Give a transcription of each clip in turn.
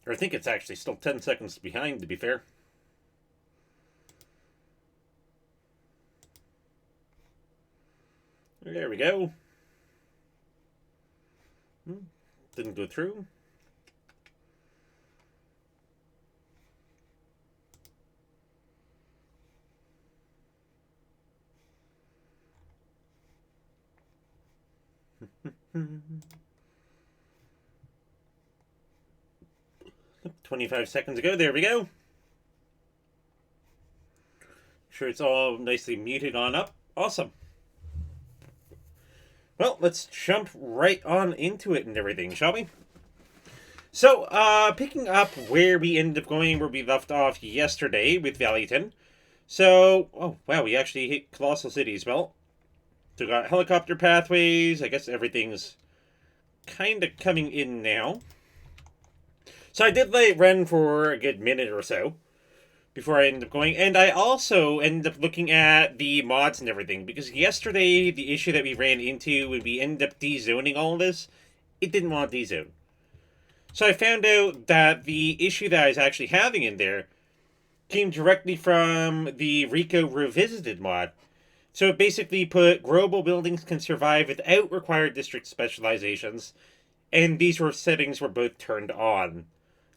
Or I think it's actually still 10 seconds behind, to be fair. There we go. Didn't go through. Hmm. 25 seconds ago. There we go. Sure, it's all nicely muted on up. Awesome. Well, let's jump right on into it and everything, shall we? So, picking up where we ended up going, where we left off yesterday with Valleyton. So, oh, wow, we actually hit Colossal Cities. Well, so we got helicopter pathways. I guess everything's kind of coming in now. So I did let it run for a good minute or so before I ended up going. And I also ended up looking at the mods and everything, because yesterday, the issue that we ran into when we ended up dezoning all of this, it didn't want to dezone. So I found out that the issue that I was actually having in there came directly from the Rico Revisited mod. So it basically put growable buildings can survive without required district specializations, and these were settings were both turned on.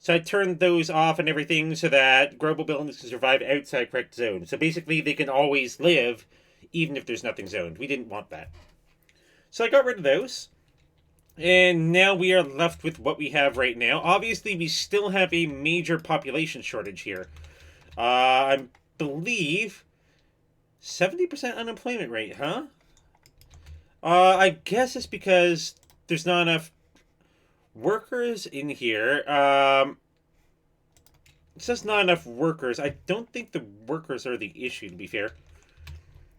So I turned those off and everything so that growable buildings can survive outside correct zone. So basically they can always live even if there's nothing zoned. We didn't want that. So I got rid of those. And now we are left with what we have right now. Obviously, we still have a major population shortage here. I believe 70% unemployment rate, huh? I guess it's because there's not enough workers in here. It says not enough workers. I don't think the workers are the issue, to be fair.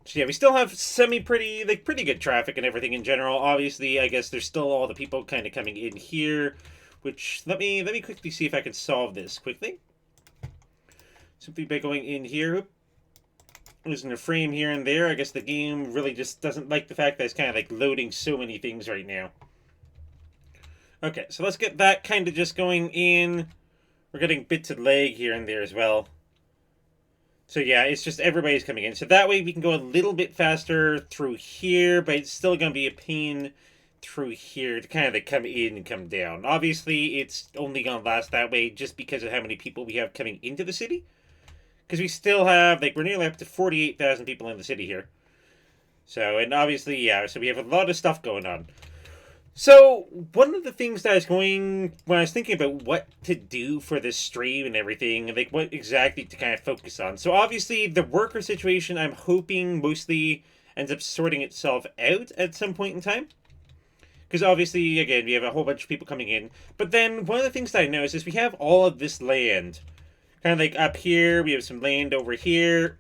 So yeah, we still have pretty good traffic and everything in general. Obviously, I guess there's still all the people kind of coming in here, which let me quickly see if I can solve this quickly. Simply by going in here, losing a frame here and there. I guess the game really just doesn't like the fact that it's kind of like loading so many things right now. Okay, so let's get that kind of just going in. We're getting bits of lag here and there as well. So yeah, it's just everybody's coming in. So that way we can go a little bit faster through here, but it's still going to be a pain through here to kind of like come in and come down. Obviously, it's only going to last that way just because of how many people we have coming into the city. Because we still have, like, we're nearly up to 48,000 people in the city here. So, and obviously, yeah, so we have a lot of stuff going on. So, one of the things that I was when I was thinking about what to do for this stream and everything, like what exactly to kind of focus on. So, obviously, the worker situation, I'm hoping mostly ends up sorting itself out at some point in time. Because obviously, again, we have a whole bunch of people coming in. But then, one of the things that I noticed is we have all of this land. Kind of like up here, we have some land over here.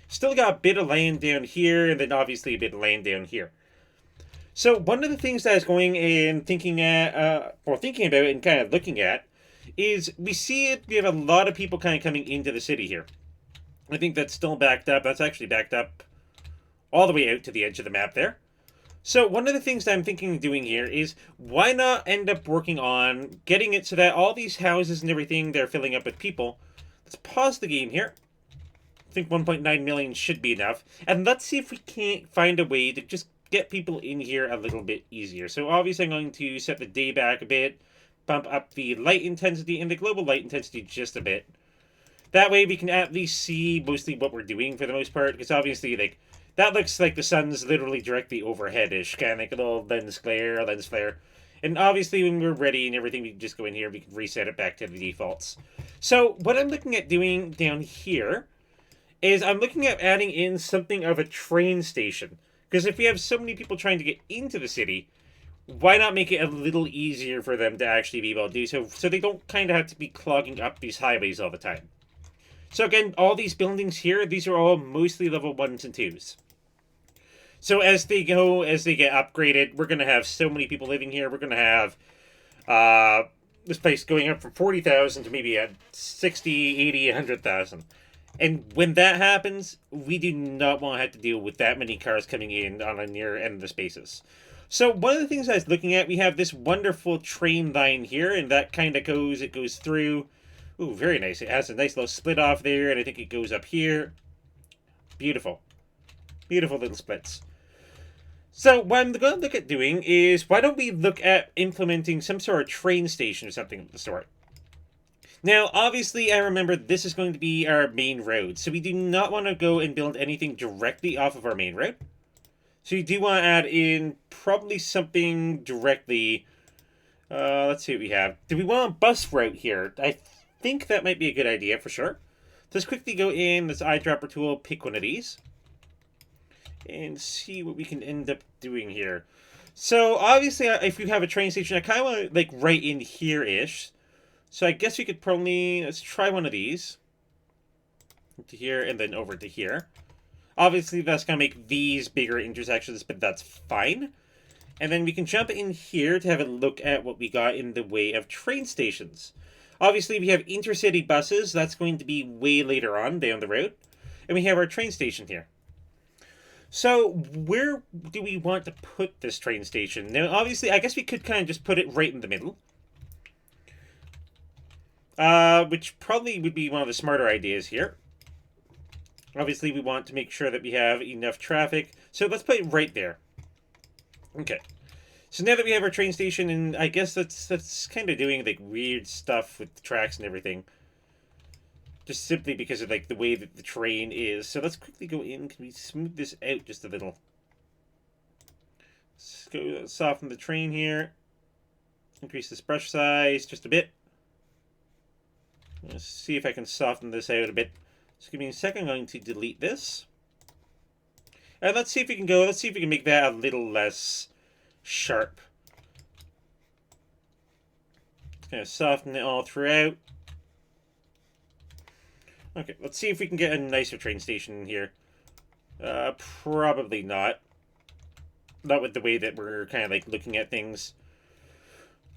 Still got a bit of land down here, and then obviously a bit of land down here. So one of the things that I was going and thinking about and kind of looking at is we see it. We have a lot of people kind of coming into the city here. I think that's still backed up. That's actually backed up all the way out to the edge of the map there. So one of the things that I'm thinking of doing here is why not end up working on getting it so that all these houses and everything they're filling up with people. Let's pause the game here. I think 1.9 million should be enough, and let's see if we can't find a way to just get people in here a little bit easier. So obviously I'm going to set the day back a bit, bump up the light intensity and the global light intensity just a bit. That way we can at least see mostly what we're doing for the most part, because obviously like that looks like the sun's literally directly overhead-ish, kind of like a little lens flare. And obviously when we're ready and everything, we can just go in here, we can reset it back to the defaults. So what I'm looking at doing down here is I'm looking at adding in something of a train station. Because if we have so many people trying to get into the city, why not make it a little easier for them to actually be able to do so they don't kind of have to be clogging up these highways all the time. So again, all these buildings here, these are all mostly level 1s and 2s. So as they get upgraded, we're going to have so many people living here. We're going to have this place going up from 40,000 to maybe at 60, 80, 100,000. And when that happens, we do not want to have to deal with that many cars coming in on a near endless basis. So one of the things I was looking at, we have this wonderful train line here, and that kind of goes through. Ooh, very nice. It has a nice little split off there, and I think it goes up here. Beautiful. Beautiful little splits. So what I'm going to look at doing is, why don't we look at implementing some sort of train station or something of the sort. Now, obviously, I remember this is going to be our main road, so we do not want to go and build anything directly off of our main road. So you do want to add in probably something directly. Let's see what we have. Do we want a bus route here? I think that might be a good idea for sure. Let's quickly go in this eyedropper tool, pick one of these, and see what we can end up doing here. So obviously, if you have a train station, I kind of want to like right in here-ish. So I guess we could probably, let's try one of these. To here and then over to here. Obviously, that's going to make these bigger intersections, but that's fine. And then we can jump in here to have a look at what we got in the way of train stations. Obviously, we have intercity buses. That's going to be way later on down the road. And we have our train station here. So where do we want to put this train station? Now, obviously, I guess we could kind of just put it right in the middle. Which probably would be one of the smarter ideas here. Obviously, we want to make sure that we have enough traffic. So let's put it right there. Okay. So now that we have our train station, and I guess that's kind of doing like weird stuff with the tracks and everything. Just simply because of like the way that the train is. So let's quickly go in. Can we smooth this out just a little? Let's go soften the train here. Increase this brush size just a bit. Let's see if I can soften this out a bit. Just give me a second. I'm going to delete this. And let's see if we can go. Let's see if we can make that a little less sharp. Just kind of soften it all throughout. Okay, let's see if we can get a nicer train station in here. Probably not. Not with the way that we're kind of like looking at things.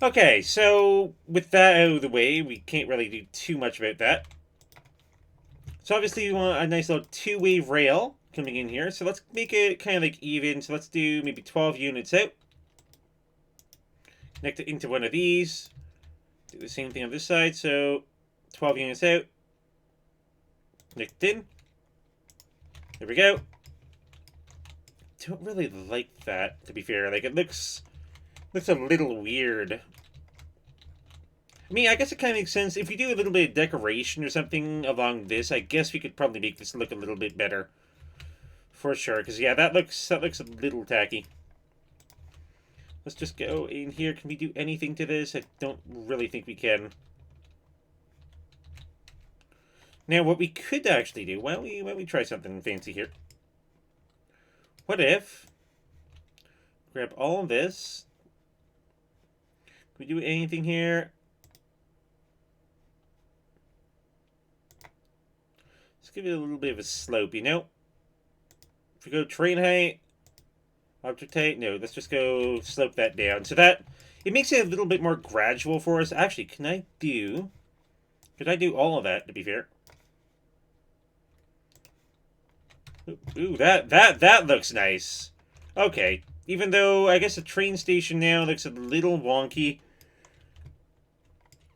Okay, so with that out of the way, we can't really do too much about that. So obviously we want a nice little two-way rail coming in here. So let's make it kind of like even. So let's do maybe 12 units out. Connect it into one of these. Do the same thing on this side. So 12 units out. Connect in. There we go. Don't really like that, to be fair. Like, it looks a little weird. I mean, I guess it kind of makes sense. If we do a little bit of decoration or something along this, I guess we could probably make this look a little bit better. For sure. Because, yeah, that looks a little tacky. Let's just go in here. Can we do anything to this? I don't really think we can. Now, what we could actually do... Why don't we try something fancy here? What if... Grab all of this... Can we do anything here? Let's give it a little bit of a slope, you know? If we go train height, object height, no, let's just go slope that down. So that, it makes it a little bit more gradual for us. Actually, could I do all of that, to be fair? Ooh, that looks nice. Okay, even though I guess the train station now looks a little wonky.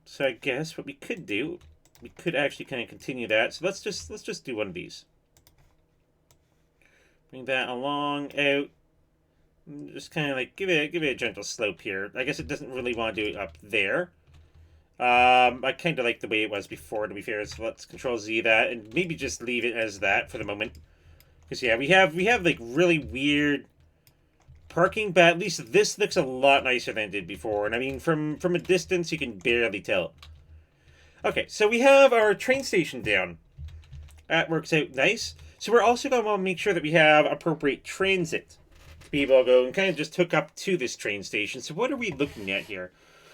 So I guess what we could do, we could actually kind of continue that. So let's just do one of these. Bring that along, out. Just kind of like give it a gentle slope here. I guess it doesn't really want to do it up there. I kind of like the way it was before, to be fair. So let's Control Z that and maybe just leave it as that for the moment. Because yeah, we have like really weird parking, but at least this looks a lot nicer than it did before. And I mean, from a distance, you can barely tell. Okay, so we have our train station down. That works out nice. So we're also going to want to make sure that we have appropriate transit to be able to go and kind of just hook up to this train station. So what are we looking at here?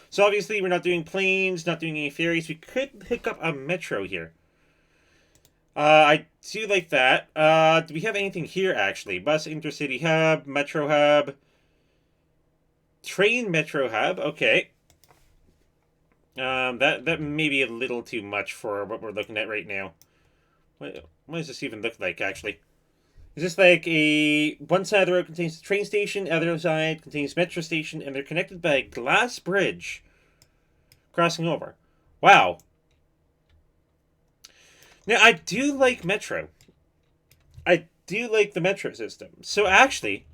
So obviously we're not doing planes, not doing any ferries. We could hook up a metro here. I do like that. Do we have anything here, actually? Bus, intercity hub, metro hub. Train metro hub, okay. That may be a little too much for what we're looking at right now. What does this even look like, actually? Is this like a one side of the road contains the train station, other side contains metro station, and they're connected by a glass bridge crossing over. Wow. Now I do like metro. I do like the metro system. So actually,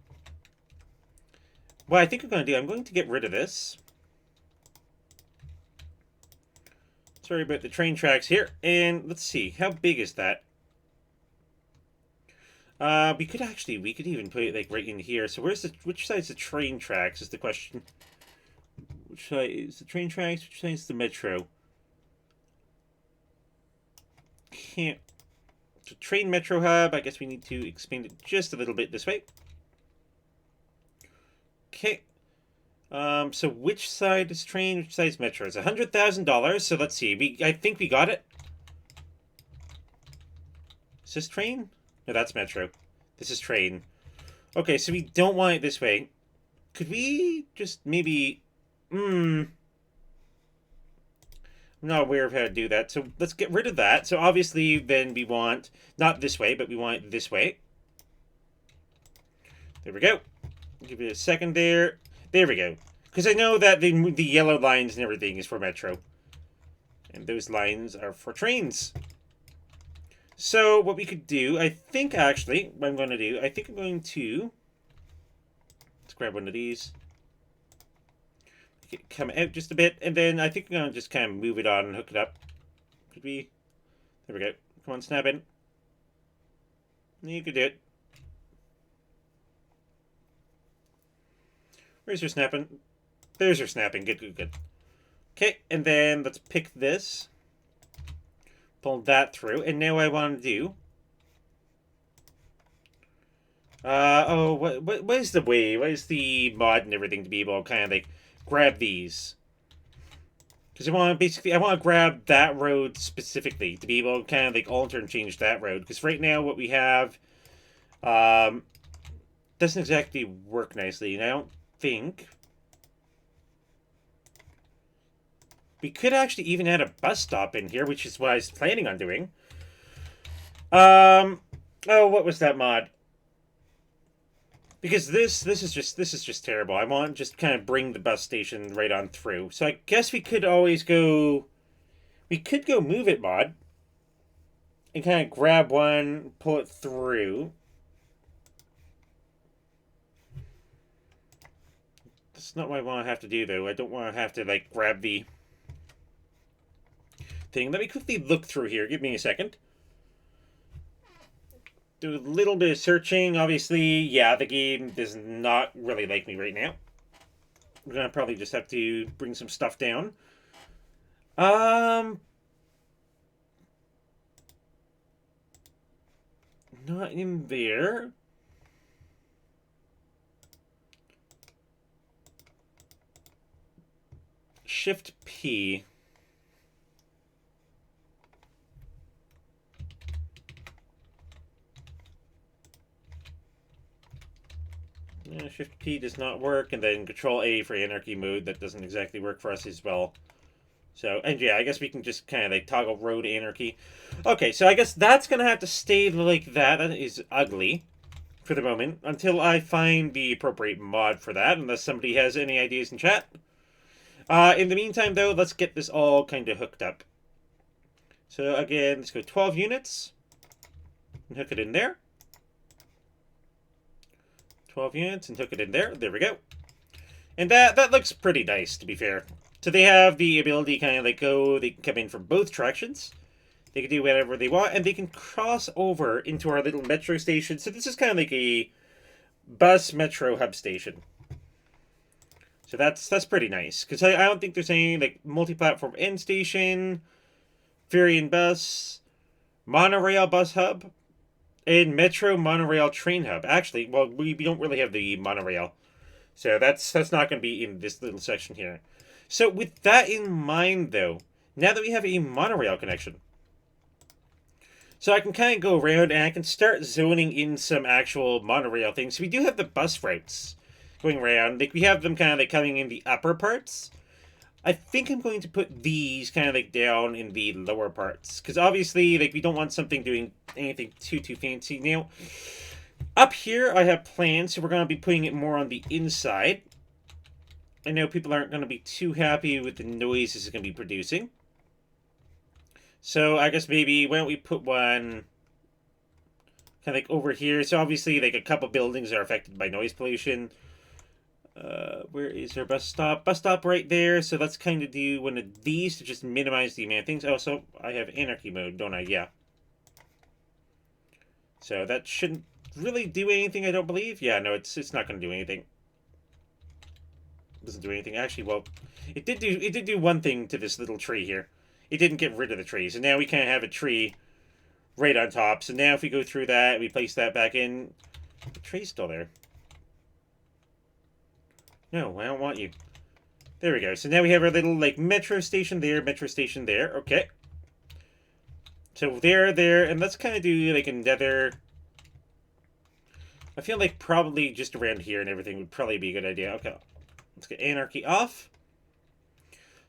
what I think I'm going to do, I'm going to get rid of this. Sorry about the train tracks here. And let's see, how big is that? We could even put it like right in here. So which side's the train tracks is the question. Which side is the train tracks? Which side is the metro? Can't. So train metro hub. I guess we need to expand it just a little bit this way. Okay. So which side is train? Which side is metro? It's $100,000. So let's see. I think we got it. Is this train? No, that's metro. This is train. Okay, so we don't want it this way. Could we just maybe... I'm not aware of how to do that. So let's get rid of that. So obviously then we want... Not this way, but we want it this way. There we go. Give it a second there. There we go. Because I know that the yellow lines and everything is for metro. And those lines are for trains. So what we could do, I think actually, what I'm going to do, I think I'm going to... Let's grab one of these. Come out just a bit, and then I think I'm going to just kind of move it on and hook it up. Could we... There we go. Come on, snap in. You could do it. Where's your snapping? There's your snapping. Good, good, good. Okay, and then let's pick this. Pull that through, and now what I want to do... what is the way? What is the mod and everything to be able to kind of like grab these? Because I want to grab that road specifically to be able to kind of like alter and change that road. Because right now what we have doesn't exactly work nicely, and I don't think we could actually even add a bus stop in here, which is what I was planning on doing. Oh, what was that mod? Because this is just terrible. I want to just kind of bring the bus station right on through. So I guess we could always go... We could go move it mod. And kind of grab one, pull it through. That's not what I want to have to do, though. I don't want to have to, like, grab the thing. Let me quickly look through here. Give me a second. Do a little bit of searching. Obviously, yeah, the game does not really like me right now. We're gonna probably just have to bring some stuff down. Not in there. Shift P. Shift P does not work, and then Control A for anarchy mode. That doesn't exactly work for us as well. So, and yeah, I guess we can just kind of like toggle road anarchy. Okay, so I guess that's going to have to stay like that. That is ugly for the moment, until I find the appropriate mod for that, unless somebody has any ideas in chat. In the meantime, though, let's get this all kind of hooked up. So again, let's go 12 units, and hook it in there. 12 units and hook it in there. There we go. And that looks pretty nice, to be fair. So they have the ability kind of like they can come in from both directions. They can do whatever they want, and they can cross over into our little metro station. So this is kind of like a bus metro hub station. So that's pretty nice. Because I don't think there's any like multi-platform end station, ferry and bus, monorail bus hub, and metro monorail train hub. Actually, well, we don't really have the monorail. So that's not going to be in this little section here. So with that in mind, though, now that we have a monorail connection, so I can kind of go around and I can start zoning in some actual monorail things. So we do have the bus routes going around. Like, we have them kind of like coming in the upper parts. I think I'm going to put these kind of like down in the lower parts. Because obviously, like, we don't want something doing anything too fancy. Now, Up here, I have plans, so we're going to be putting it more on the inside. I know people aren't going to be too happy with the noise this is going to be producing. So I guess maybe, why don't we put one kind of like over here. So obviously, like a couple buildings are affected by noise pollution. Where is our bus stop? Bus stop right there. So let's kind of do one of these to just minimize the amount of things. Oh, so I have anarchy mode, don't I? Yeah. So that shouldn't really do anything, I don't believe. Yeah, no, it's not going to do anything. It doesn't do anything. Actually, well, it did do one thing to this little tree here. It didn't get rid of the trees, and now we kind of have a tree right on top. So now if we go through that, we place that back in, the tree's still there. No, I don't want you. There we go. So now we have our little, like, metro station there, metro station there. Okay. So there, and let's kind of do, like, another... I feel like probably just around here and everything would probably be a good idea. Okay. Let's get anarchy off.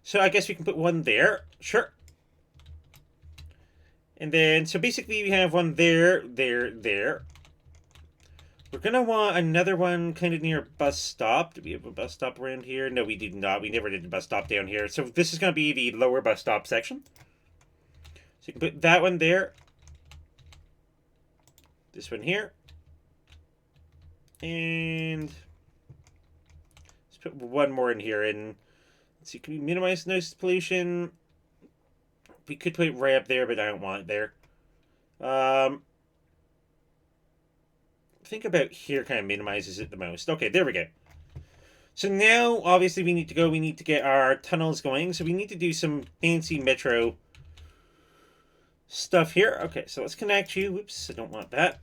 So I guess we can put one there. Sure. And then, so basically we have one there. We're going to want another one kind of near a bus stop. Do we have a bus stop around here? No, we did not. We never did a bus stop down here. So this is going to be the lower bus stop section. So you can put that one there. This one here. And let's put one more in here. And let's see, can we minimize noise pollution? We could put it right up there, but I don't want it there. Think about here kind of minimizes it the most. Okay, there we go. So now, obviously, we need to get our tunnels going. So we need to do some fancy metro stuff here. Okay, so let's connect you. Oops, I don't want that.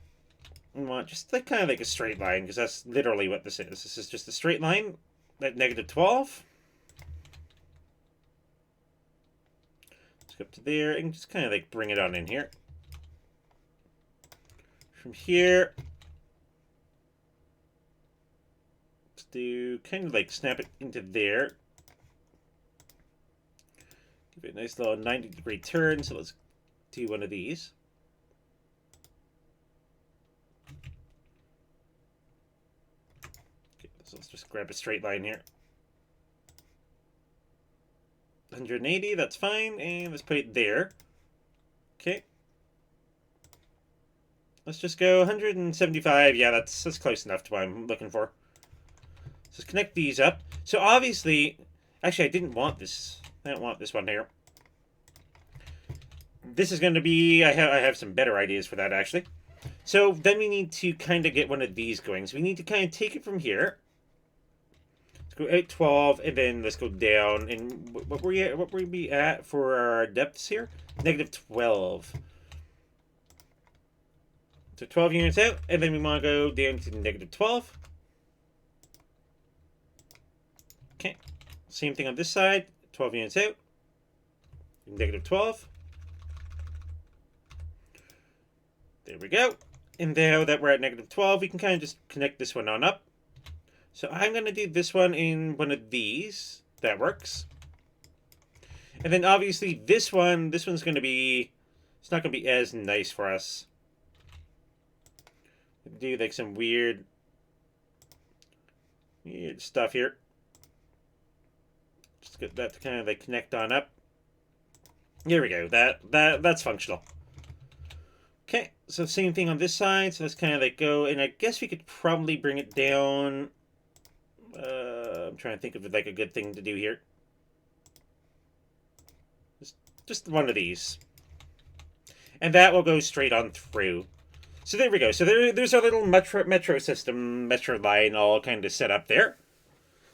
I want just like kind of like a straight line, because that's literally what this is. This is just a straight line at -12. Let's go up to there and just kind of like bring it on in here. From here, let's do kind of like snap it into there. Give it a nice little 90-degree turn. So let's do one of these. Okay, so let's just grab a straight line here. 180, that's fine, and let's put it there. Okay. Let's just go 175. Yeah, that's close enough to what I'm looking for. So let's connect these up. So obviously, actually, I didn't want this. I don't want this one here. This is going to be... I have some better ideas for that, actually. So then we need to kind of get one of these going. So we need to kind of take it from here. Let's go 812, and then let's go down. And what were we at for our depths here? -12. So 12 units out, and then we want to go down to -12. Okay. Same thing on this side. 12 units out. -12. There we go. And now that we're at -12, we can kind of just connect this one on up. So I'm going to do this one in one of these. That works. And then obviously this one's going to be... It's not going to be as nice for us. Do like some weird stuff here. Just get that to kind of like connect on up. Here we go. That's functional. Okay, so same thing on this side. So let's kind of like go, and I guess we could probably bring it down. I'm trying to think of like a good thing to do here. Just one of these, and that will go straight on through. So there we go. So there's our little metro system, metro line all kind of set up there.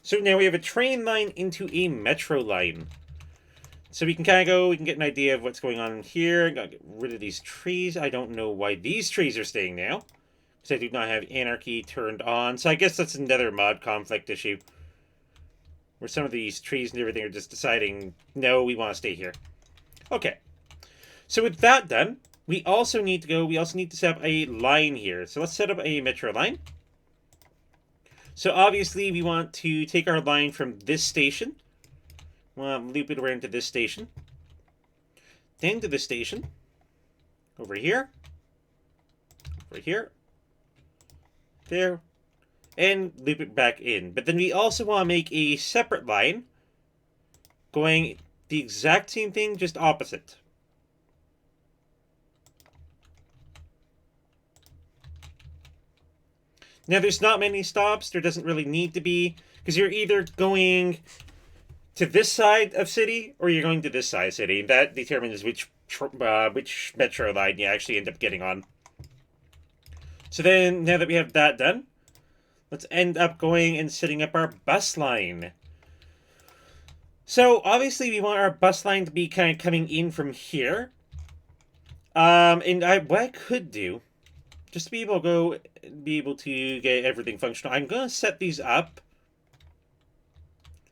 So now we have a train line into a metro line. So we can kind of go, we can get an idea of what's going on here. Gotta get rid of these trees. I don't know why these trees are staying now, because I do not have anarchy turned on. So I guess that's another mod conflict issue, where some of these trees and everything are just deciding, no, we want to stay here. Okay. So with that done, we also need to set up a line here. So let's set up a metro line. So obviously we want to take our line from this station. We'll loop it around to this station. Then to this station. Over here. Over here. there, and loop it back in. But then we also want to make a separate line going the exact same thing, just opposite. Now, there's not many stops. There doesn't really need to be, because you're either going to this side of city or you're going to this side of city. That determines which metro line you actually end up getting on. So then, now that we have that done, let's end up going and setting up our bus line. So, obviously, we want our bus line to be kind of coming in from here. And what I could do, just to be able to get everything functional, I'm going to set these up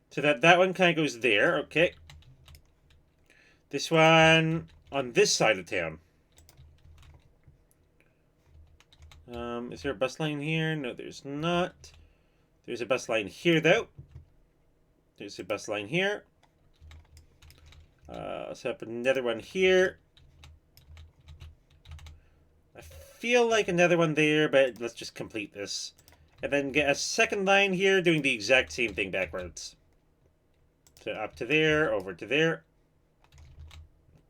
so that one kind of goes there. Okay. This one on this side of town. Is there a bus line here? No, there's not. There's a bus line here, though. There's a bus line here. I'll set up another one here. I feel like another one there, but let's just complete this. And then get a second line here doing the exact same thing backwards. So up to there, over to there.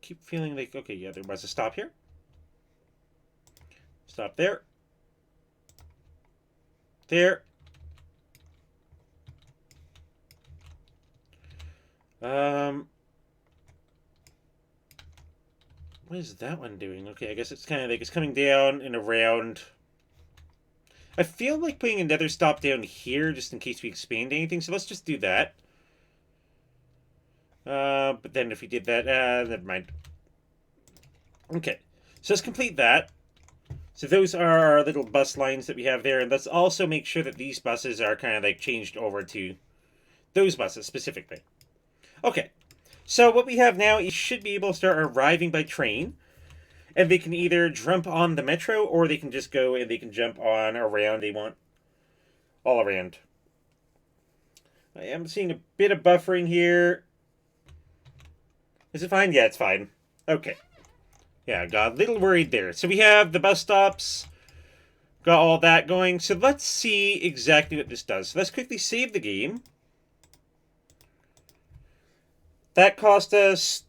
Keep feeling like, okay, yeah, there was a stop here. Stop there. There. What is that one doing? Okay, I guess it's kind of like it's coming down and around. I feel like putting another stop down here just in case we expand anything, so let's just do that. But then if we did that, never mind. Okay, so let's complete that. So those are our little bus lines that we have there, and let's also make sure that these buses are kind of like changed over to those buses specifically. Okay, so what we have now, you should be able to start arriving by train, and they can either jump on the metro, or they can just go and they can jump on around. They want all around. I am seeing a bit of buffering here. Is it fine? Yeah, it's fine. Okay. Yeah, I got a little worried there. So we have the bus stops, got all that going. So let's see exactly what this does. So let's quickly save the game. That cost us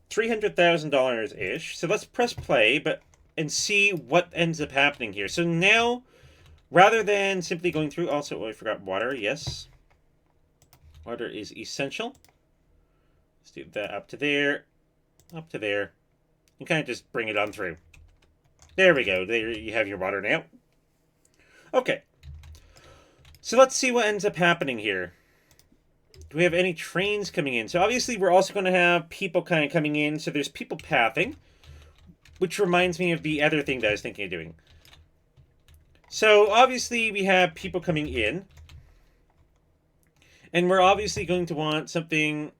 $300,000-ish. So let's press play and see what ends up happening here. So now, rather than simply going through... Also, I forgot water. Yes. Water is essential. Let's do that up to there. Up to there. And kind of just bring it on through. There we go. There you have your water now. Okay. So let's see what ends up happening here. Do we have any trains coming in? So obviously we're also going to have people kind of coming in. So there's people pathing. Which reminds me of the other thing that I was thinking of doing. So obviously we have people coming in. And we're obviously going to want something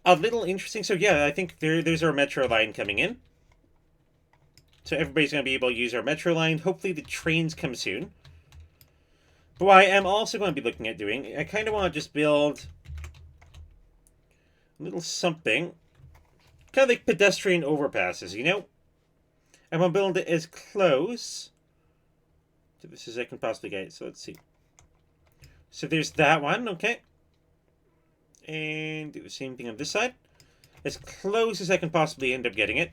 a little interesting. So yeah, I think there's our metro line coming in. So everybody's going to be able to use our metro line. Hopefully the trains come soon. But what I am also going to be looking at doing, I kind of want to just build a little something. Kind of like pedestrian overpasses, you know? I'm going to build it as close to this as I can possibly get. So let's see. So there's that one, okay. And do the same thing on this side. As close as I can possibly end up getting it.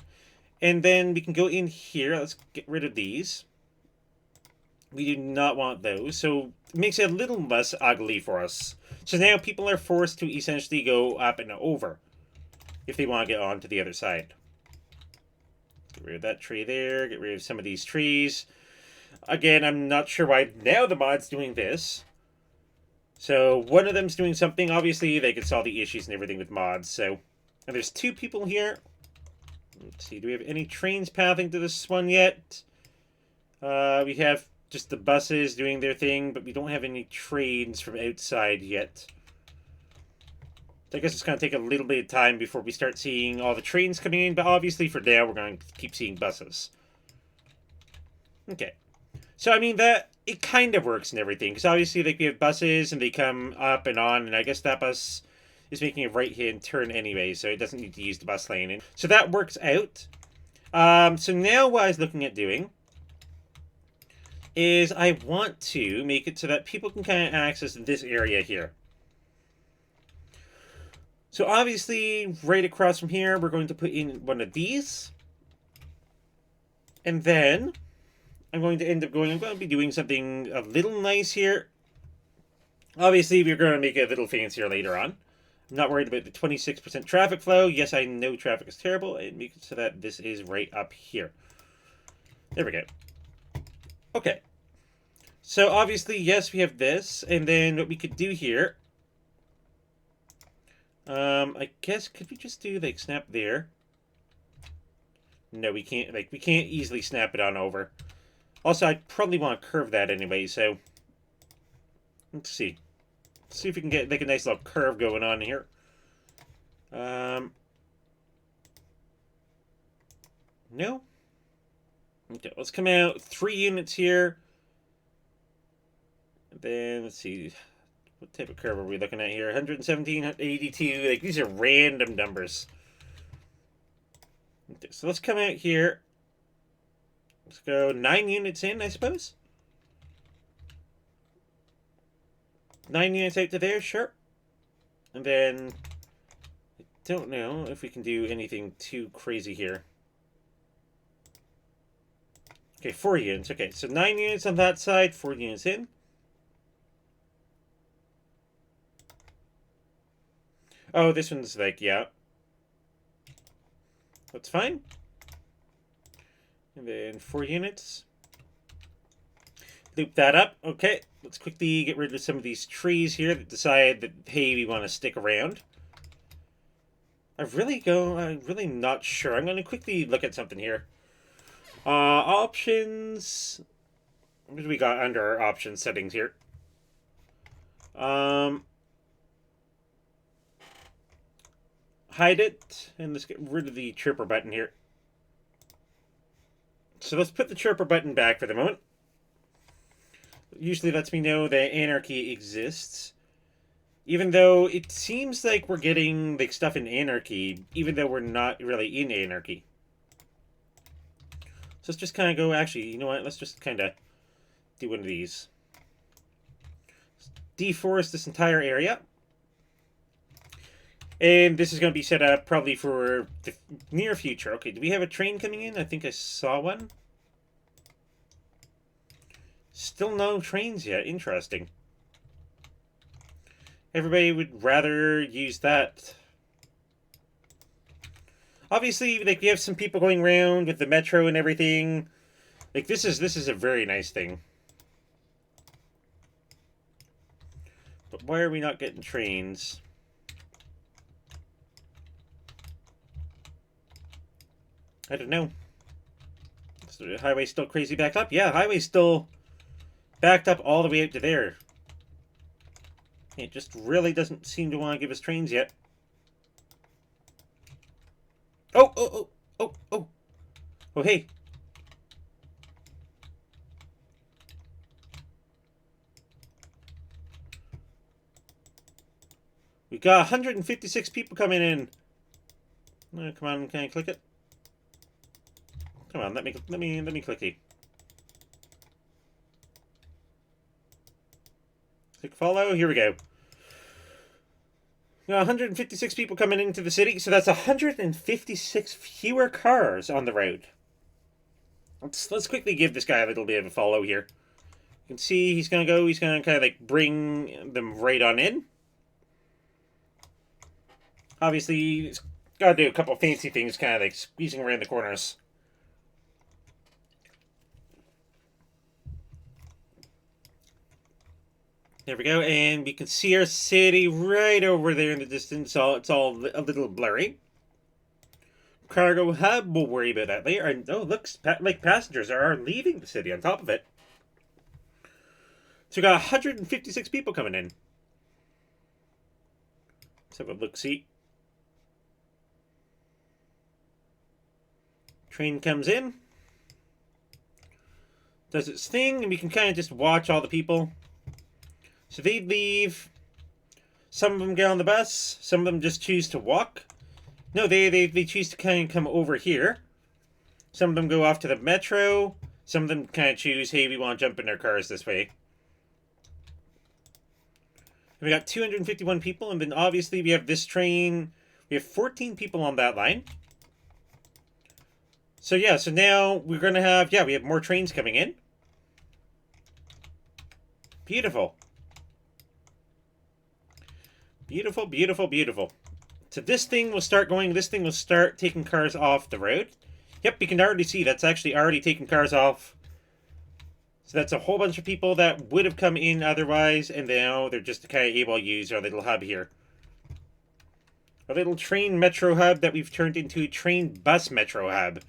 And then we can go in here. Let's get rid of these. We do not want those. So it makes it a little less ugly for us. So now people are forced to essentially go up and over if they want to get on to the other side. Get rid of that tree there. Get rid of some of these trees. Again, I'm not sure why now the mod's doing this. So one of them's doing something. Obviously, they can solve the issues and everything with mods. So, and there's two people here. Let's see. Do we have any trains pathing to this one yet? We have just the buses doing their thing, but we don't have any trains from outside yet. So I guess it's going to take a little bit of time before we start seeing all the trains coming in. But obviously, for now, we're going to keep seeing buses. Okay. So, I mean, it kind of works and everything. Because obviously, like, we have buses and they come up and on. And I guess that bus is making a right-hand turn anyway. So it doesn't need to use the bus lane. So that works out. So now what I was looking at doing is I want to make it so that people can kind of access this area here. So obviously, right across from here, we're going to put in one of these. And then I'm going to be doing something a little nice here. Obviously, we're going to make it a little fancier later on. I'm not worried about the 26% traffic flow. Yes, I know traffic is terrible. And make it so that this is right up here. There we go. Okay. So obviously, yes, we have this. And then what we could do here... I guess, could we just do, like, snap there? No, we can't, like, we can't easily snap it on over. Also, I probably want to curve that anyway, so... Let's see. Let's see if we can get, like, a nice little curve going on here. No? Okay, let's come out 3 units here. And then, let's see... What type of curve are we looking at here? 117, 82. Like, these are random numbers. Okay, so let's come out here. Let's go 9 units in, I suppose. 9 units out to there, sure. And then, I don't know if we can do anything too crazy here. Okay, 4 units. Okay, so 9 units on that side, 4 units in. Oh, this one's like, yeah. That's fine. And then 4 units. Loop that up. Okay, let's quickly get rid of some of these trees here that decide that, hey, we want to stick around. I'm really not sure. I'm going to quickly look at something here. Options. What do we got under our options settings here? Hide it, and let's get rid of the chirper button here. So let's put the chirper button back for the moment. Usually lets me know that anarchy exists. Even though it seems like we're getting like stuff in anarchy, even though we're not really in anarchy. So let's just kind of go, actually, you know what? Let's just kind of do one of these. Deforest this entire area. And this is going to be set up probably for the near future. Okay, do we have a train coming in? I think I saw one. Still no trains yet. Interesting. Everybody would rather use that. Obviously, like, we have some people going around with the metro and everything. Like, this is a very nice thing. But why are we not getting trains? I don't know. Is the highway still crazy backed up? Yeah, highway's still backed up all the way out to there. It just really doesn't seem to want to give us trains yet. Oh, oh, oh, oh, oh. Oh, hey. We got 156 people coming in. Oh, come on, can I click it? Come on, let me click it. Click follow. Here we go. We got 156 people coming into the city, so that's 156 fewer cars on the road. Let's quickly give this guy a little bit of a follow here. You can see he's gonna kind of like bring them right on in. Obviously, he's gotta do a couple fancy things, kind of like squeezing around the corners. There we go, and we can see our city right over there in the distance. So it's all a little blurry. Cargo hub, we'll worry about that later. And oh, look, like passengers are leaving the city on top of it. So we got 156 people coming in. Let's have a look-see. Train comes in. Does its thing, and we can kind of just watch all the people. So they leave. Some of them get on the bus. Some of them just choose to walk. No, they choose to kind of come over here. Some of them go off to the metro. Some of them kind of choose, hey, we want to jump in our cars this way. And we got 251 people, and then obviously we have this train. We have 14 people on that line. So yeah, so now we're going to have, yeah, we have more trains coming in. Beautiful. Beautiful, beautiful, beautiful. So this thing will start going, this thing will start taking cars off the road. Yep, you can already see that's actually already taking cars off. So that's a whole bunch of people that would have come in otherwise, and now they're just kind of able to use our little hub here. A little train metro hub that we've turned into a train bus metro hub.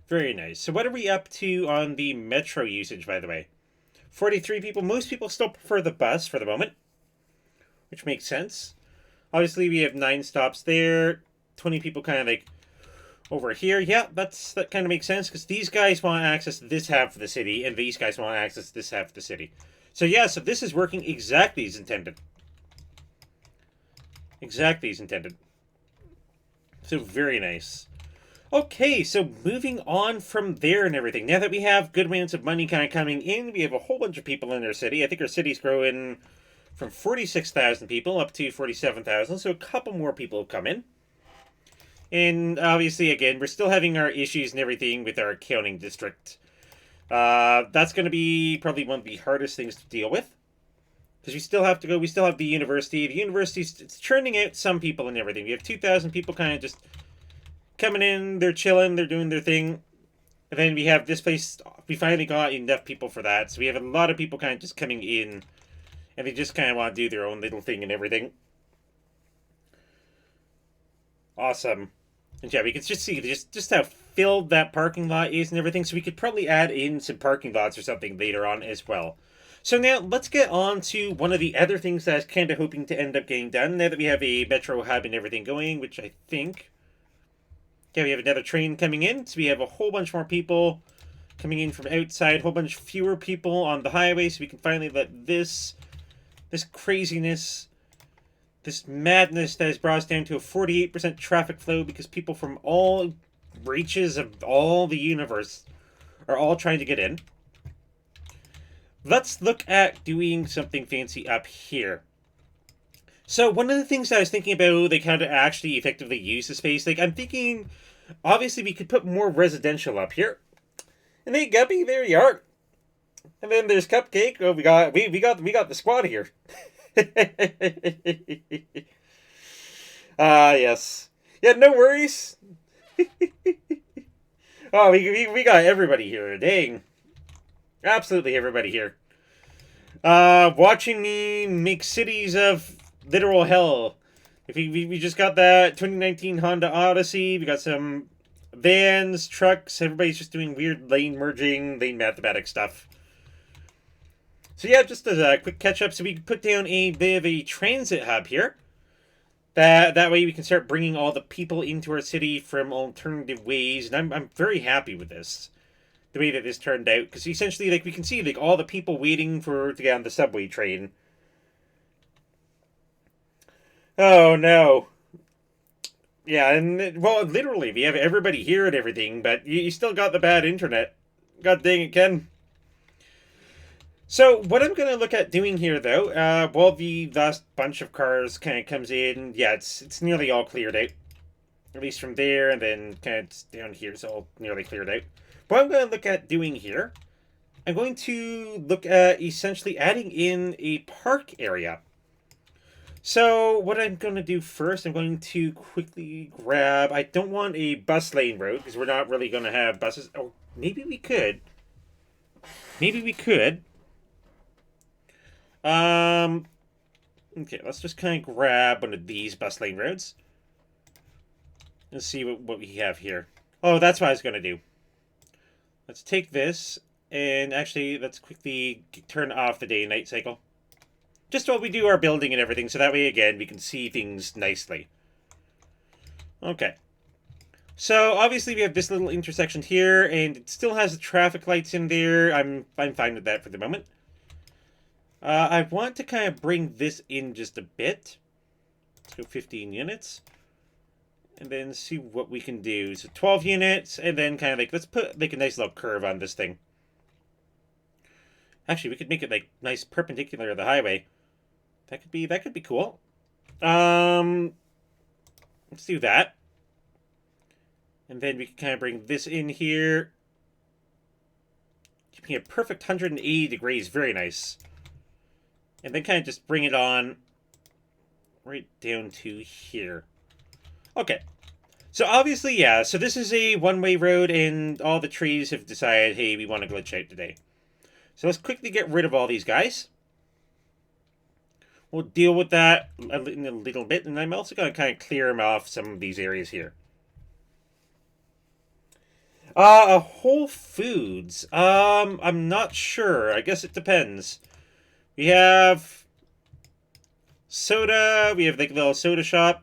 Very nice. So what are we up to on the metro usage, by the way? 43 people. Most people still prefer the bus for the moment, which makes sense. Obviously, we have 9 stops there. 20 people kind of like over here. Yeah, that kind of makes sense because these guys want to access this half of the city, and these guys want to access this half of the city. So yeah, so this is working exactly as intended. Exactly as intended. So very nice. Okay, so moving on from there and everything. Now that we have good amounts of money kind of coming in, we have a whole bunch of people in our city. I think our city's growing from 46,000 people up to 47,000, so a couple more people have come in. And obviously, again, we're still having our issues and everything with our accounting district. That's going to be probably one of the hardest things to deal with. Because we still have to go, we still have the university. The university's it's churning out some people and everything. We have 2,000 people kind of just coming in, they're chilling, they're doing their thing. And then we have this place, we finally got enough people for that. So we have a lot of people kind of just coming in, and they just kind of want to do their own little thing and everything. Awesome. And yeah, we can just see just how filled that parking lot is and everything. So we could probably add in some parking lots or something later on as well. So now let's get on to one of the other things that I was kind of hoping to end up getting done. Now that we have a metro hub and everything going, which I think... Yeah, we have another train coming in. So we have a whole bunch more people coming in from outside. A whole bunch fewer people on the highway. So we can finally let this craziness... This madness that has brought us down to a 48% traffic flow because people from all reaches of all the universe are all trying to get in. Let's look at doing something fancy up here. So one of the things I was thinking about, like how to actually effectively use the space, like I'm thinking, obviously we could put more residential up here. And hey, Guppy, there you are. And then there's Cupcake. Oh, we got the squad here. Yes. Yeah, no worries. Oh, we got everybody here. Dang. Absolutely everybody here. Watching me make cities of literal hell. If we just got that 2019 Honda Odyssey. We got some vans, trucks. Everybody's just doing weird lane merging, lane mathematics stuff. So yeah, just as a quick catch-up, so we can put down a bit of a transit hub here. That way we can start bringing all the people into our city from alternative ways, and I'm very happy with this. The way that this turned out, because essentially, like, we can see, like, all the people waiting to get on the subway train. Oh, no. Yeah, and, well, literally, we have everybody here and everything, but you still got the bad internet. God dang it, Ken. So, what I'm going to look at doing here, though, while the last bunch of cars kind of comes in, yeah, it's nearly all cleared out. At least from there, and then kind of down here, it's all nearly cleared out. What I'm going to look at doing here, I'm going to look at essentially adding in a park area. So, what I'm going to do first, I'm going to quickly grab... I don't want a bus lane road, because we're not really going to have buses. Oh, maybe we could. Maybe we could. Okay, let's just kind of grab one of these bus lane roads. Let's see what we have here. Oh, that's what I was going to do. Let's take this, and actually, let's quickly turn off the day and night cycle. Just while we do our building and everything, so that way, again, we can see things nicely. Okay. So, obviously, we have this little intersection here, and it still has the traffic lights in there. I'm fine with that for the moment. I want to kind of bring this in just a bit. Let's go 15 units. And then see what we can do. So 12 units, and then kind of like, let's put like a nice little curve on this thing. Actually, we could make it like nice perpendicular to the highway. That could be cool. Let's do that. And then we can kind of bring this in here. Keeping a perfect 180 degrees. Very nice. And then kind of just bring it on right down to here. Okay. So obviously, yeah. So this is a one-way road, and all the trees have decided, hey, we want to glitch out today. So let's quickly get rid of all these guys. We'll deal with that in a little bit, and I'm also going to kind of clear them off some of these areas here. A Whole Foods. I'm not sure. I guess it depends. We have soda. We have like a little soda shop,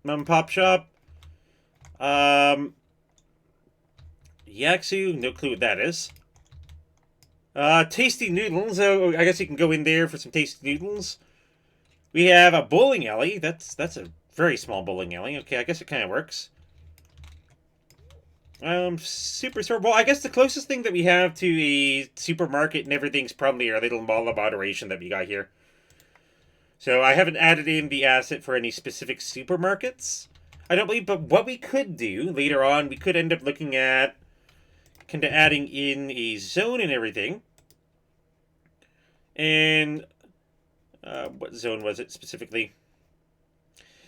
mom and pop shop. Yaksu. No clue what that is. Tasty Noodles. Oh, I guess you can go in there for some tasty noodles. We have a bowling alley. That's a very small bowling alley. Okay, I guess it kind of works. Superstore. Well, I guess the closest thing that we have to a supermarket and everything's probably our little mall of moderation that we got here. So I haven't added in the asset for any specific supermarkets. I don't believe, but what we could do later on, we could end up looking at kind of adding in a zone and everything. And what zone was it specifically?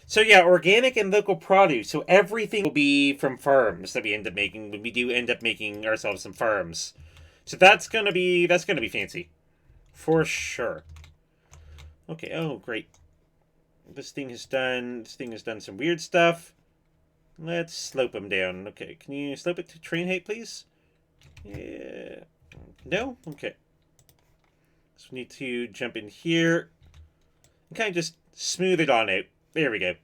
So yeah, organic and local produce. So everything will be from farms that we end up making when we do end up making ourselves some farms. So that's gonna be fancy, for sure. Okay. Oh, great. This thing has done some weird stuff. Let's slope them down. Okay, can you slope it to train height, please? Yeah. No. Okay. So we need to jump in here and kind of just smooth it on out. There we go. I'm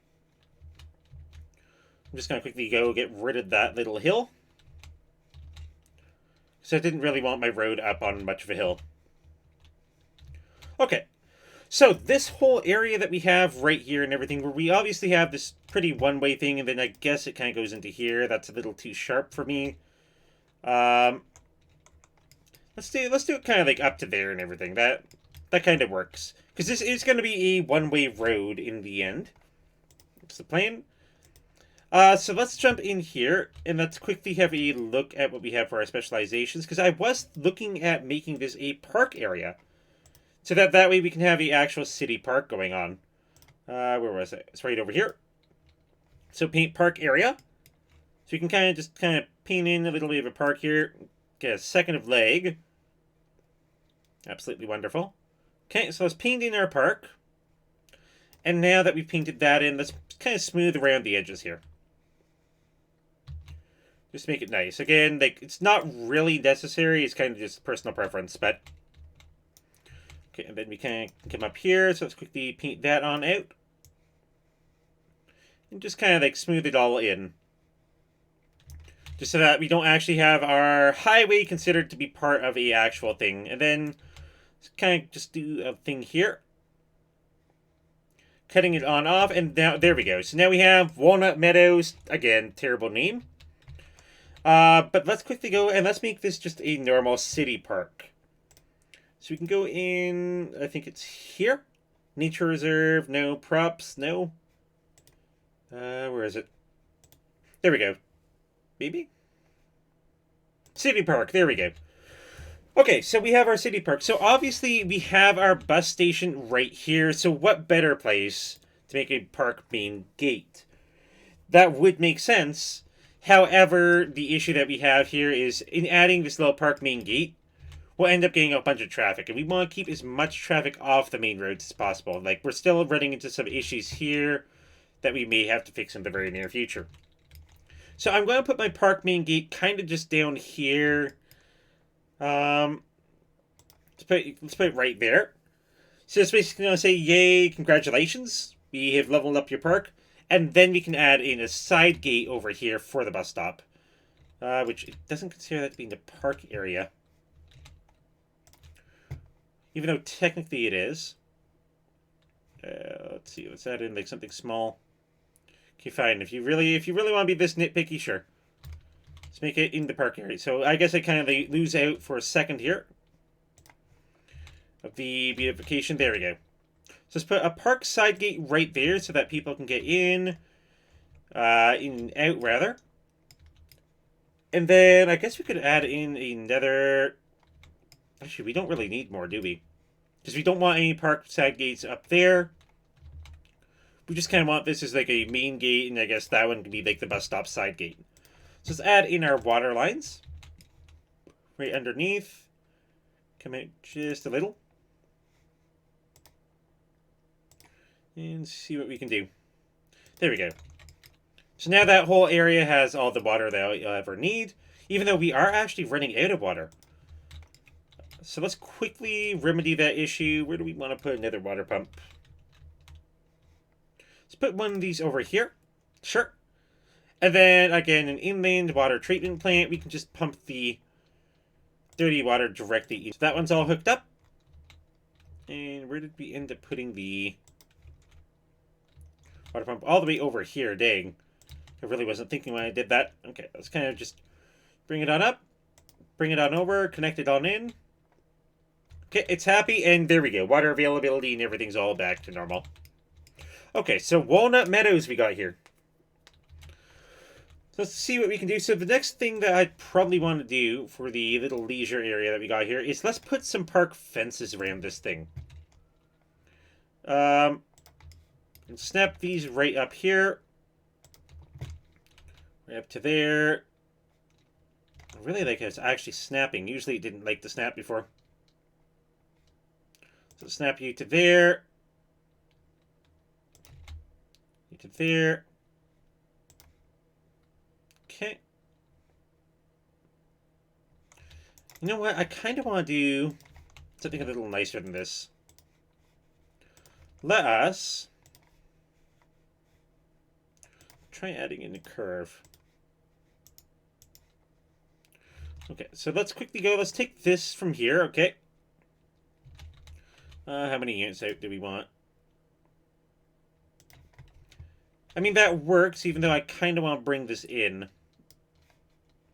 just going to quickly go get rid of that little hill. So I didn't really want my road up on much of a hill. Okay. So this whole area that we have right here and everything, where we obviously have this pretty one-way thing, and then I guess it kind of goes into here. That's a little too sharp for me. Let's do it kind of like up to there and everything. That kind of works. Because this is going to be a one-way road in the end. That's the plan. So let's jump in here, and let's quickly have a look at what we have for our specializations. Because I was looking at making this a park area. So that way we can have the actual city park going on. Where was it? It's right over here. So paint park area. So we can kind of paint in a little bit of a park here. Get a second of leg. Absolutely wonderful. Okay, so let's paint in our park. And now that we've painted that in, let's kind of smooth around the edges here. Just make it nice. Again, like, it's not really necessary. It's kind of just personal preference, but... Okay, and then we can come up here. So let's quickly paint that on out. And just kind of, like, smooth it all in. Just so that we don't actually have our highway considered to be part of a actual thing. And then... let's kind of just do a thing here. Cutting it on off, and now there we go. So now we have Walnut Meadows. Again, terrible name. But let's quickly go and let's make this just a normal city park. So we can go in, I think it's here. Nature Reserve, no. Props, no. Where is it? There we go. Maybe? City Park, there we go. Okay, so we have our city park. So obviously we have our bus station right here. So what better place to make a park main gate? That would make sense. However, the issue that we have here is in adding this little park main gate, we'll end up getting a bunch of traffic. And we want to keep as much traffic off the main roads as possible. Like, we're still running into some issues here that we may have to fix in the very near future. So I'm going to put my park main gate kind of just down here. Let's put it right there. So it's basically going to say, yay, congratulations, we have leveled up your park. And then we can add in a side gate over here for the bus stop. Which it doesn't consider that to be in the park area. Even though technically it is. Let's see, let's add in like something small. Okay, fine. If you really want to be this nitpicky, sure. Let's make it in the park area. So I guess I kind of lose out for a second here of the beautification. There we go. So let's put a park side gate right there so that people can get in and out, rather. And then I guess we could add in another... Actually, we don't really need more, do we? Because we don't want any park side gates up there. We just kind of want this as like a main gate, and I guess that one can be like the bus stop side gate. So let's add in our water lines. Right underneath. Come out just a little. And see what we can do. There we go. So now that whole area has all the water that you'll ever need, even though we are actually running out of water. So let's quickly remedy that issue. Where do we want to put another water pump? Let's put one of these over here. Sure. And then, again, an inland water treatment plant. We can just pump the dirty water directly in. So that one's all hooked up. And where did we end up putting the water pump? All the way over here, dang. I really wasn't thinking when I did that. Okay, let's kind of just bring it on up. Bring it on over. Connect it on in. Okay, it's happy, and there we go. Water availability and everything's all back to normal. Okay, so Walnut Meadows we got here. So let's see what we can do. So the next thing that I'd probably want to do for the little leisure area that we got here is let's put some park fences around this thing. And snap these right up here. Right up to there. I really like how it's actually snapping. Usually it didn't like to snap before. So snap you to there. You to there. Okay. You know what? I kind of want to do something a little nicer than this. Let us try adding in a curve. Okay, so let's quickly go. Let's take this from here, okay? How many units out do we want? I mean, that works, even though I kind of want to bring this in.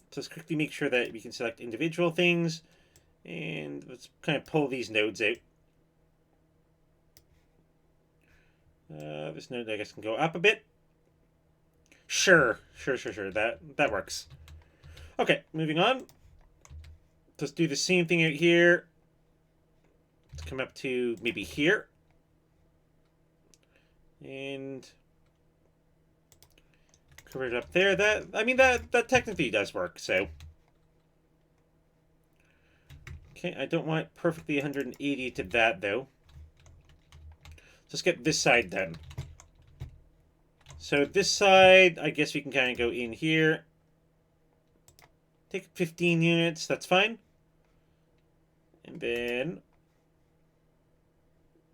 So let's quickly make sure that we can select individual things. And let's kind of pull these nodes out. This node, I guess, can go up a bit. Sure. That works. Okay, moving on. Let's do the same thing out here. Let's come up to maybe here. And cover it up there. That technically does work, so. Okay, I don't want perfectly 180 to that, though. Let's get this side done. So this side, I guess we can kind of go in here. Take 15 units, that's fine. And then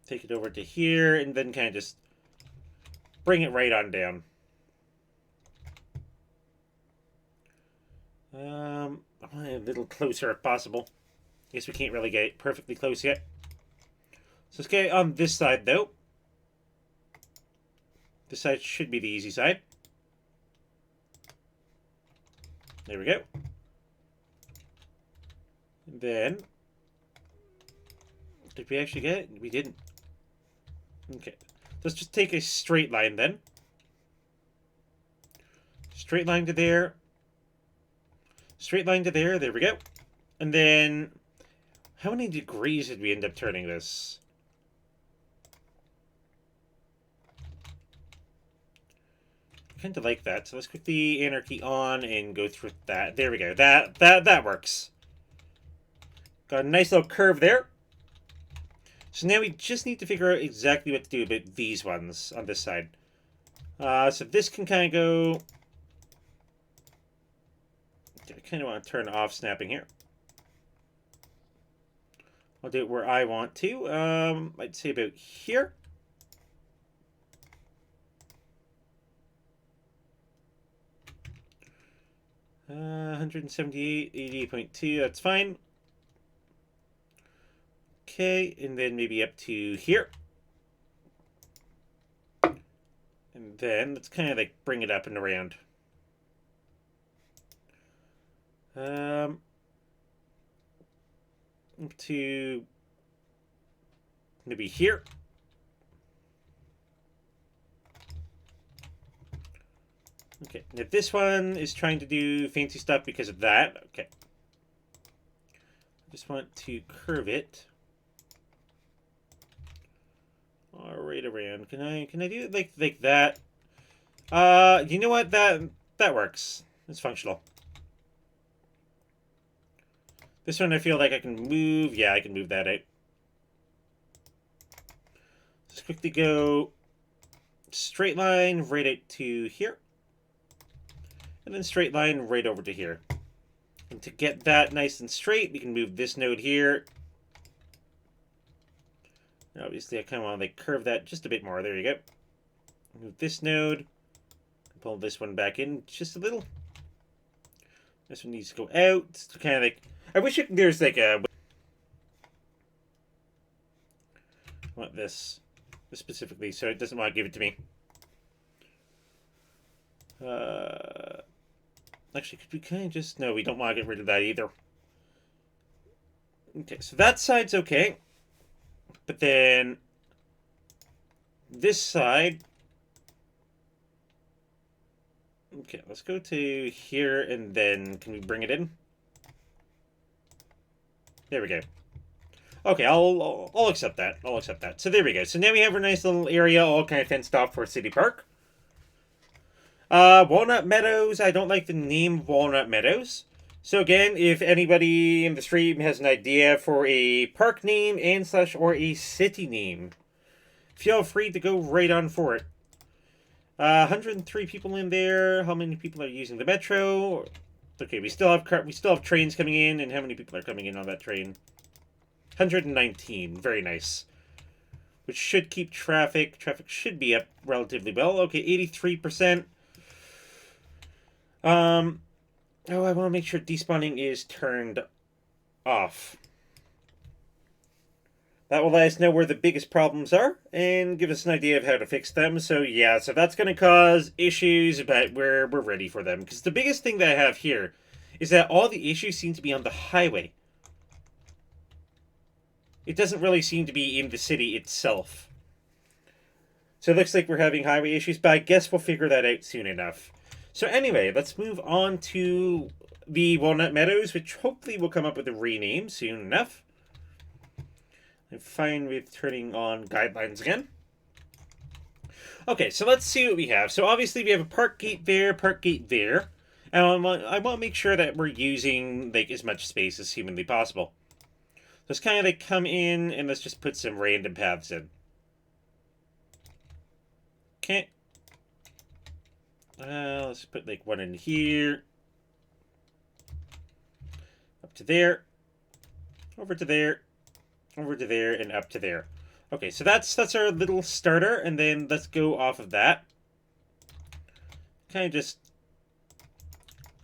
take it over to here, and then kind of just bring it right on down. I want it a little closer if possible. I guess we can't really get it perfectly close yet. So let's get it on this side, though. This side should be the easy side. There we go. And then, did we actually get it? We didn't. Okay. Let's just take a straight line then. Straight line to there. Straight line to there. There we go. And then, how many degrees did we end up turning this? I kind of like that. So let's click the anarchy on and go through that. There we go. That works. Got a nice little curve there. So now we just need to figure out exactly what to do about these ones on this side. So this can kind of go... I kind of want to turn off snapping here. I'll do it where I want to. I'd say about here. Uh, 178, 88.2, that's fine. Okay, and then maybe up to here. And And then let's kind of like bring it up and around. To maybe here. Okay, now this one is trying to do fancy stuff because of that. Okay. I just want to curve it. All right around. Can I do it like that? You know what? That works. It's functional. This one I feel like I can move. Yeah, I can move that out. Just quickly go straight line right out to here. And then straight line right over to here. And to get that nice and straight, we can move this node here. And obviously, I kind of want to like curve that just a bit more. There you go. Move this node. Pull this one back in just a little. This one needs to go out. It's kind of like... I wish there's like a... I want this specifically, so it doesn't want to give it to me. Actually, could we kind of just... No, we don't want to get rid of that either. Okay, so that side's okay. But then... this side... Okay, let's go to here, and then can we bring it in? There we go. Okay, I'll accept that. I'll accept that. So there we go. So now we have a nice little area all kind of fenced off for City Park. Walnut Meadows. I don't like the name Walnut Meadows. So again, if anybody in the stream has an idea for a park name and / or a city name, feel free to go right on for it. 103 people in there. How many people are using the metro? Okay, we still have trains coming in, and how many people are coming in on that train? 119. Very nice. Which should keep traffic. Traffic should be up relatively well. Okay, 83%. Oh, I want to make sure despawning is turned off. That will let us know where the biggest problems are and give us an idea of how to fix them. So yeah, so that's going to cause issues, but we're ready for them. Because the biggest thing that I have here is that all the issues seem to be on the highway. It doesn't really seem to be in the city itself. So it looks like we're having highway issues, but I guess we'll figure that out soon enough. So anyway, let's move on to the Walnut Meadows, which hopefully will come up with a rename soon enough. I'm fine with turning on guidelines again. Okay, so let's see what we have. So obviously we have a park gate there, and I want to make sure that we're using like as much space as humanly possible. So let's kind of like come in and let's just put some random paths in. Okay. Let's put like one in here. Up to there. Over to there. Over to there, and up to there. Okay, so that's our little starter, and then let's go off of that. Kind of just...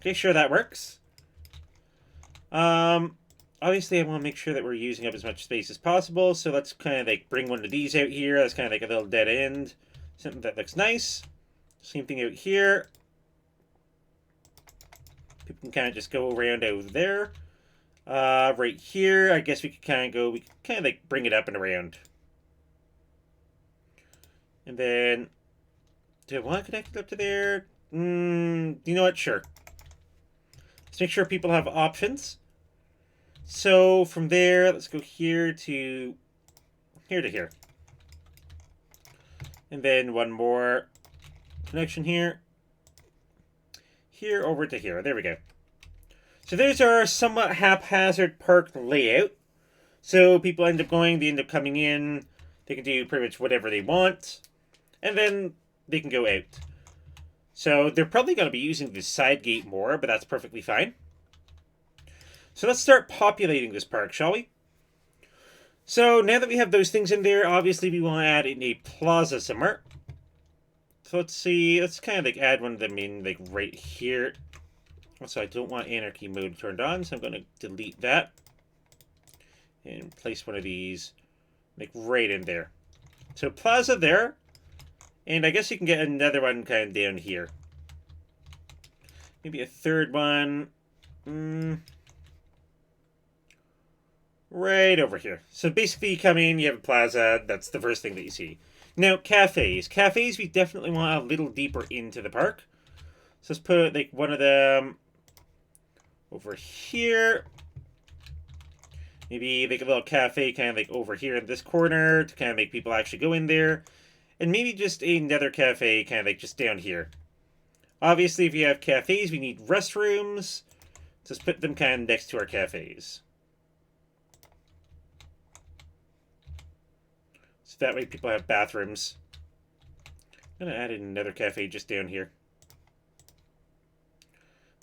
Okay, sure, that works. Obviously, I want to make sure that we're using up as much space as possible, so let's kind of like bring one of these out here. That's kind of like a little dead end. Something that looks nice. Same thing out here. People can kind of just go around over there. Right here, I guess we could kind of like bring it up and around. And then, do I want to connect it up to there? You know what? Sure. Let's make sure people have options. So from there, let's go here to here. And then one more connection here. Here over to here. There we go. So there's our somewhat haphazard park layout. So people end up coming in. They can do pretty much whatever they want. And then they can go out. So they're probably going to be using the side gate more, but that's perfectly fine. So let's start populating this park, shall we? So now that we have those things in there, obviously we want to add in a plaza somewhere. So let's see. Let's kind of like add one of them in like right here. Also, I don't want anarchy mode turned on, so I'm going to delete that. And place one of these like right in there. So plaza there. And I guess you can get another one kind of down here. Maybe a third one. Right over here. So basically you come in, you have a plaza, that's the first thing that you see. Now, cafes. Cafes, we definitely want a little deeper into the park. So let's put like one of them over here. Maybe like a little cafe kind of like over here in this corner to kind of make people actually go in there. And maybe just another cafe kind of like just down here. Obviously, if you have cafes, we need restrooms. Just put them kind of next to our cafes. So that way people have bathrooms. I'm going to add in another cafe just down here.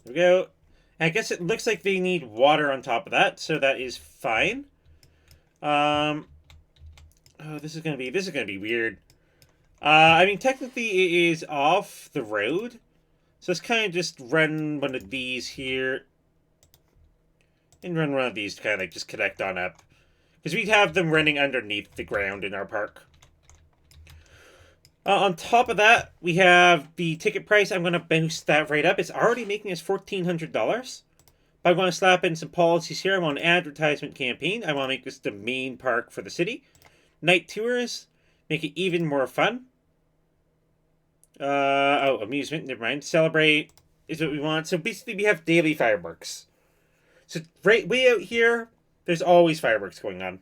There we go. I guess it looks like they need water on top of that, so that is fine. Oh, this is gonna be weird. I mean, technically it is off the road, so let's kind of just run one of these here, and run one of these to kind of like just connect on up, because we'd have them running underneath the ground in our park. On top of that, we have the ticket price. I'm going to boost that right up. It's already making us $1,400. But I want to slap in some policies here. I want an advertisement campaign. I want to make this the main park for the city. Night tours. Make it even more fun. Amusement. Never mind. Celebrate is what we want. So basically, we have daily fireworks. So right way out here, there's always fireworks going on.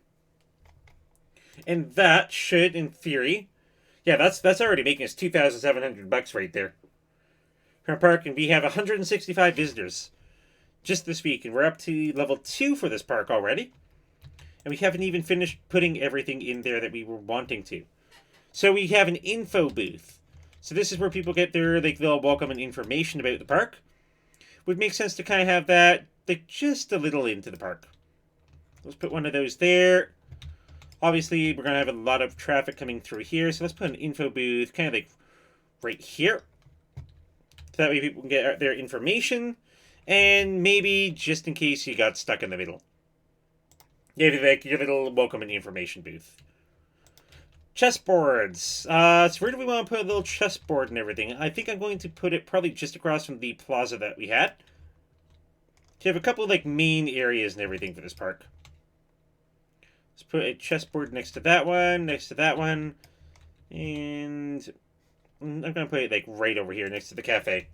And that should, in theory... Yeah, that's already making us $2,700 right there. From our park, and we have 165 visitors just this week, and we're up to level 2 for this park already. And we haven't even finished putting everything in there that we were wanting to. So we have an info booth. So this is where people get their little welcome and information about the park. Would make sense to kind of have that just a little into the park. Let's put one of those there. Obviously, we're going to have a lot of traffic coming through here, so let's put an info booth kind of like right here. So that way people can get their information, and maybe just in case you got stuck in the middle. Maybe like your little welcome and information booth. Chessboards. So where do we want to put a little chessboard and everything? I think I'm going to put it probably just across from the plaza that we had. So you have a couple of main areas and everything for this park. Let's put a chessboard next to that one, and I'm going to put it right over here next to the cafe.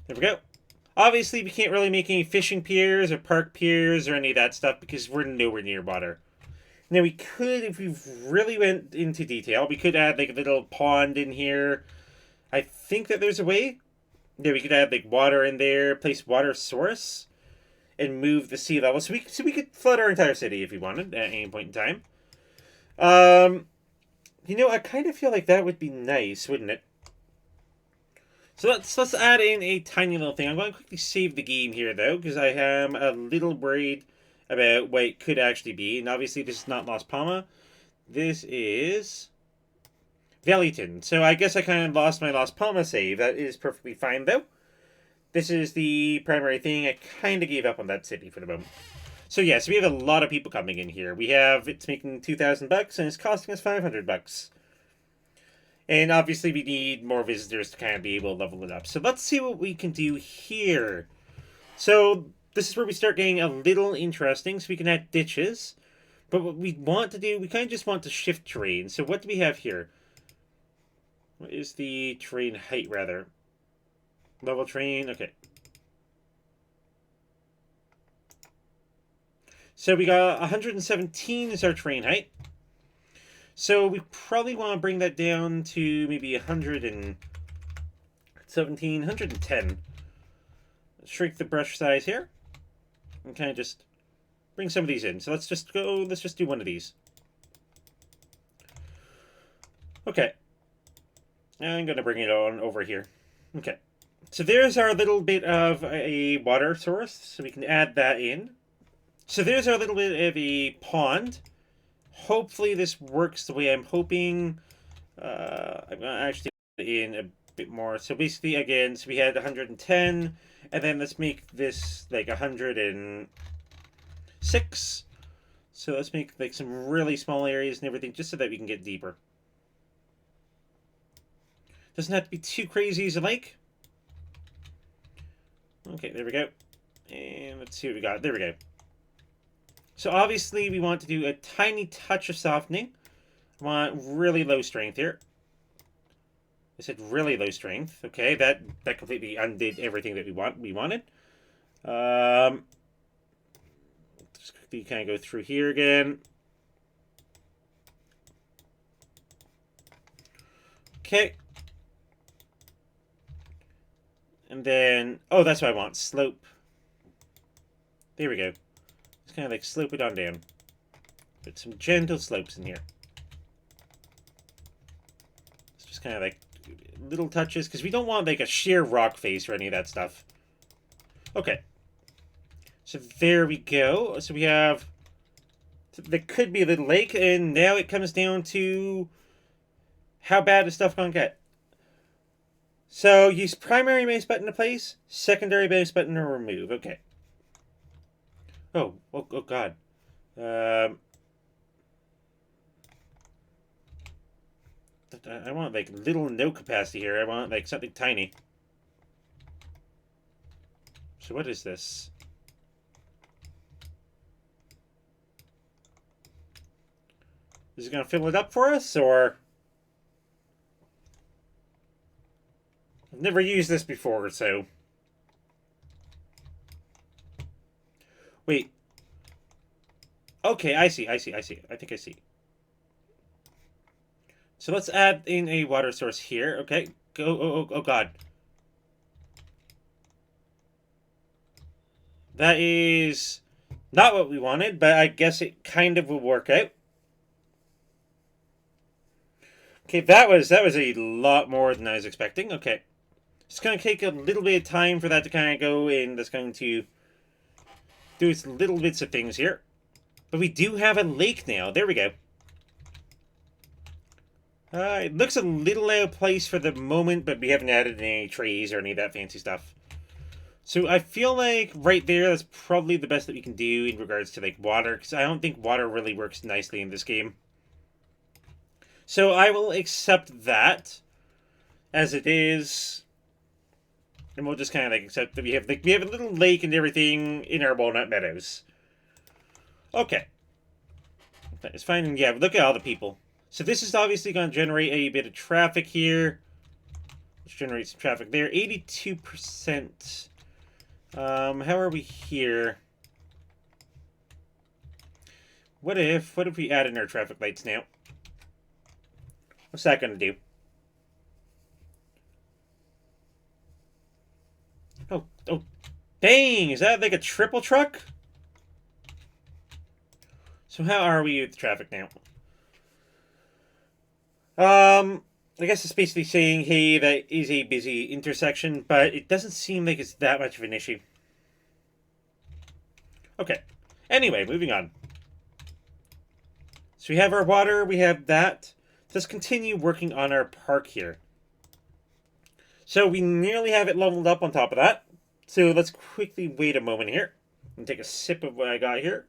There we go. Obviously, we can't really make any fishing piers or park piers or any of that stuff because we're nowhere near water. Now, we could, if we really went into detail, we could add a little pond in here. I think that there's a way. Yeah, we could add water in there, place water source, and move the sea level. So we could flood our entire city if we wanted at any point in time. I kind of feel like that would be nice, wouldn't it? So let's add in a tiny little thing. I'm going to quickly save the game here, though, because I am a little worried about what it could actually be. And obviously, this is not Las Palmas. This is Valleyton. So I guess I kind of lost my Las Palmas save. That is perfectly fine, though. This is the primary thing. I kind of gave up on that city for the moment. So yeah, so we have a lot of people coming in here. It's making $2,000 and it's costing us $500. And obviously we need more visitors to kind of be able to level it up. So let's see what we can do here. So this is where we start getting a little interesting. So we can add ditches. But what we want to do, we kind of just want to shift terrain. So what do we have here? What is the terrain height, rather? Level terrain, okay. So we got 117 is our terrain height. So we probably want to bring that down to maybe 117, 110. Shrink the brush size here. And kind of just bring some of these in. So let's just do one of these. Okay. I'm going to bring it on over here. Okay. So there's our little bit of a water source. So we can add that in. So there's our little bit of a pond. Hopefully this works the way I'm hoping. I'm going to actually put in a bit more. So basically, again, so we had 110. And then let's make this 106. So let's make some really small areas and everything just so that we can get deeper. Doesn't have to be too crazy as a lake. Okay, there we go. And let's see what we got. There we go. So obviously we want to do a tiny touch of softening. I want really low strength here. I said really low strength. Okay, that completely undid everything that we wanted. Just quickly kind of go through here again. Okay. And then, oh, that's what I want. Slope. There we go. Just kind of like slope it on down. Put some gentle slopes in here. It's just kind of like little touches, because we don't want like a sheer rock face or any of that stuff. Okay. So there we go. So we have, there could be a little lake, and now it comes down to how bad is stuff going to get. So use primary mouse button to place, secondary mouse button to remove. Okay. Oh God. I want like little no capacity here. I want like something tiny. So what is this? Is it going to fill it up for us, or? I've never used this before, so. Wait. Okay, I see. I think I see. So let's add in a water source here. Okay. Go. Oh, God. That is not what we wanted, but I guess it kind of will work out. Okay, that was a lot more than I was expecting. Okay. It's going to take a little bit of time for that to kind of go in. That's going to do its little bits of things here. But we do have a lake now. There we go. It looks a little out of place for the moment, but we haven't added any trees or any of that fancy stuff. So I feel like right there, that's probably the best that we can do in regards to like water, because I don't think water really works nicely in this game. So I will accept that as it is. And we'll just kind of like accept that we have a little lake and everything in our Walnut Meadows. Okay. That is fine. And yeah, look at all the people. So this is obviously going to generate a bit of traffic here. Let's generate some traffic there. 82%. How are we here? What if we add in our traffic lights now? What's that going to do? Oh, dang! Is that like a triple truck? So how are we with traffic now? I guess it's basically saying, hey, that is a busy intersection, but it doesn't seem like it's that much of an issue. Okay. Anyway, moving on. So we have our water, we have that. Let's continue working on our park here. So we nearly have it leveled up on top of that. So let's quickly wait a moment here and take a sip of what I got here.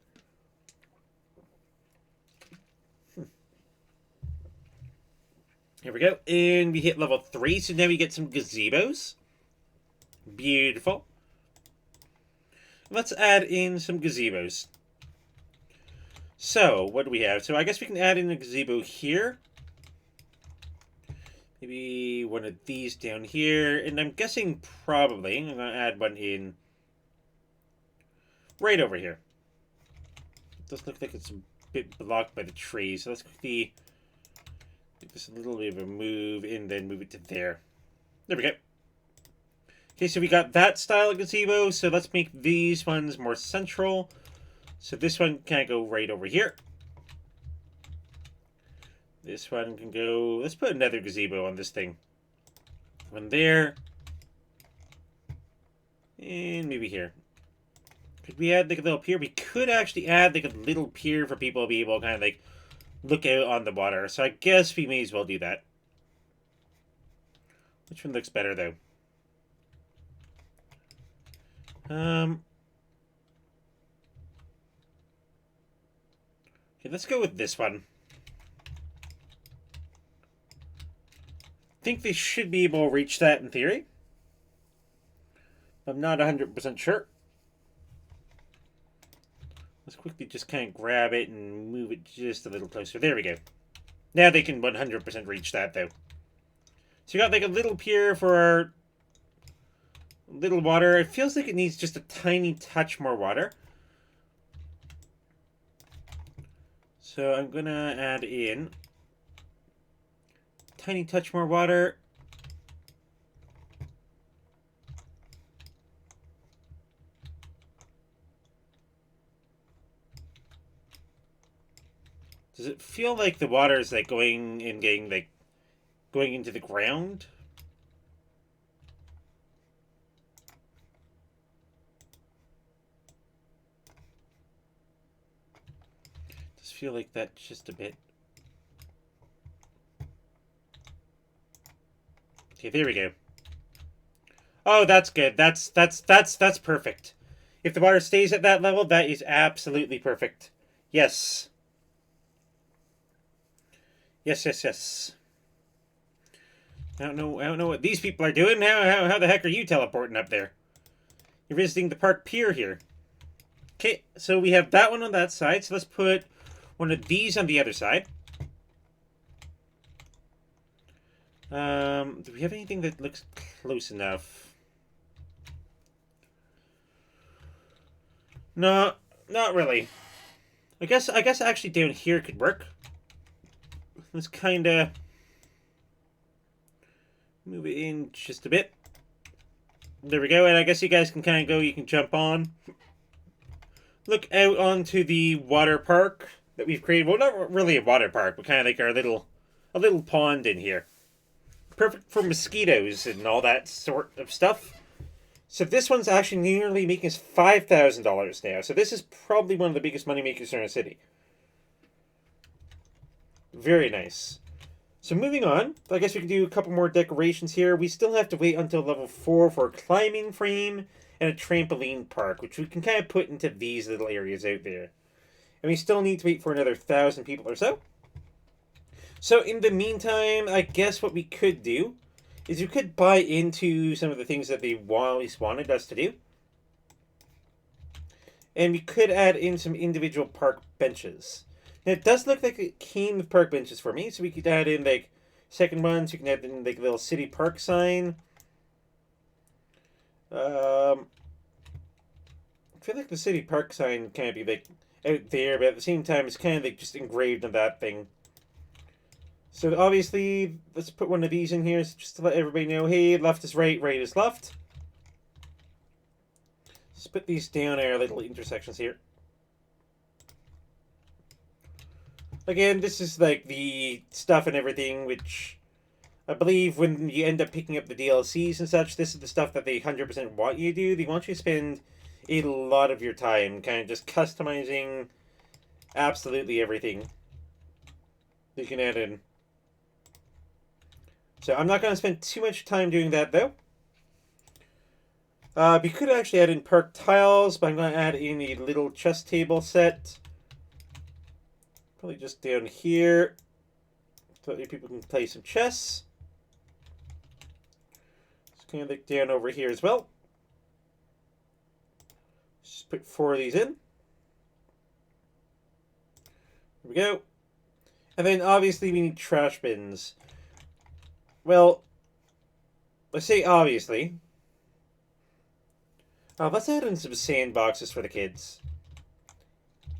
Here we go. And we hit level 3, so now we get some gazebos. Beautiful. Let's add in some gazebos. So, what do we have? So I guess we can add in a gazebo here. Maybe one of these down here. And I'm guessing probably I'm going to add one in right over here. It does look like it's a bit blocked by the trees. So let's quickly give this a little bit of a move and then move it to there. There we go. Okay, so we got that style of gazebo. So let's make these ones more central. So this one can go right over here. This one can go... Let's put another gazebo on this thing. One there. And maybe here. Could we add like a little pier? We could actually add like a little pier for people to be able to kind of like look out on the water. So I guess we may as well do that. Which one looks better though? Okay, let's go with this one. think they should be able to reach that in theory. I'm not 100% sure. Let's quickly just kind of grab it and move it just a little closer. There we go. Now they can 100% reach that, though. So you got like a little pier for our little water. It feels like it needs just a tiny touch more water. So I'm going to add in a tiny touch more water. Does it feel like the water is like going and getting like going into the ground? Does feel like that just a bit. Okay, there we go. Oh, that's good. That's perfect. If the water stays at that level, that is absolutely perfect. Yes. Yes. I don't know what these people are doing. How the heck are you teleporting up there? You're visiting the park pier here. Okay, so we have that one on that side. So let's put one of these on the other side. Do we have anything that looks close enough? No, not really. I guess actually down here could work. Let's kind of move it in just a bit. There we go, and I guess you guys can kind of go, you can jump on. Look out onto the water park that we've created. Well, not really a water park, but kind of like our a little pond in here. Perfect for mosquitoes and all that sort of stuff. So this one's actually nearly making us $5,000 now. So this is probably one of the biggest money makers in our city. Very nice. So moving on, I guess we can do a couple more decorations here. We still have to wait until level 4 for a climbing frame and a trampoline park, which we can kind of put into these little areas out there. And we still need to wait for another 1,000 people or so. So in the meantime, I guess what we could do is we could buy into some of the things that they always wanted us to do. And we could add in some individual park benches. Now, it does look like it came with park benches for me, so we could add in, like, second ones. You can add in, like, a little city park sign. I feel like the city park sign can't be, like, out there, but at the same time, it's kind of, like, just engraved on that thing. So, obviously, let's put one of these in here just to let everybody know, hey, left is right, right is left. Let's put these down our little intersections here. Again, this is like the stuff and everything, which I believe when you end up picking up the DLCs and such, this is the stuff that they 100% want you to do. They want you to spend a lot of your time kind of just customizing absolutely everything you can add in. So I'm not going to spend too much time doing that, though. We could actually add in park tiles, but I'm going to add in a little chess table set. Probably just down here, so that people can play some chess. Just kind of like down over here as well. Just put 4 of these in. There we go. And then obviously we need trash bins. Well, let's say obviously. Let's add in some sandboxes for the kids.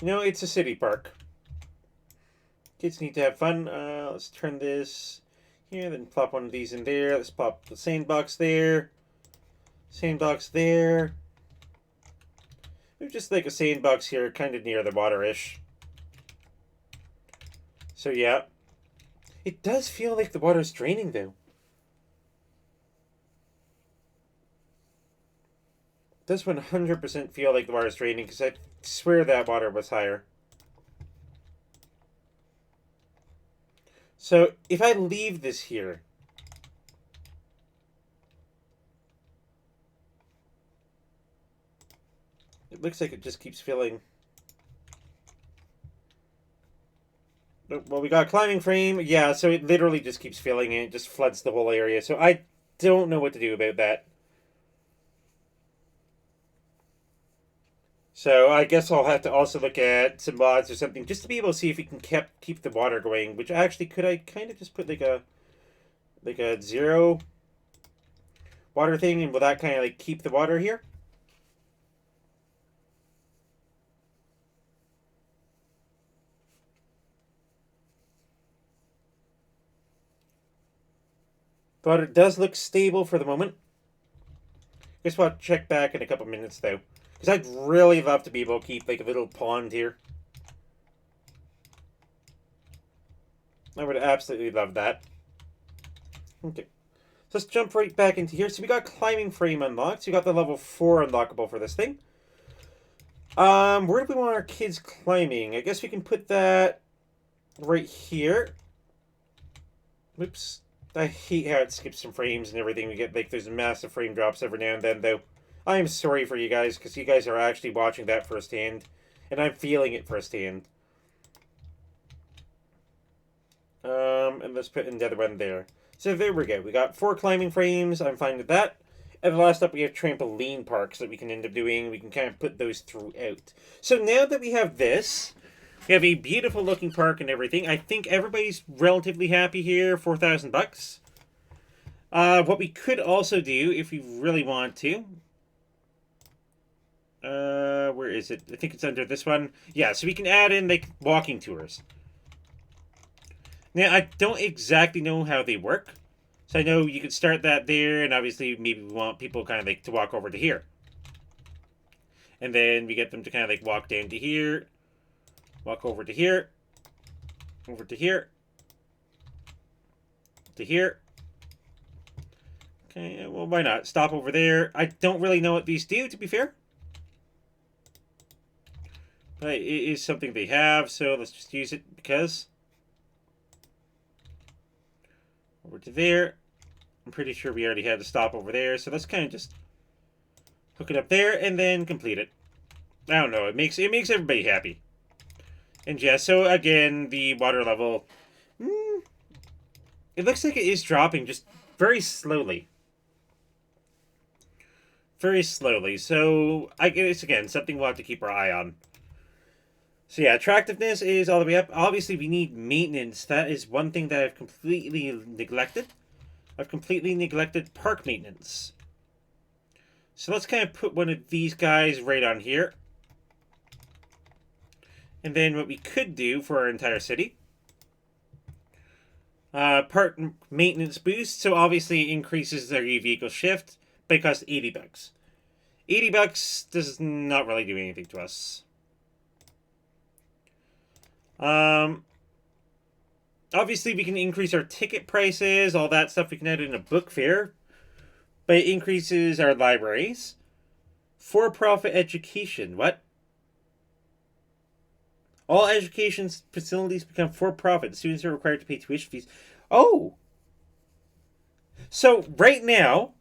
You know, it's a city park. Kids need to have fun. Let's turn this here, then plop one of these in there. Let's pop the sandbox there. Sandbox there. Maybe just like a sandbox here, kind of near the water-ish. So yeah. It does feel like the water's draining, though. It does 100% feel like the water's draining, because I swear that water was higher. So, if I leave this here, it looks like it just keeps filling. Well, we got a climbing frame. Yeah, so it literally just keeps filling and it just floods the whole area. So I don't know what to do about that. So I guess I'll have to also look at some mods or something just to be able to see if we can keep the water going. Which actually, could I kind of just put like a zero water thing, and will that kind of like keep the water here? But it does look stable for the moment. Guess what? Check back in a couple minutes though, because I'd really love to be able to keep like a little pond here. I would absolutely love that. Okay. So let's jump right back into here. So we got climbing frame unlocked. So we got the level 4 unlockable for this thing. Where do we want our kids climbing? I guess we can put that right here. Whoops. I hate how it skips some frames and everything. We get like there's massive frame drops every now and then though. I am sorry for you guys because you guys are actually watching that firsthand. And I'm feeling it firsthand. And let's put another one there. So there we go. We got 4 climbing frames. I'm fine with that. And the last up, we have trampoline parks that we can end up doing. We can kind of put those throughout. So now that we have this, we have a beautiful looking park and everything. I think everybody's relatively happy here. $4,000. What we could also do, if we really want to, where is it? I think it's under this one. Yeah, so we can add in like walking tours. Now, I don't exactly know how they work. So I know you could start that there, and obviously maybe we want people kind of like to walk over to here. And then we get them to kind of like walk down to here, walk over to here, over to here, to here. Okay, well, why not? Stop over there. I don't really know what these do, to be fair. But it is something they have, so let's just use it because... Over to there. I'm pretty sure we already had to stop over there, so let's kind of just hook it up there and then complete it. I don't know, it makes everybody happy. And yeah, so again, the water level, it looks like it is dropping just very slowly. Very slowly, so I guess again, something we'll have to keep our eye on. So yeah, attractiveness is all the way up. Obviously, we need maintenance. That is one thing that I've completely neglected. I've completely neglected park maintenance. So let's kind of put one of these guys right on here. And then what we could do for our entire city. Park maintenance boost. So obviously it increases their vehicle shift, but it costs $80. $80 does not really do anything to us. Obviously, we can increase our ticket prices, all that stuff. We can add in a book fair, but it increases our libraries. For-profit education. What? All education facilities become for-profit. The students are required to pay tuition fees. Oh! So, right now,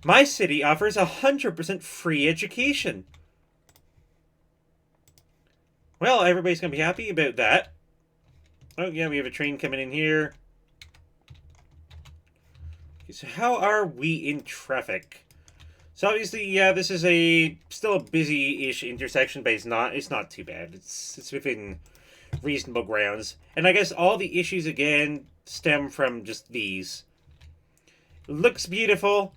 my city offers 100% free education. Well, everybody's going to be happy about that. Oh, yeah, we have a train coming in here. Okay, so how are we in traffic? So obviously, yeah, this is still a busy-ish intersection, but it's not too bad. It's within reasonable grounds. And I guess all the issues, again, stem from just these. Looks beautiful.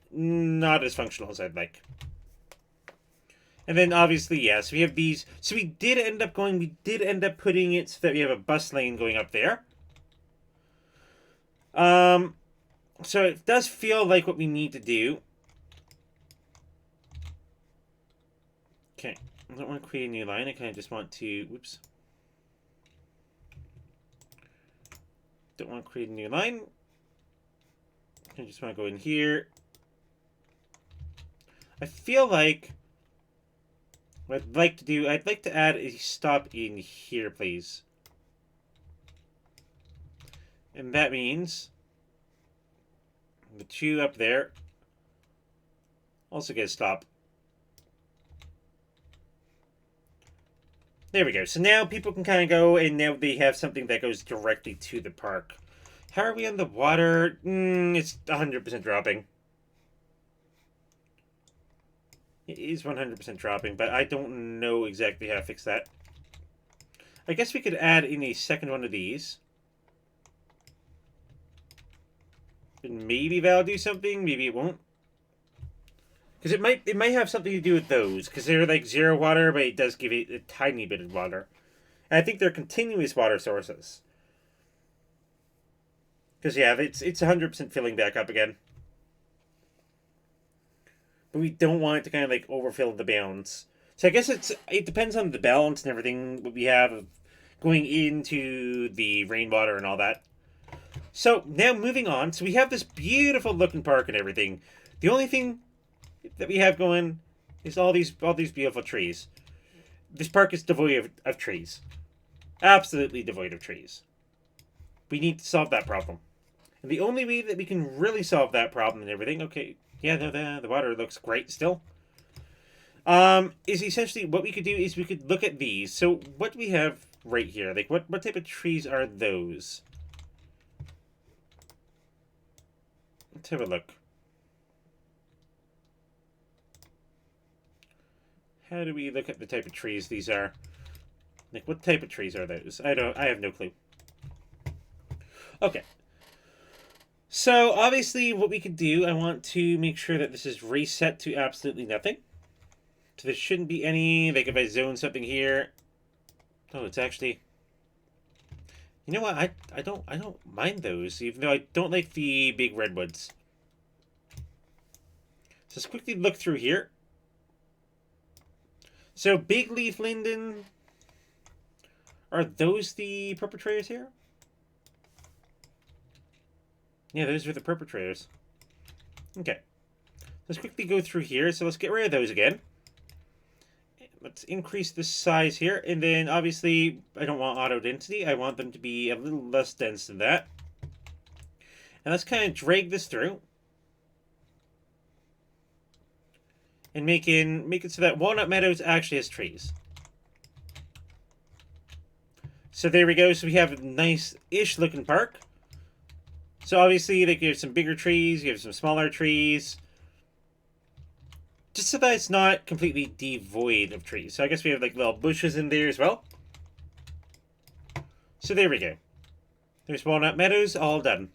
Not as functional as I'd like. And then obviously, yes, we have these. So we did end up putting it so that we have a bus lane going up there. So it does feel like what we need to do. Okay, I don't want to create a new line. I kind of just want to, whoops. Don't want to create a new line. I just want to go in here. I feel like what I'd like to do, I'd like to add a stop in here, please. And that means the 2 up there also get a stop. There we go. So now people can kind of go, and now they have something that goes directly to the park. How are we on the water? It's 100% dropping. It is 100% dropping, but I don't know exactly how to fix that. I guess we could add in a second one of these. And maybe that'll do something, maybe it won't. Because it might have something to do with those, because they're like 0 water, but it does give it a tiny bit of water. And I think they're continuous water sources. Because yeah, it's 100% filling back up again. But we don't want it to kind of like overfill the bounds. So I guess it depends on the balance and everything what we have going into the rainwater and all that. So now moving on, so we have this beautiful looking park and everything. The only thing that we have going is all these beautiful trees. This park is devoid of trees. Absolutely devoid of trees. We need to solve that problem. And the only way that we can really solve that problem and everything, okay, yeah, no, the water looks great still. Is essentially what we could do is we could look at these. So what do we have right here? Like what type of trees are those? Let's have a look. How do we look at the type of trees these are? Like, what type of trees are those? I have no clue. Okay. So, obviously, what we could do, I want to make sure that this is reset to absolutely nothing. So there shouldn't be any, like, if I zone something here. Oh, it's actually... You know what? I don't mind those, even though I don't like the big redwoods. So let's quickly look through here. So, big leaf linden, are those the perpetrators here? Yeah, those are the perpetrators. Okay. Let's quickly go through here. So let's get rid of those again. Let's increase the size here. And then, obviously, I don't want auto density. I want them to be a little less dense than that. And let's kind of drag this through. And make it so that Walnut Meadows actually has trees. So there we go. So we have a nice-ish looking park. So obviously, like, you have some bigger trees, you have some smaller trees. Just so that it's not completely devoid of trees. So I guess we have like little bushes in there as well. So there we go. There's Walnut Meadows, all done.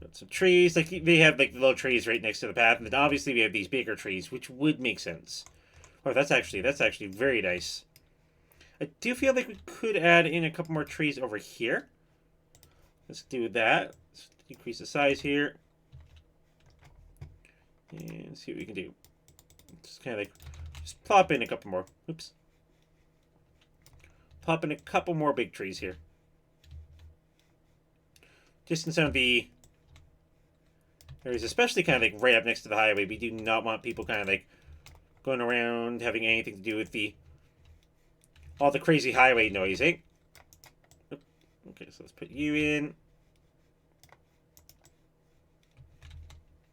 Got some trees, like they have like little trees right next to the path, and then obviously we have these bigger trees, which would make sense. Oh, that's actually very nice. I do feel like we could add in a couple more trees over here. Let's do that. Let's decrease the size here. And see what we can do. Just kind of like, just plop in a couple more. Oops. Plop in a couple more big trees here. Just in some of the areas, especially kind of like right up next to the highway. We do not want people kind of like going around having anything to do with all the crazy highway noise, eh? Okay, so let's put you in.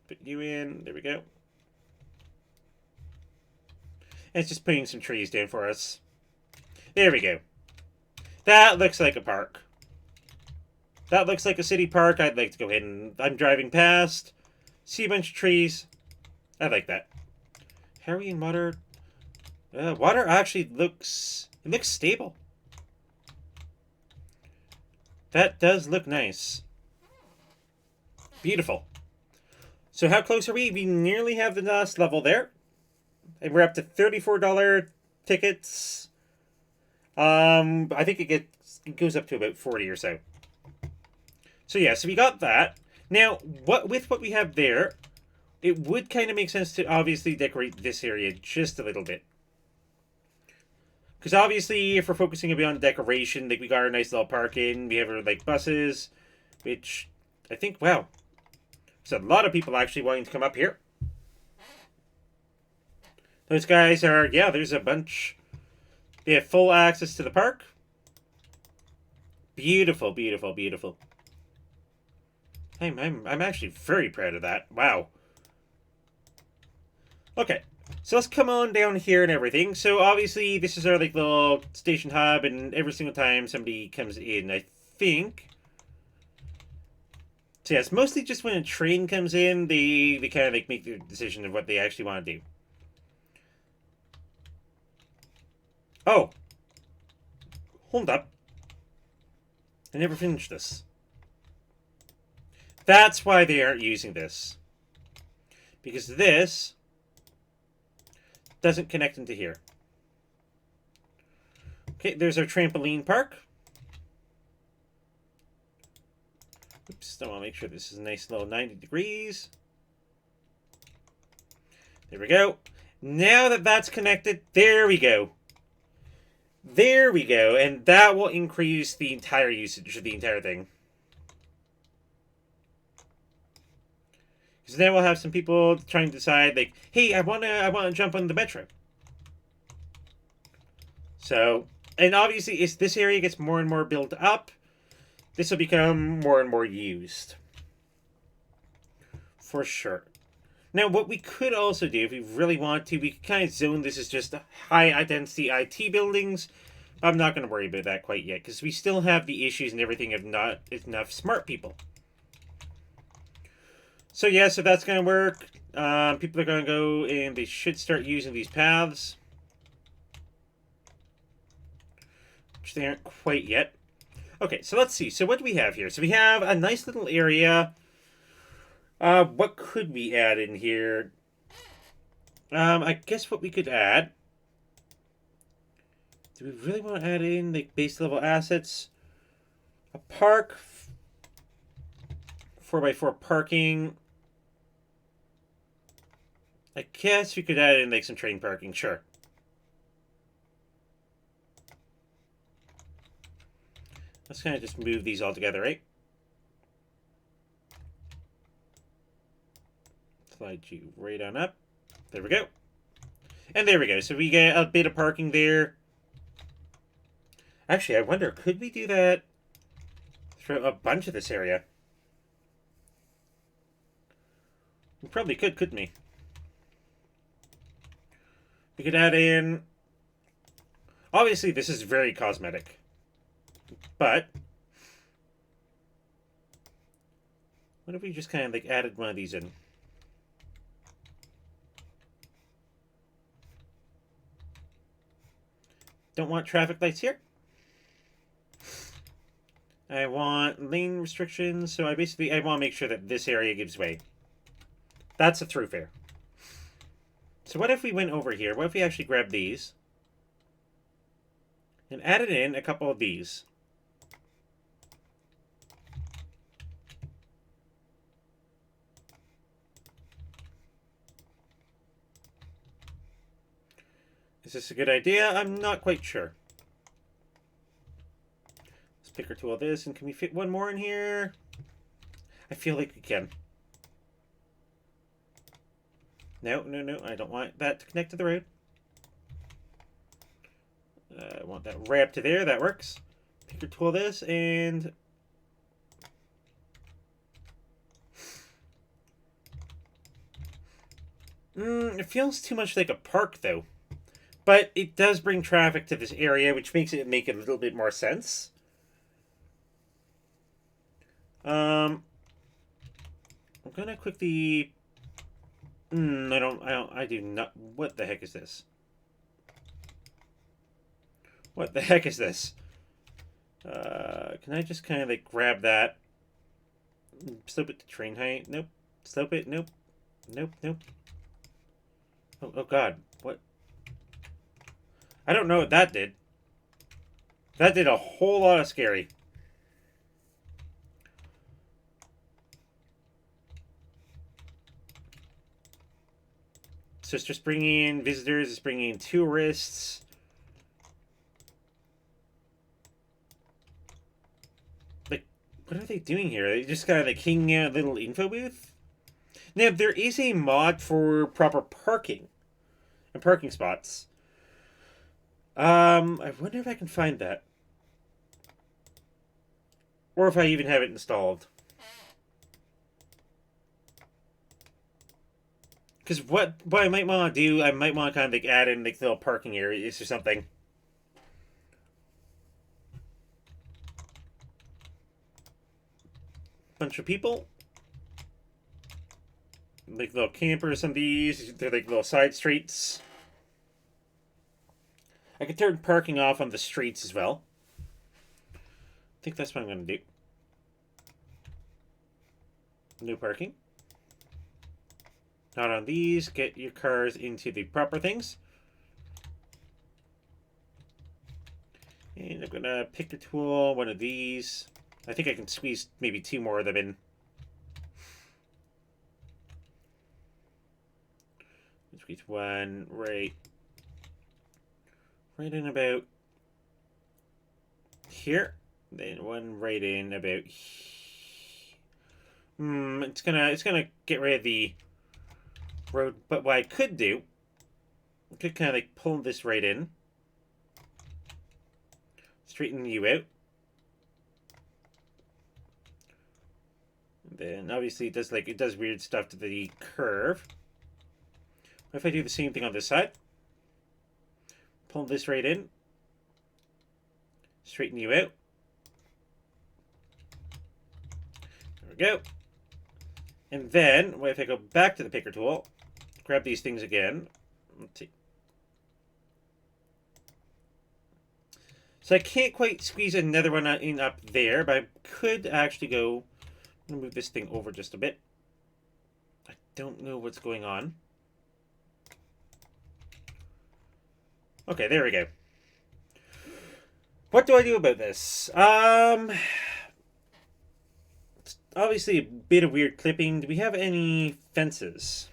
Put you in. There we go. And it's just putting some trees down for us. There we go. That looks like a park. That looks like a city park. I'd like to go ahead and... I'm driving past. See a bunch of trees. I like that. How are we in water? Water actually looks... It looks stable. That does look nice. Beautiful. So how close are we? We nearly have the last level there. And we're up to $34 tickets. I think it goes up to about 40 or so. So yeah, so we got that. Now, with what we have there, it would kind of make sense to obviously decorate this area just a little bit. Because obviously, if we're focusing a bit on decoration, like we got our nice little parking, we have our like buses, which I think, wow, there's a lot of people actually wanting to come up here. Those guys are, yeah, there's a bunch. They have full access to the park. Beautiful, beautiful, beautiful. I'm actually very proud of that. Wow. Okay, So let's come on down here and everything. So obviously this is our like little station hub, and every single time somebody comes in, I think. So yeah, it's mostly just when a train comes in, they kind of like make the decision of what they actually want to do. Oh, hold up. I never finished this. That's why they aren't using this. Because this doesn't connect into here. Okay, there's our trampoline park. Oops, I want to make sure this is a nice little 90 degrees. There we go. Now that that's connected, there we go. There we go, and that will increase the entire usage of the entire thing. Because then we'll have some people trying to decide, like, hey, I wanna jump on the metro. So, and obviously, as this area gets more and more built up, this will become more and more used. For sure. Now, what we could also do, if we really want to, we could kind of zone this as just high-density IT buildings. I'm not going to worry about that quite yet, because we still have the issues and everything of not enough smart people. So yeah, so that's going to work. People are going to go, and they should start using these paths. Which they aren't quite yet. Okay, so let's see. So what do we have here? So we have a nice little area. What could we add in here? I guess what we could add. Do we really want to add in like base level assets? A park, 4x4 parking. I guess we could add in like some train parking, sure. Let's kind of just move these all together, right? Slide you right on up. There we go. And there we go. So we get a bit of parking there. Actually, I wonder, could we do that through a bunch of this area? We probably could, couldn't we? We could add in... Obviously, this is very cosmetic. But... what if we just kind of like added one of these in? Don't want traffic lights here. I want lane restrictions, so I want to make sure that this area gives way. That's a thoroughfare. So what if we went over here? What if we actually grabbed these and added in a couple of these? Is this a good idea? I'm not quite sure. Let's pick or tool this, and can we fit one more in here? I feel like we can. No, no, no, I don't want that to connect to the road. I want that ramp to there, that works. Pick or tool this, and... it feels too much like a park, though. But it does bring traffic to this area, which makes it make a little bit more sense. I'm gonna quickly... I do not... What the heck is this? What the heck is this? Can I just kind of like grab that? Slope it to train height? Nope. Slope it? Nope. Nope, nope. Oh god. What? I don't know what that did. That did a whole lot of scary. So it's just bringing in visitors, it's bringing in tourists. Like, what are they doing here? They just kind of like hanging out a little info booth? Now, there is a mod for proper parking and parking spots. I wonder if I can find that. Or if I even have it installed. Because what I might want to do, I might want to kind of like add in like little parking areas or something. Bunch of people. Like little campers on these. They're like little side streets. I could turn parking off on the streets as well. I think that's what I'm going to do. No parking. Not on these. Get your cars into the proper things. And I'm going to pick a tool, one of these. I think I can squeeze maybe 2 more of them in. Squeeze one right in about here. Then one right in about it's gonna get rid of the road, but what I could do, I could kind of like pull this right in, straighten you out. And then obviously it does weird stuff to the curve. What if I do the same thing on this side? Pull this right in, straighten you out. There we go. And then, what if I go back to the picker tool, grab these things again. Let's see. So I can't quite squeeze another one in up there, but I could actually go. I'm gonna move this thing over just a bit. I don't know what's going on. Okay, there we go. What do I do about this? It's obviously a bit of weird clipping. Do we have any fences?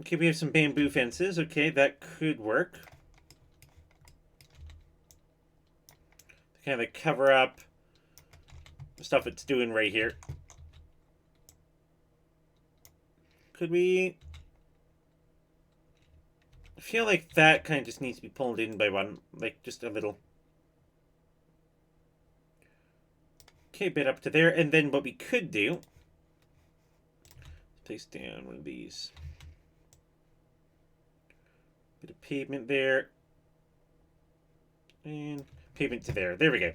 Okay, we have some bamboo fences. Okay, that could work. Kind of like cover up the stuff it's doing right here. Could we? I feel like that kind of just needs to be pulled in by one, like just a little. Okay, a bit up to there, and then what we could do, place down one of these. Bit of pavement there, and pavement to there. There we go.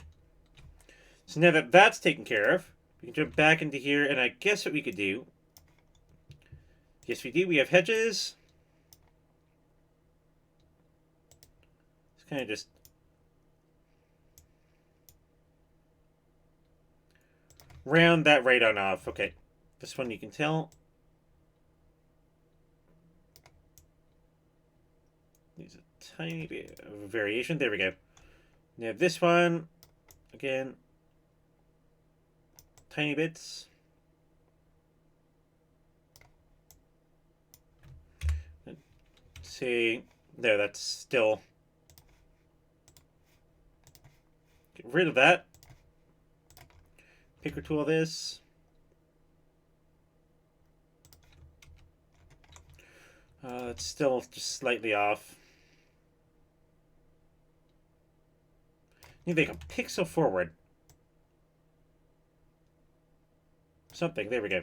So now that that's taken care of, we can jump back into here, and I guess what we could do. Yes, we do. We have hedges. It's kind of just round that right on off. Okay. This one you can tell. Needs a tiny bit of a variation. There we go. Now this one, again, tiny bits. See, there, that's still. Get rid of that. Picker tool this. It's still just slightly off. Need like a pixel forward. Something. There we go.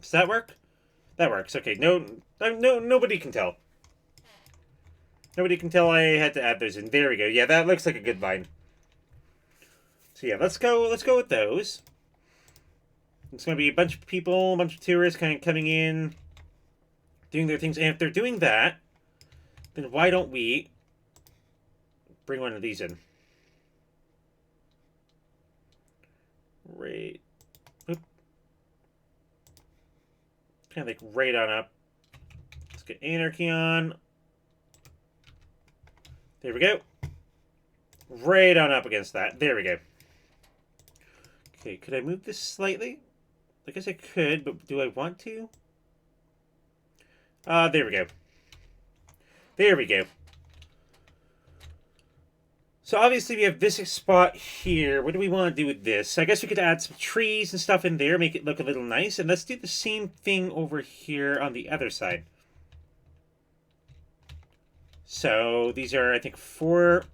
Does that work? That works. Okay. Nobody can tell. Nobody can tell I had to add those in. There we go. Yeah, that looks like a good line. So yeah, let's go with those. It's gonna be a bunch of people, a bunch of tourists kind of coming in, doing their things. And if they're doing that, then why don't we bring one of these in? Right. Oop. Kind of like right on up. Let's get anarchy on. There we go. Right on up against that. There we go. Okay, could I move this slightly? I guess I could, but do I want to? There we go. There we go. So obviously we have this spot here. What do we want to do with this? I guess we could add some trees and stuff in there, make it look a little nice. And let's do the same thing over here on the other side. So these are, I think, 4.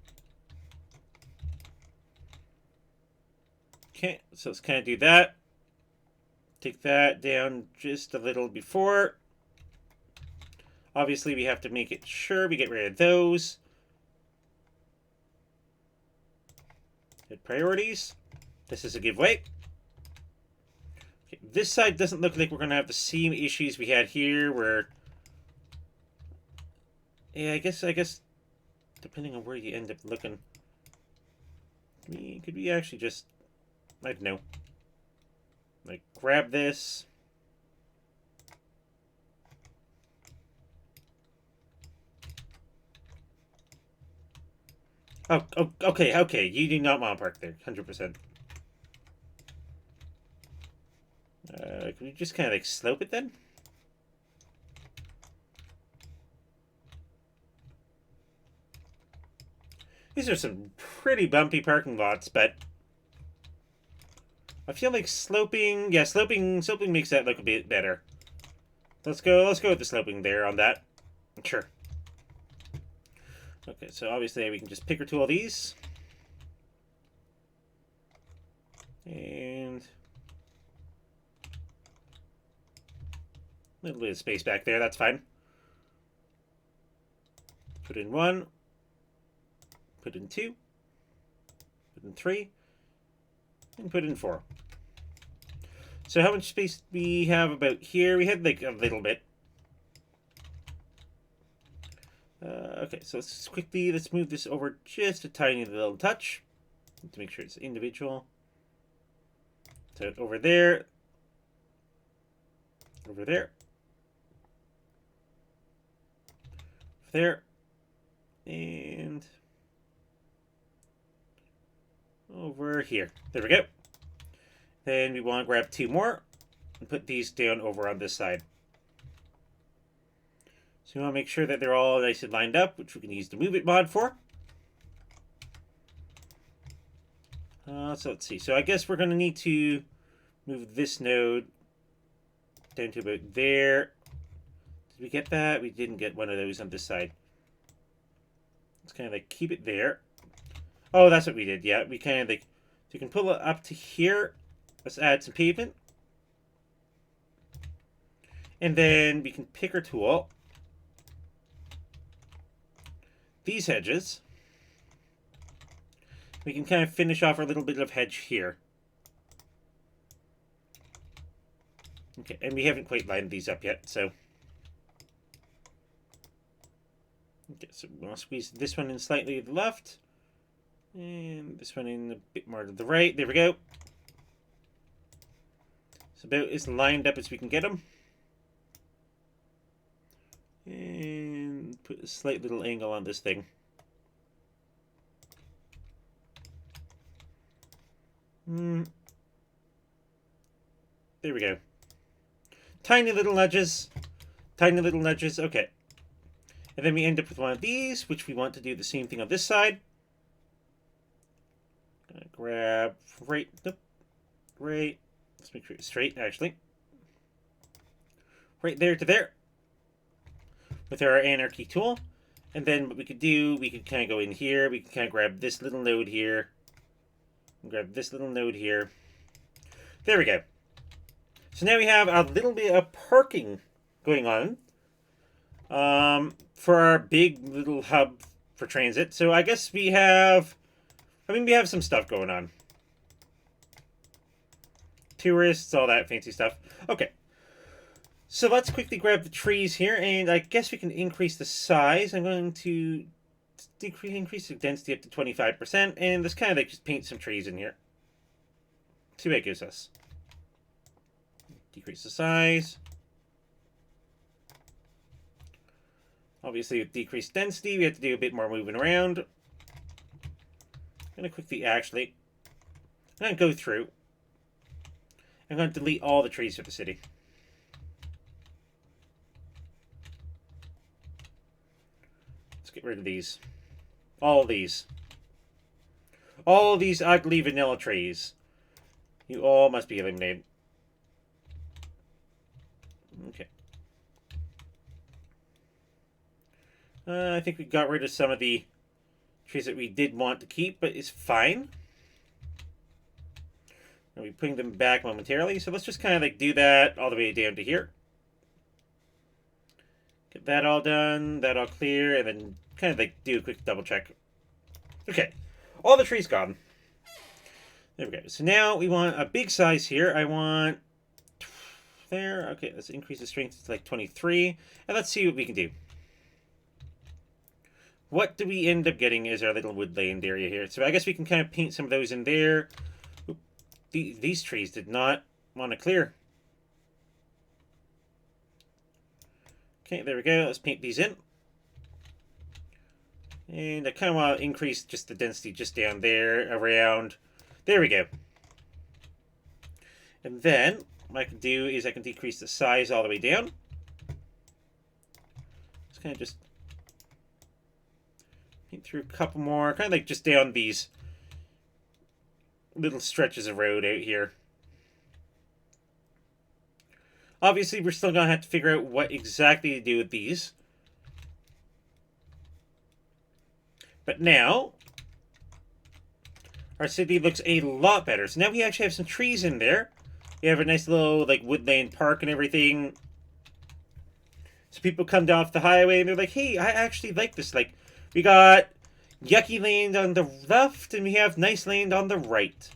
Okay, so let's kind of do that. Take that down just a little before. Obviously, we have to make it sure we get rid of those. Hit priorities. This is a giveaway. Okay, this side doesn't look like we're going to have the same issues we had here, where... Yeah, I guess, depending on where you end up looking... Could we actually just... I don't know. Like, grab this... Oh, okay. You do not want to park there, 100%. Can we just kind of like slope it then? These are some pretty bumpy parking lots, but I feel like sloping, yeah, sloping makes that look a bit better. Let's go with the sloping there on that. Sure. Okay, so obviously we can just picker tool these. And a little bit of space back there, that's fine. Put in 1. Put in 2. Put in 3. And put in 4. So how much space do we have about here? We had like a little bit. Okay, so let's move this over just a tiny little touch to make sure it's individual. So over there, over there, over there, and over here. There we go. Then we want to grab 2 more and put these down over on this side. So we want to make sure that they're all nice and lined up, which we can use the Move It mod for. So let's see. So I guess we're going to need to move this node down to about there. Did we get that? We didn't get one of those on this side. Let's kind of like keep it there. Oh, that's what we did. Yeah, we kind of like... So you can pull it up to here. Let's add some pavement. And then we can picker tool these hedges. We can kind of finish off our little bit of hedge here. Okay, and we haven't quite lined these up yet, so... Okay, so we'll squeeze this one in slightly to the left. And this one in a bit more to the right. There we go. It's about as lined up as we can get them. And put a slight little angle on this thing. There we go. Tiny little nudges. Tiny little nudges. Okay. And then we end up with one of these, which we want to do the same thing on this side. Gonna grab right. Nope. Right. Let's make sure it's straight, actually. Right there to there. With our anarchy tool. And then what we could do, we could kind of go in here. We can kind of grab this little node here. And grab this little node here. There we go. So now we have a little bit of parking going on. For our big little hub for transit. So I guess we have... we have some stuff going on. Tourists, all that fancy stuff. Okay. So let's quickly grab the trees here, and I guess we can increase the size. I'm going to increase the density up to 25%, and let's kind of like just paint some trees in here. See what it gives us. Decrease the size. Obviously, with decreased density, we have to do a bit more moving around. I'm going to quickly, actually, I'm going to go through. I'm going to delete all the trees for the city. Let's get rid of these. All these. All these ugly vanilla trees. You all must be eliminated. Okay. I think we got rid of some of the trees that we did want to keep, but it's fine. I'll be putting them back momentarily. So let's just kind of like do that all the way down to here. Get that all done, that all clear, and then kind of like do a quick double check. Okay, all the trees gone. There we go. So now we want a big size here. I want there. Okay, let's increase the strength to like 23, and let's see what we can do. What do we end up getting as our little woodland area here? So I guess we can kind of paint some of those in there. Oop, these trees did not want to clear. Okay, there we go. Let's paint these in. And I kind of want to increase just the density just down there, around. There we go. And then what I can do is I can decrease the size all the way down. Just kind of just paint through a couple more, kind of like just down these little stretches of road out here. Obviously, we're still going to have to figure out what exactly to do with these. But now, our city looks a lot better. So now we actually have some trees in there. We have a nice little like woodland park and everything. So people come down off the highway and they're like, hey, I actually like this. Like, we got yucky land on the left and we have nice land on the right.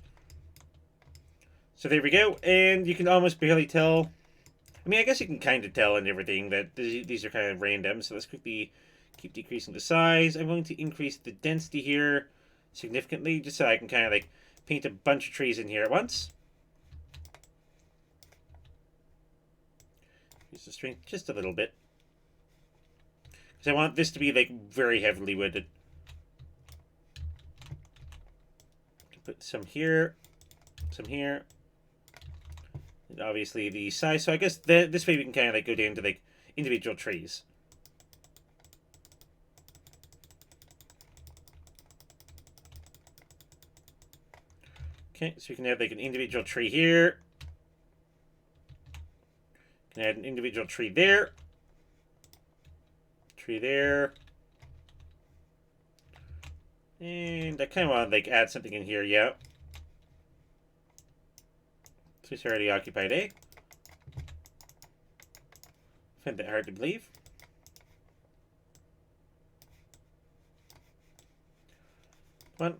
So there we go. And you can almost barely tell. I mean, I guess you can kind of tell and everything that these are kind of random. So let's quickly keep decreasing the size. I'm going to increase the density here significantly, just so I can kind of like paint a bunch of trees in here at once. Use the strength just a little bit, because I want this to be like very heavily wooded. Put some here, and obviously the size. So I guess this way we can kind of like go down to like individual trees. Okay, so we can have like an individual tree here. Can add an individual tree there. Tree there. And I kind of want to like add something in here, yeah. So it's already occupied, eh? Find that hard to believe. Come on,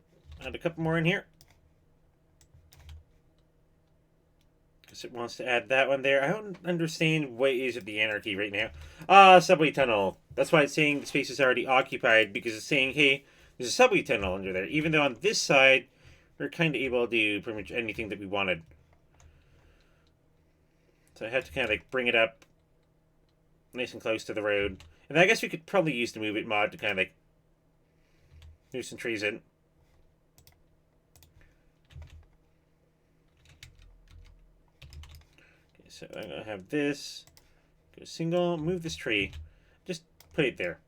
add a couple more in here. It wants to add that one there. I don't understand what is with the anarchy right now. Subway tunnel. That's why it's saying the space is already occupied, because it's saying, hey, there's a subway tunnel under there. Even though on this side, we're kind of able to do pretty much anything that we wanted. So I have to kind of like bring it up nice and close to the road. And I guess we could probably use the Move It mod to kind of like move some trees in. So I'm going to have this, go single, move this tree, just put it there.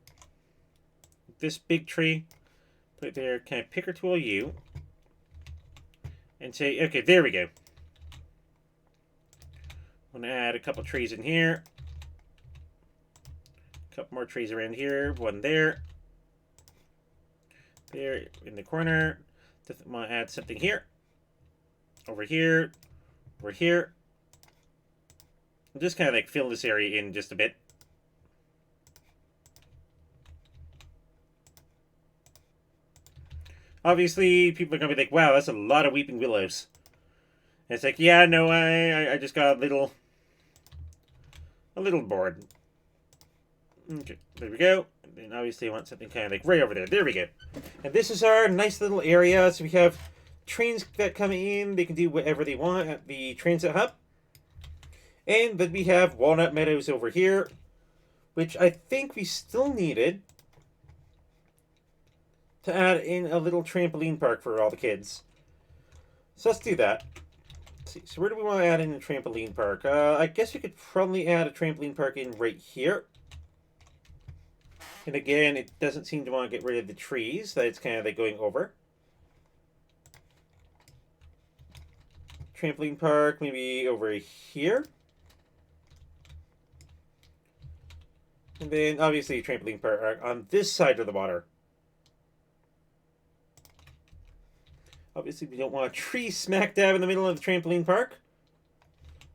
This big tree, put it there, kind of picker tool U, and say, okay, there we go. I'm going to add a couple trees in here, a couple more trees around here, one there, there in the corner. I'm going to add something here, over here, over here. Just kind of like fill this area in just a bit. Obviously, people are going to be like, wow, that's a lot of weeping willows. And it's like, yeah, no, I just got a little bored. Okay, there we go. And then obviously I want something kind of like right over there. There we go. And this is our nice little area. So we have trains that come in. They can do whatever they want at the transit hub. And then we have Walnut Meadows over here, which I think we still needed to add in a little trampoline park for all the kids. So let's do that. Let's see. So where do we want to add in a trampoline park? I guess we could probably add a trampoline park in right here. And again, it doesn't seem to want to get rid of the trees that it's kind of like going over. Trampoline park maybe over here. And then, obviously, trampoline park on this side of the water. Obviously, we don't want a tree smack dab in the middle of the trampoline park.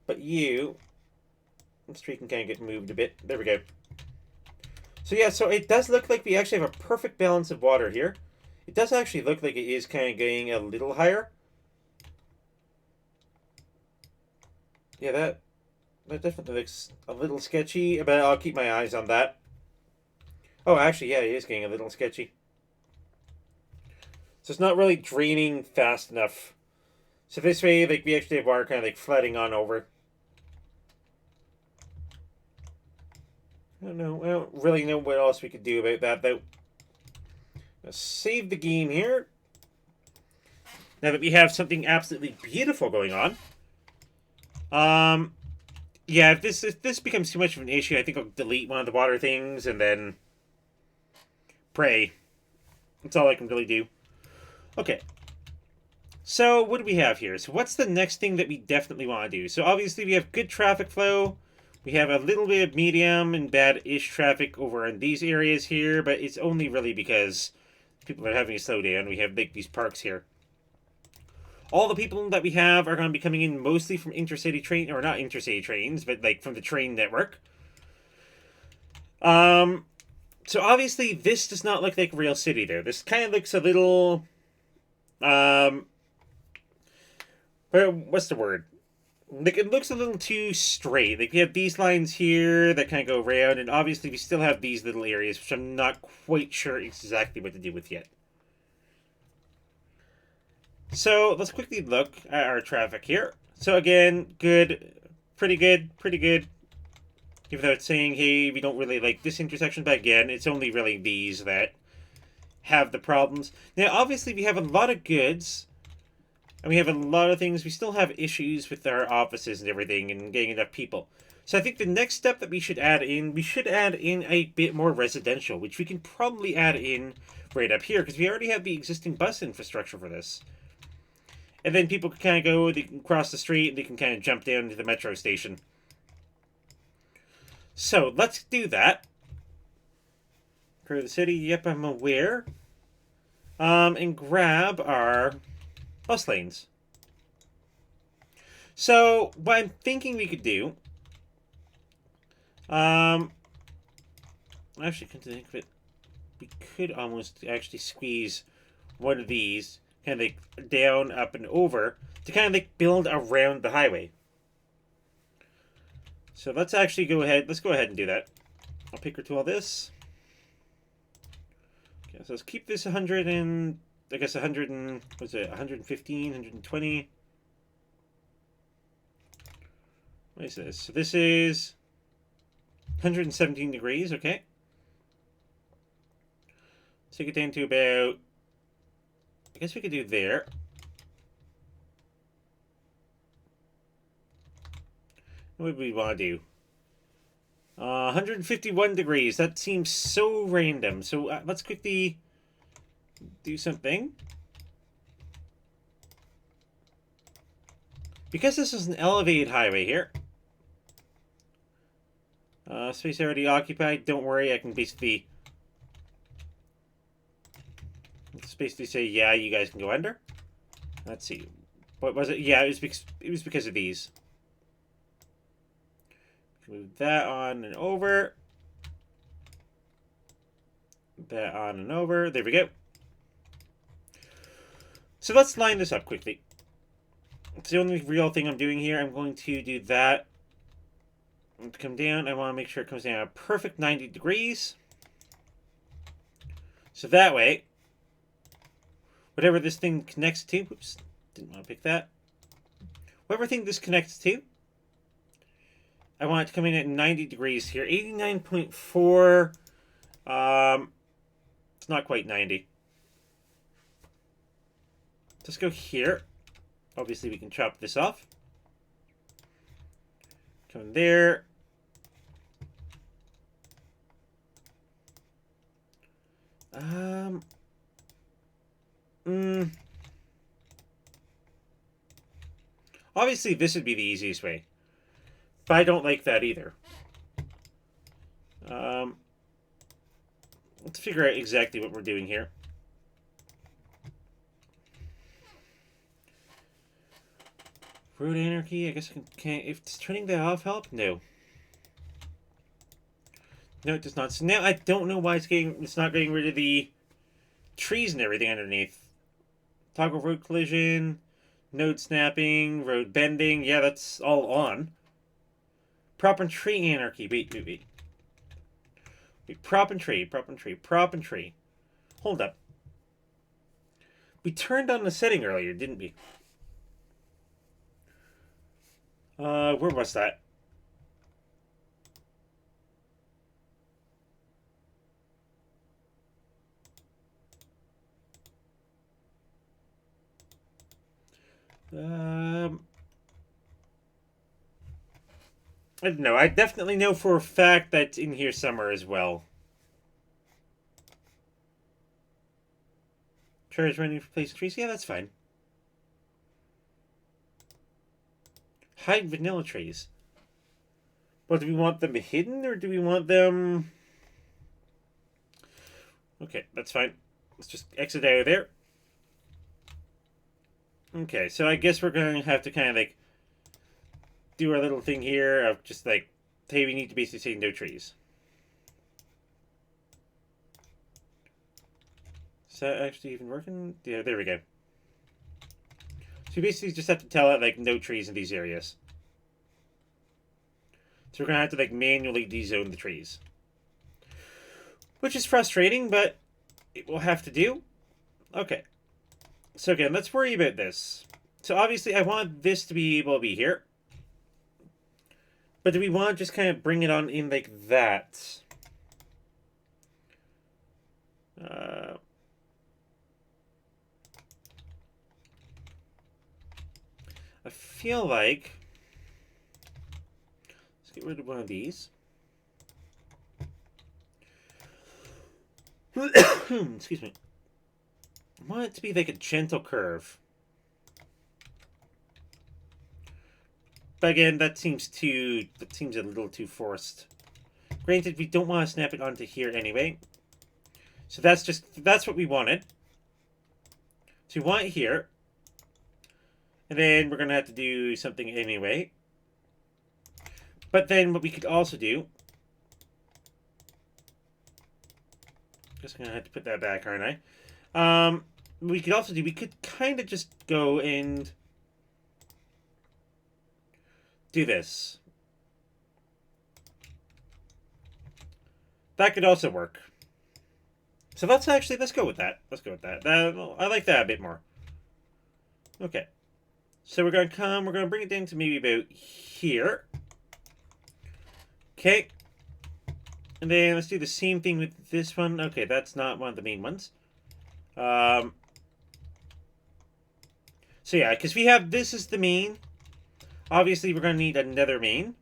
But this tree can kind of get moved a bit. There we go. So yeah, so it does look like we actually have a perfect balance of water here. It does actually look like it is kind of getting a little higher. Yeah, that definitely looks a little sketchy, but I'll keep my eyes on that. Oh, actually, yeah, it is getting a little sketchy. So it's not really draining fast enough. So this way, like, we actually have water kind of like flooding on over. I don't know. I don't really know what else we could do about that, though. Let's save the game here. Now that we have something absolutely beautiful going on. Yeah, if this becomes too much of an issue, I think I'll delete one of the water things and then pray. That's all I can really do. Okay. So, what do we have here? So, what's the next thing that we definitely want to do? So, obviously, we have good traffic flow. We have a little bit of medium and bad-ish traffic over in these areas here, but it's only really because people are having a slow down. We have like these parks here. All the people that we have are going to be coming in mostly from intercity train, or not intercity trains, but like from the train network. So obviously this does not look like a real city there. This kind of looks a little, what's the word? Like, it looks a little too straight. Like, we have these lines here that kind of go around, and obviously we still have these little areas, which I'm not quite sure exactly what to do with yet. So, let's quickly look at our traffic here. So, again, good, pretty good, pretty good. Even though it's saying, hey, we don't really like this intersection, but again, it's only really these that have the problems. Now, obviously, we have a lot of goods, and we have a lot of things. We still have issues with our offices and everything and getting enough people. So I think the next step that we should add in a bit more residential, which we can probably add in right up here, because we already have the existing bus infrastructure for this. And then people can kind of go, they can cross the street, and they can kind of jump down to the metro station. So, let's do that. For the city, yep, I'm aware. And grab our bus lanes. So, what I'm thinking we could do... actually, come to think of it, we could almost actually squeeze one of these, kind of like down, up, and over, to kind of like build around the highway. So let's actually go ahead, let's go ahead and do that. I'll picker to all this. Okay, so let's keep this 100 and, I guess 100 and, what's it, 115, 120. What is this? So this is 117 degrees, okay. Take it down to about, I guess we could do there. What do we want to do? 151 degrees. That seems so random. So let's quickly do something. Because this is an elevated highway here. Space already occupied. Don't worry, I can basically say, yeah, you guys can go under. Let's see. What was it? Yeah, it was because of these. Move that on and over. That on and over. There we go. So let's line this up quickly. It's the only real thing I'm doing here. I'm going to do that. To come down, I want to make sure it comes down a perfect 90 degrees. So that way, whatever this thing connects to, oops, didn't want to pick that. Whatever thing this connects to, I want it to come in at 90 degrees here. 89.4. It's not quite 90. Let's go here. Obviously, we can chop this off. Come there. Obviously, this would be the easiest way. But I don't like that either. Let's figure out exactly what we're doing here. Road anarchy, I guess I can't... If it's turning that off help? No. No, it does not. So now I don't know why it's not getting rid of the trees and everything underneath. Toggle road collision, node snapping, road bending. Yeah, that's all on. Prop and tree anarchy. Wait. Prop and tree. Hold up. We turned on the setting earlier, didn't we? Where was that? I don't know. I definitely know for a fact that's in here somewhere as well. Charge running for place trees. Yeah, that's fine. Hide vanilla trees. Well, do we want them hidden or do we want them... Okay, that's fine. Let's just exit out of there. Okay, so I guess we're going to have to kind of like do our little thing here of just like, hey, we need to basically say no trees. Is that actually even working? Yeah, there we go. So we basically just have to tell it like no trees in these areas. So we're going to have to like manually dezone the trees. Which is frustrating, but it will have to do. Okay. So again, let's worry about this. So obviously I want this to be able to be here. But do we want to just kind of bring it on in like that? I feel like... Let's get rid of one of these. Excuse me. I want it to be like a gentle curve. But again, that seems a little too forced. Granted, we don't want to snap it onto here anyway. So that's what we wanted. So we want it here. And then we're going to have to do something anyway. But then what we could also do... I guess I'm going to have to put that back, aren't I? We could also do... We could kind of just go and... do this. That could also work. So let's go with that. I like that a bit more. Okay. So we're going to bring it down to maybe about here. Okay. And then let's do the same thing with this one. Okay, that's not one of the main ones. So yeah, because we have, this is the main. Obviously, we're going to need another main.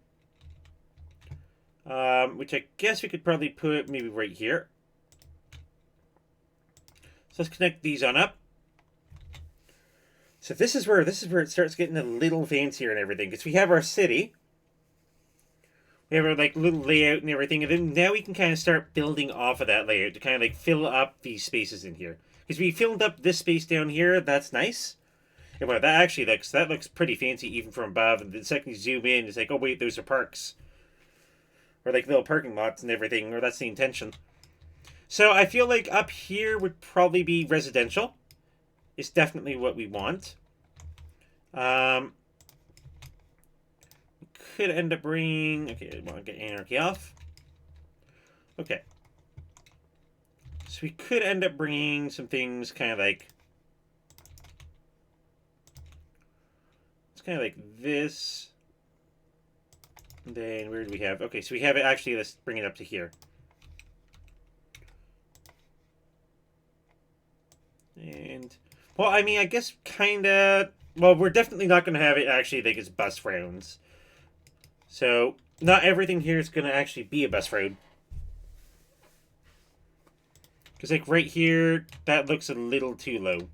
Which I guess we could probably put maybe right here. So let's connect these on up. So this is where it starts getting a little fancier and everything. Because we have our city. We have our like little layout and everything. And then now we can kind of start building off of that layout to kind of like fill up these spaces in here. Because we filled up this space down here. That's nice. And well, that looks pretty fancy even from above. And the second you zoom in, it's like, oh wait, those are parks. Or like little parking lots and everything. Or that's the intention. So I feel like up here would probably be residential. It's definitely what we want. We could end up bringing... Okay, I want to get anarchy off. Okay. So we could end up bringing some things kind of like... It's kind of like this. And then where do we have... Okay, so we have it actually... Let's bring it up to here. And... Well, I mean, I guess kind of... Well, we're definitely not going to have it actually like as bus rounds. So, not everything here is going to actually be a bus road. Because, like, right here, that looks a little too low.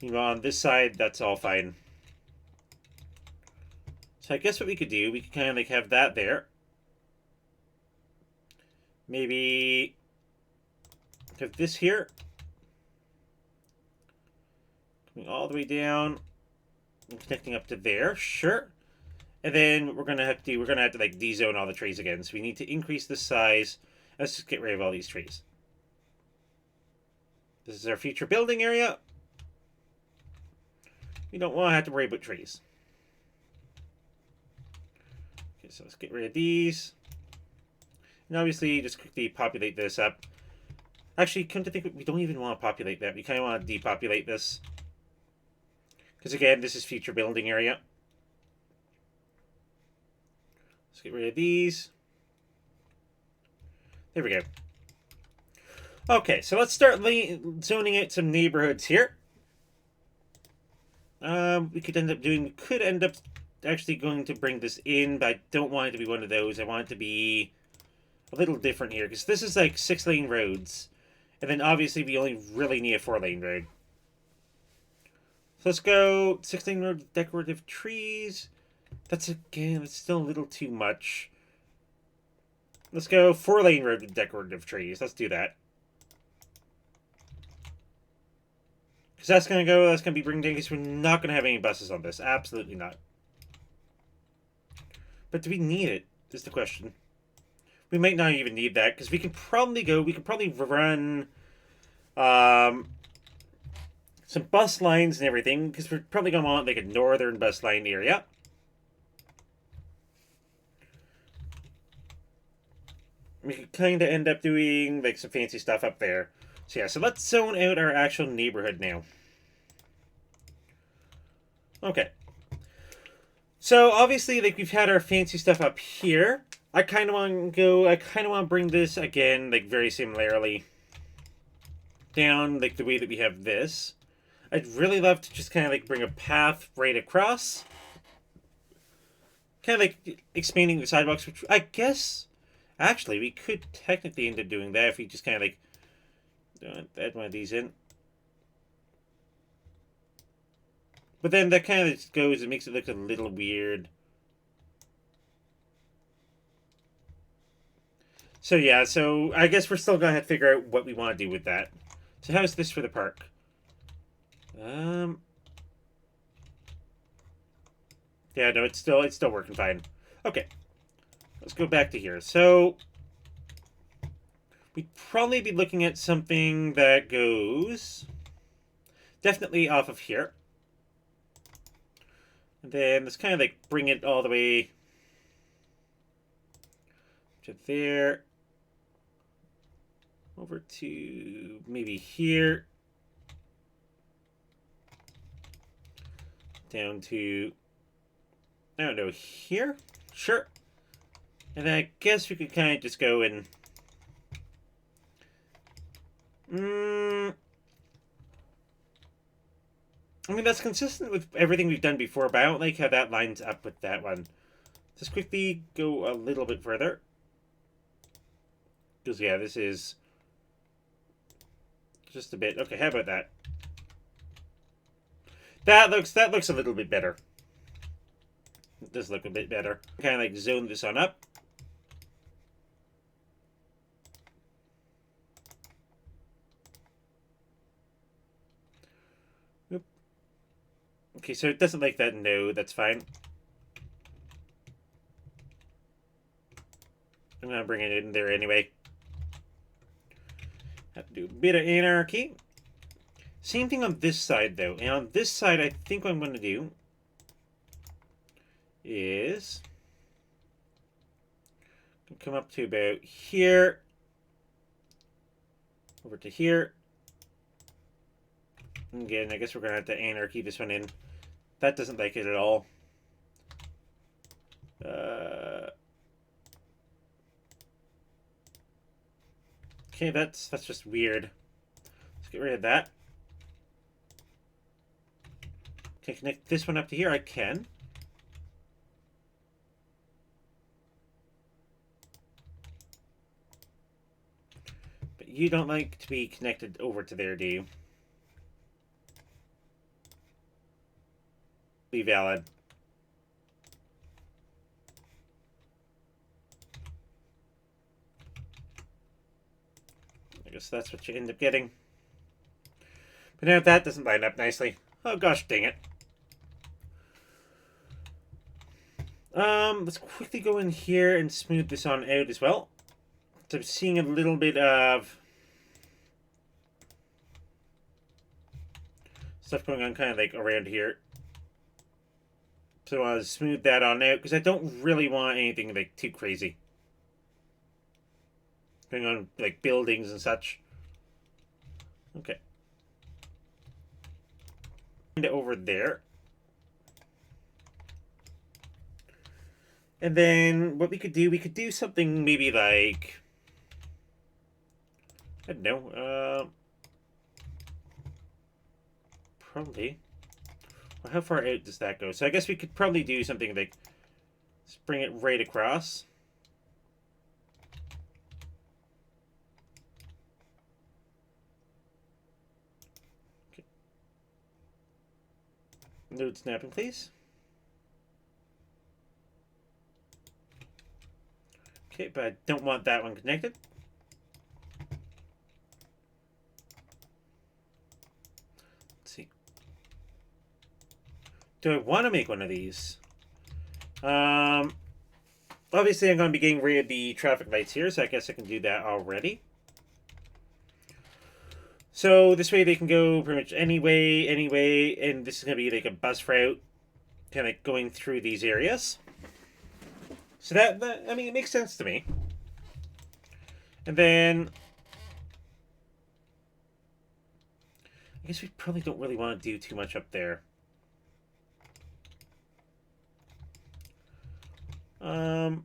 You know, on this side, that's all fine. So, I guess what we could do, we could kind of, like, have that there. Maybe... have this here. Coming all the way down. connecting up to there. Sure. And then we're gonna have to like de-zone all the trees again. So we need to increase the size. Let's just get rid of all these trees. This is our future building area. We don't want to have to worry about trees. Okay, so let's get rid of these. And obviously, just quickly populate this up. Actually, come to think of it, we don't even want to populate that. We kind of want to depopulate this. Because again, this is future building area. Let's get rid of these. There we go. Okay, so let's start zoning out some neighborhoods here. We could end up actually going to bring this in, but I don't want it to be one of those. I want it to be a little different here, because this is like 6-lane roads. And then obviously we only really need a 4-lane road. So let's go 6-lane road with decorative trees. That's still a little too much. Let's go 4-lane road with decorative trees. Let's do that. Because that's going to be bringing down, because we're not going to have any buses on this. Absolutely not. But do we need it, is the question. We might not even need that, because we can probably run some bus lines and everything, because we're probably going to want like a northern bus line area. We could kind of end up doing like some fancy stuff up there. So yeah, so let's zone out our actual neighborhood now. Okay. So obviously, like, we've had our fancy stuff up here. I kind of want to bring this again, like, very similarly down, like, the way that we have this. I'd really love to just kind of like bring a path right across. Kind of like expanding the sidewalks, which I guess actually we could technically end up doing that if we just kind of like add one of these in. But then that kind of goes, it makes it look a little weird. So yeah, so I guess we're still going to figure out what we want to do with that. So how's this for the park? Yeah, no, it's still working fine. Okay. Let's go back to here. So we'd probably be looking at something that goes definitely off of here. And then let's kind of like bring it all the way to there. Over to maybe here. Down to, I don't know, here? Sure. And then I guess we could kind of just go and I mean, that's consistent with everything we've done before, but I don't like how that lines up with that one. Just quickly go a little bit further. Because, yeah, this is just a bit. Okay, how about that? That looks a little bit better. It does look a bit better. Kind of like zone this on up. Oop. Okay, so it doesn't like that. No, that's fine. I'm gonna bring it in there anyway. Have to do a bit of anarchy. Same thing on this side, though. And on this side, I think what I'm going to do is come up to about here, over to here. Again, I guess we're going to have to anarchy this one in. That doesn't like it at all. Okay, that's just weird. Let's get rid of that. Can I connect this one up to here? I can. But you don't like to be connected over to there, do you? Be valid. I guess that's what you end up getting. But now that doesn't line up nicely. Oh gosh, dang it. Let's quickly go in here and smooth this on out as well. So I'm seeing a little bit of stuff going on kind of like around here. So I'll smooth that on out because I don't really want anything like too crazy going on, like buildings and such. Okay. And over there. And then what we could do something maybe like, I don't know, probably. Well, how far out does that go? So I guess we could probably do something like, let's bring it right across. Okay. Node snapping, please. Okay, but I don't want that one connected. Let's see. Do I want to make one of these? Obviously I'm going to be getting rid of the traffic lights here, so I guess I can do that already. So this way they can go pretty much any way, and this is going to be like a bus route, kind of going through these areas. So that, I mean, it makes sense to me. And then I guess we probably don't really want to do too much up there. Don't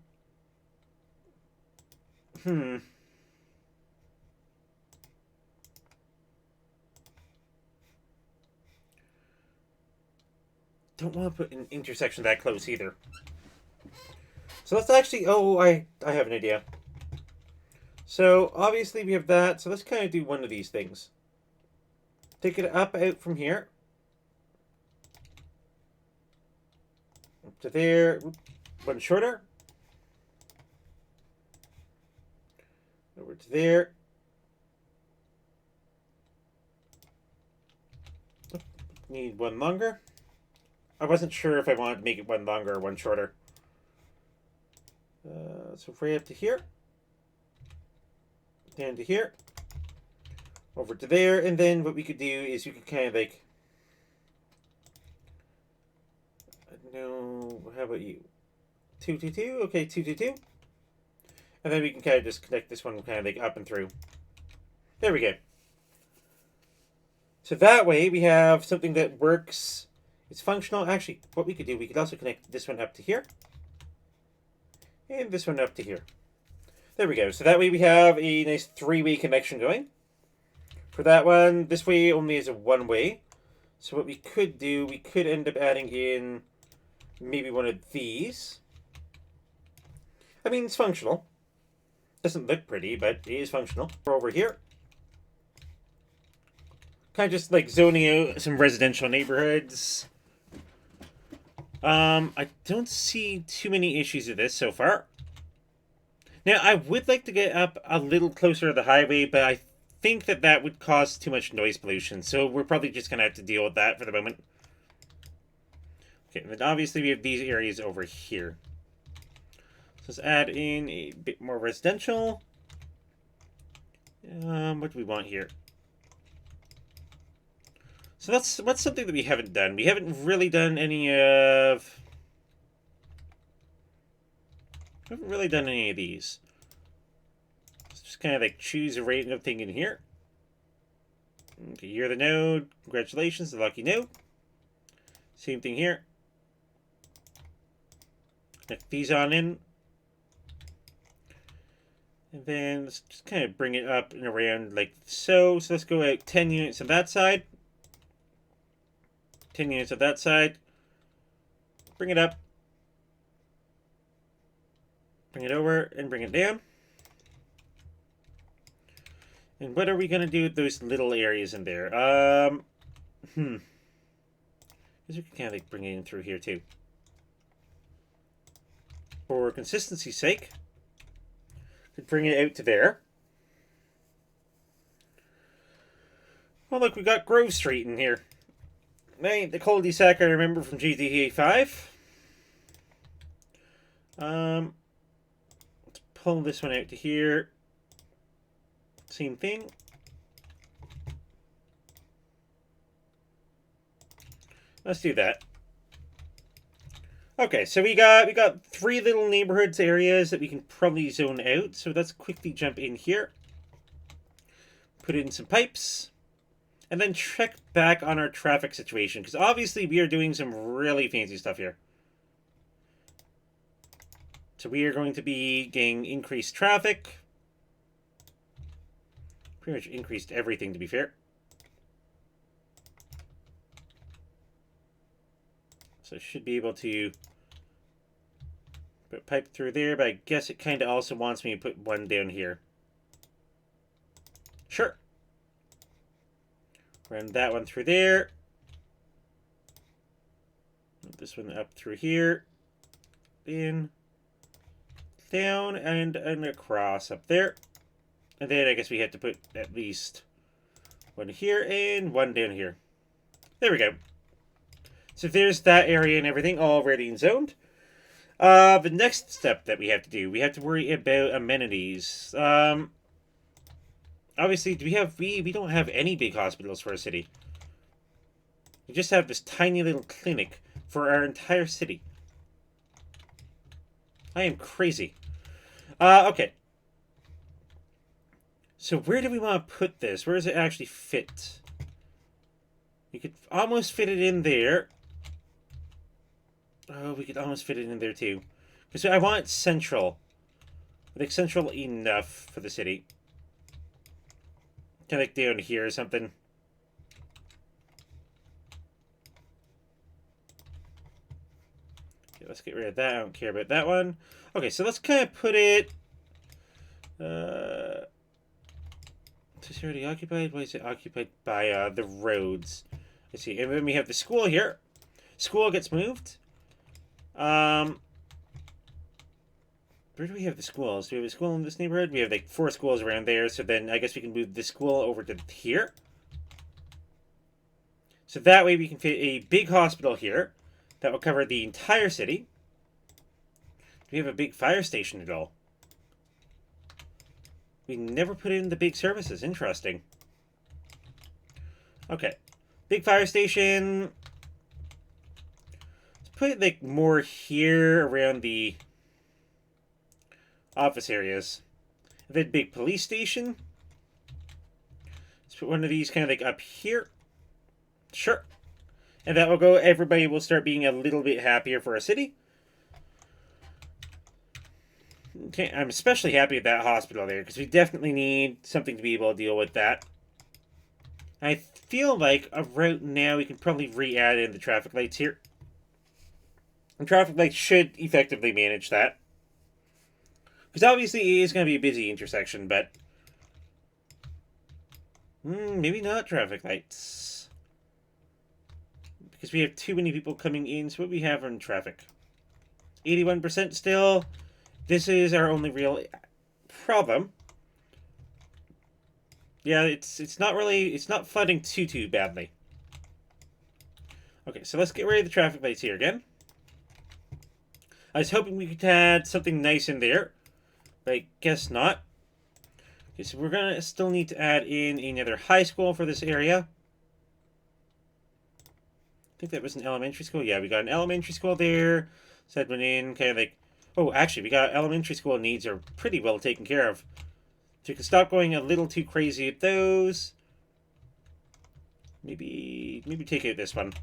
want to put an intersection that close either. So let's actually, I have an idea. So obviously we have that, so let's kind of do one of these things. Take it up out from here. Up to there. One shorter. Over to there. Need one longer. I wasn't sure if I wanted to make it one longer or one shorter. So right up to here. Down to here. Over to there. And then what we could do is you could kind of like, I don't know, how about you? 2, 2, 2. Okay, 2, 2, 2. And then we can kind of just connect this one kind of like up and through. There we go. So that way we have something that works. It's functional. Actually, what we could do, we could also connect this one up to here. And this one up to here. There we go. So that way we have a nice 3-way connection going. For that one, this way only is a 1-way. So what we could do, we could end up adding in maybe one of these. I mean, it's functional. Doesn't look pretty, but it is functional. We're over here. Kind of just like zoning out some residential neighborhoods. I don't see too many issues with this so far. Now, I would like to get up a little closer to the highway, but I think that that would cause too much noise pollution, so we're probably just going to have to deal with that for the moment. Okay, and then obviously we have these areas over here. So let's add in a bit more residential. What do we want here? So that's something that we haven't done. We haven't really done any of... We haven't really done any of these. Let's just kind of like choose a random thing in here. Okay, you're the node. Congratulations, the lucky node. Same thing here. Connect these on in. And then let's just kind of bring it up and around like so. So let's go out 10 units on that side. 10 units on that side. Bring it up. Bring it over and bring it down. And what are we going to do with those little areas in there? I guess we can kind of like bring it in through here too. For consistency's sake, could bring it out to there. Well, look, we got Grove Street in here. Right, the cul-de-sac I remember from GTA 5. Let's pull this one out to here. Same thing. Let's do that. Okay, so we got 3 little neighborhoods areas that we can probably zone out. So let's quickly jump in here. Put in some pipes. And then check back on our traffic situation. Because obviously we are doing some really fancy stuff here. So we are going to be getting increased traffic. Pretty much increased everything, to be fair. So I should be able to put a pipe through there, but I guess it kind of also wants me to put one down here. Sure. Run that one through there. Move this one up through here. In. Down and across up there. And then I guess we have to put at least one here and one down here. There we go. So there's that area and everything already zoned. The next step that we have to do, we have to worry about amenities. Obviously, we don't have any big hospitals for our city. We just have this tiny little clinic for our entire city. I am crazy. Okay. So where do we want to put this? Where does it actually fit? We could almost fit it in there. Oh, we could almost fit it in there too. Because I want it central. I think central enough for the city. Kind of like down here or something. Okay, let's get rid of that. I don't care about that one. Okay, so let's kind of put it... is this already occupied? Why is it occupied by the roads? Let's see. And then we have the school here. School gets moved. Where do we have the schools? Do we have a school in this neighborhood? We have like 4 schools around there. So then I guess we can move the school over to here. So that way we can fit a big hospital here. That will cover the entire city. Do we have a big fire station at all? We never put in the big services. Interesting. Okay. Big fire station. Let's put it like more here around the office areas. And then big police station. Let's put one of these kind of like up here. Sure. And that will go, everybody will start being a little bit happier for a city. Okay, I'm especially happy with that hospital there, because we definitely need something to be able to deal with that. I feel like right now we can probably re-add in the traffic lights here. And traffic lights should effectively manage that. Because obviously it is going to be a busy intersection, but... maybe not traffic lights. Because we have too many people coming in, so what do we have on traffic? 81% still. This is our only real problem. Yeah, it's not flooding too badly. Okay, so let's get rid of the traffic lights here again. I was hoping we could add something nice in there, but I guess not. Okay, so we're gonna still need to add in another high school for this area. I think that was an elementary school. Yeah, we got an elementary school there. So that went in kind of like... Oh, actually, we got elementary school needs are pretty well taken care of. So you can stop going a little too crazy at those. Maybe take out this one.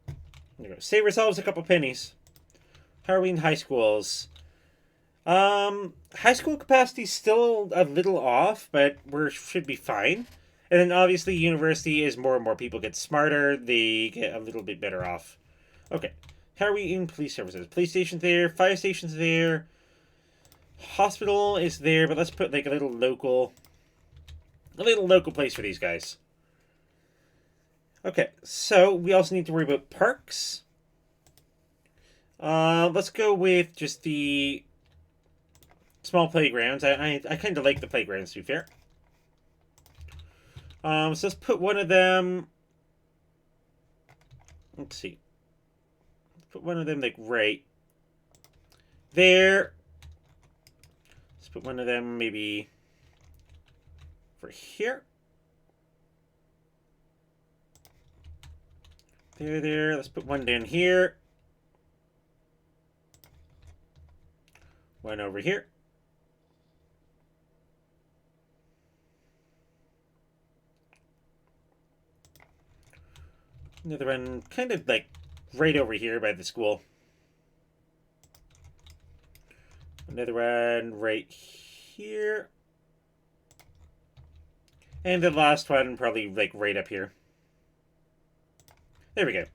There we go. Save ourselves a couple pennies. Halloween high schools. High school capacity is still a little off, but we should be fine. And then obviously university, as more and more people get smarter, they get a little bit better off. Okay. How are we in police services? Police station's there, fire station's there, hospital is there, but let's put like a little local place for these guys. Okay, so we also need to worry about parks. Let's go with just the small playgrounds. I kind of like the playgrounds, to be fair. So let's put one of them... Let's see. put one of them like right there. Let's put one of them maybe over here. There. Let's put one down here. One over here. Another one kind of like right over here by the school. Another one right here. And the last one probably like right up here. There we go.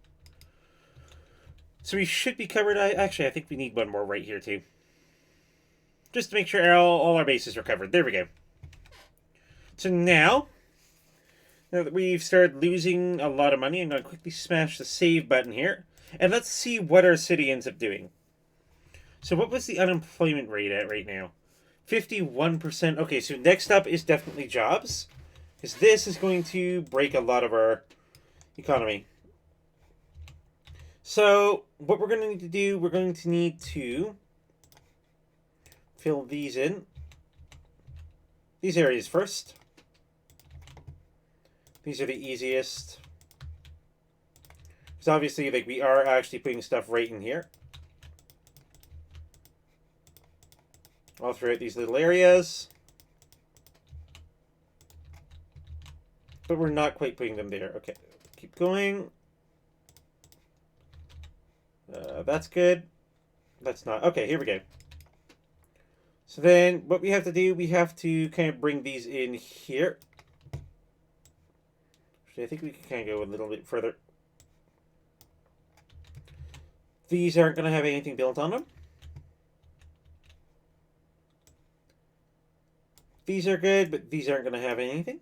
So we should be covered. Actually, I think we need one more right here too. Just to make sure all our bases are covered. There we go. So now that we've started losing a lot of money, I'm going to quickly smash the save button here. And let's see what our city ends up doing. So what was the unemployment rate at right now? 51%. Okay, so next up is definitely jobs. Because this is going to break a lot of our economy. So what we're going to need to do, we're going to need to fill these in. These areas first. These are the easiest. Because obviously, like, we are actually putting stuff right in here. All throughout these little areas. But we're not quite putting them there. Okay, keep going. That's good. That's not. Okay, here we go. So then what we have to do, we have to kind of bring these in here. Actually, I think we can kind of go a little bit further. These aren't going to have anything built on them. These are good, but these aren't going to have anything.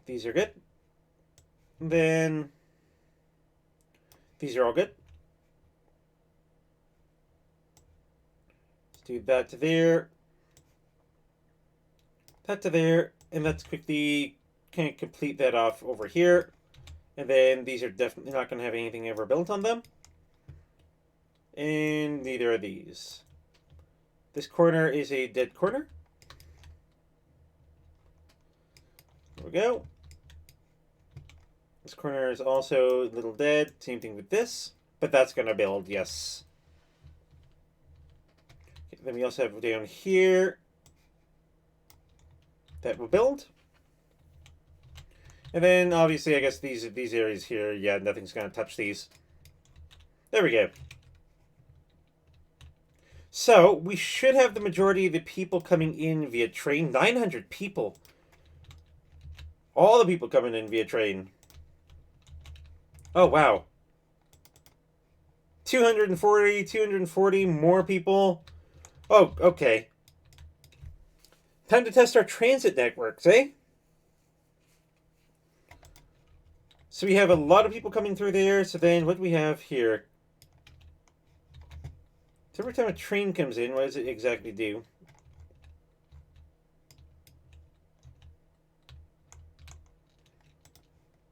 These are good. And then these are all good. Let's do that to there. That to there. And let's quickly kind of complete that off over here. And then these are definitely not going to have anything ever built on them. And neither are these. This corner is a dead corner. There we go. This corner is also a little dead. Same thing with this. But that's going to build, yes. Okay, then we also have down here. That will build. And then, obviously, I guess these areas here, yeah, nothing's going to touch these. There we go. So, we should have the majority of the people coming in via train. 900 people. All the people coming in via train. Oh, wow. 240 more people. Oh, okay. Time to test our transit networks, eh? So we have a lot of people coming through there. So then what do we have here? So every time a train comes in, what does it exactly do?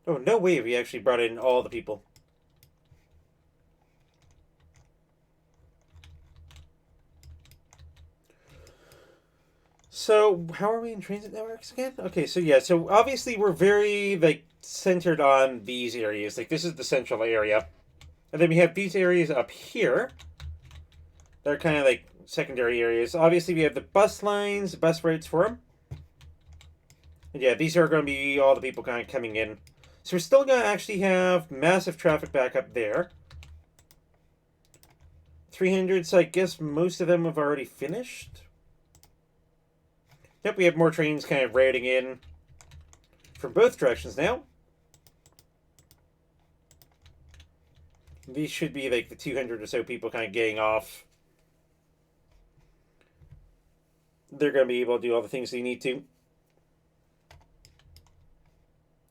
Oh, no way we actually brought in all the people. So, how are we in transit networks again? Okay, so yeah, so obviously we're very, like, centered on these areas. Like, this is the central area. And then we have these areas up here. They're kind of like secondary areas. Obviously, we have the bus lines, bus routes for them. And yeah, these are going to be all the people kind of coming in. So we're still going to actually have massive traffic back up there. 300, so I guess most of them have already finished. Yep, we have more trains kind of routing in from both directions now. These should be like the 200 or so people kind of getting off. They're going to be able to do all the things they need to.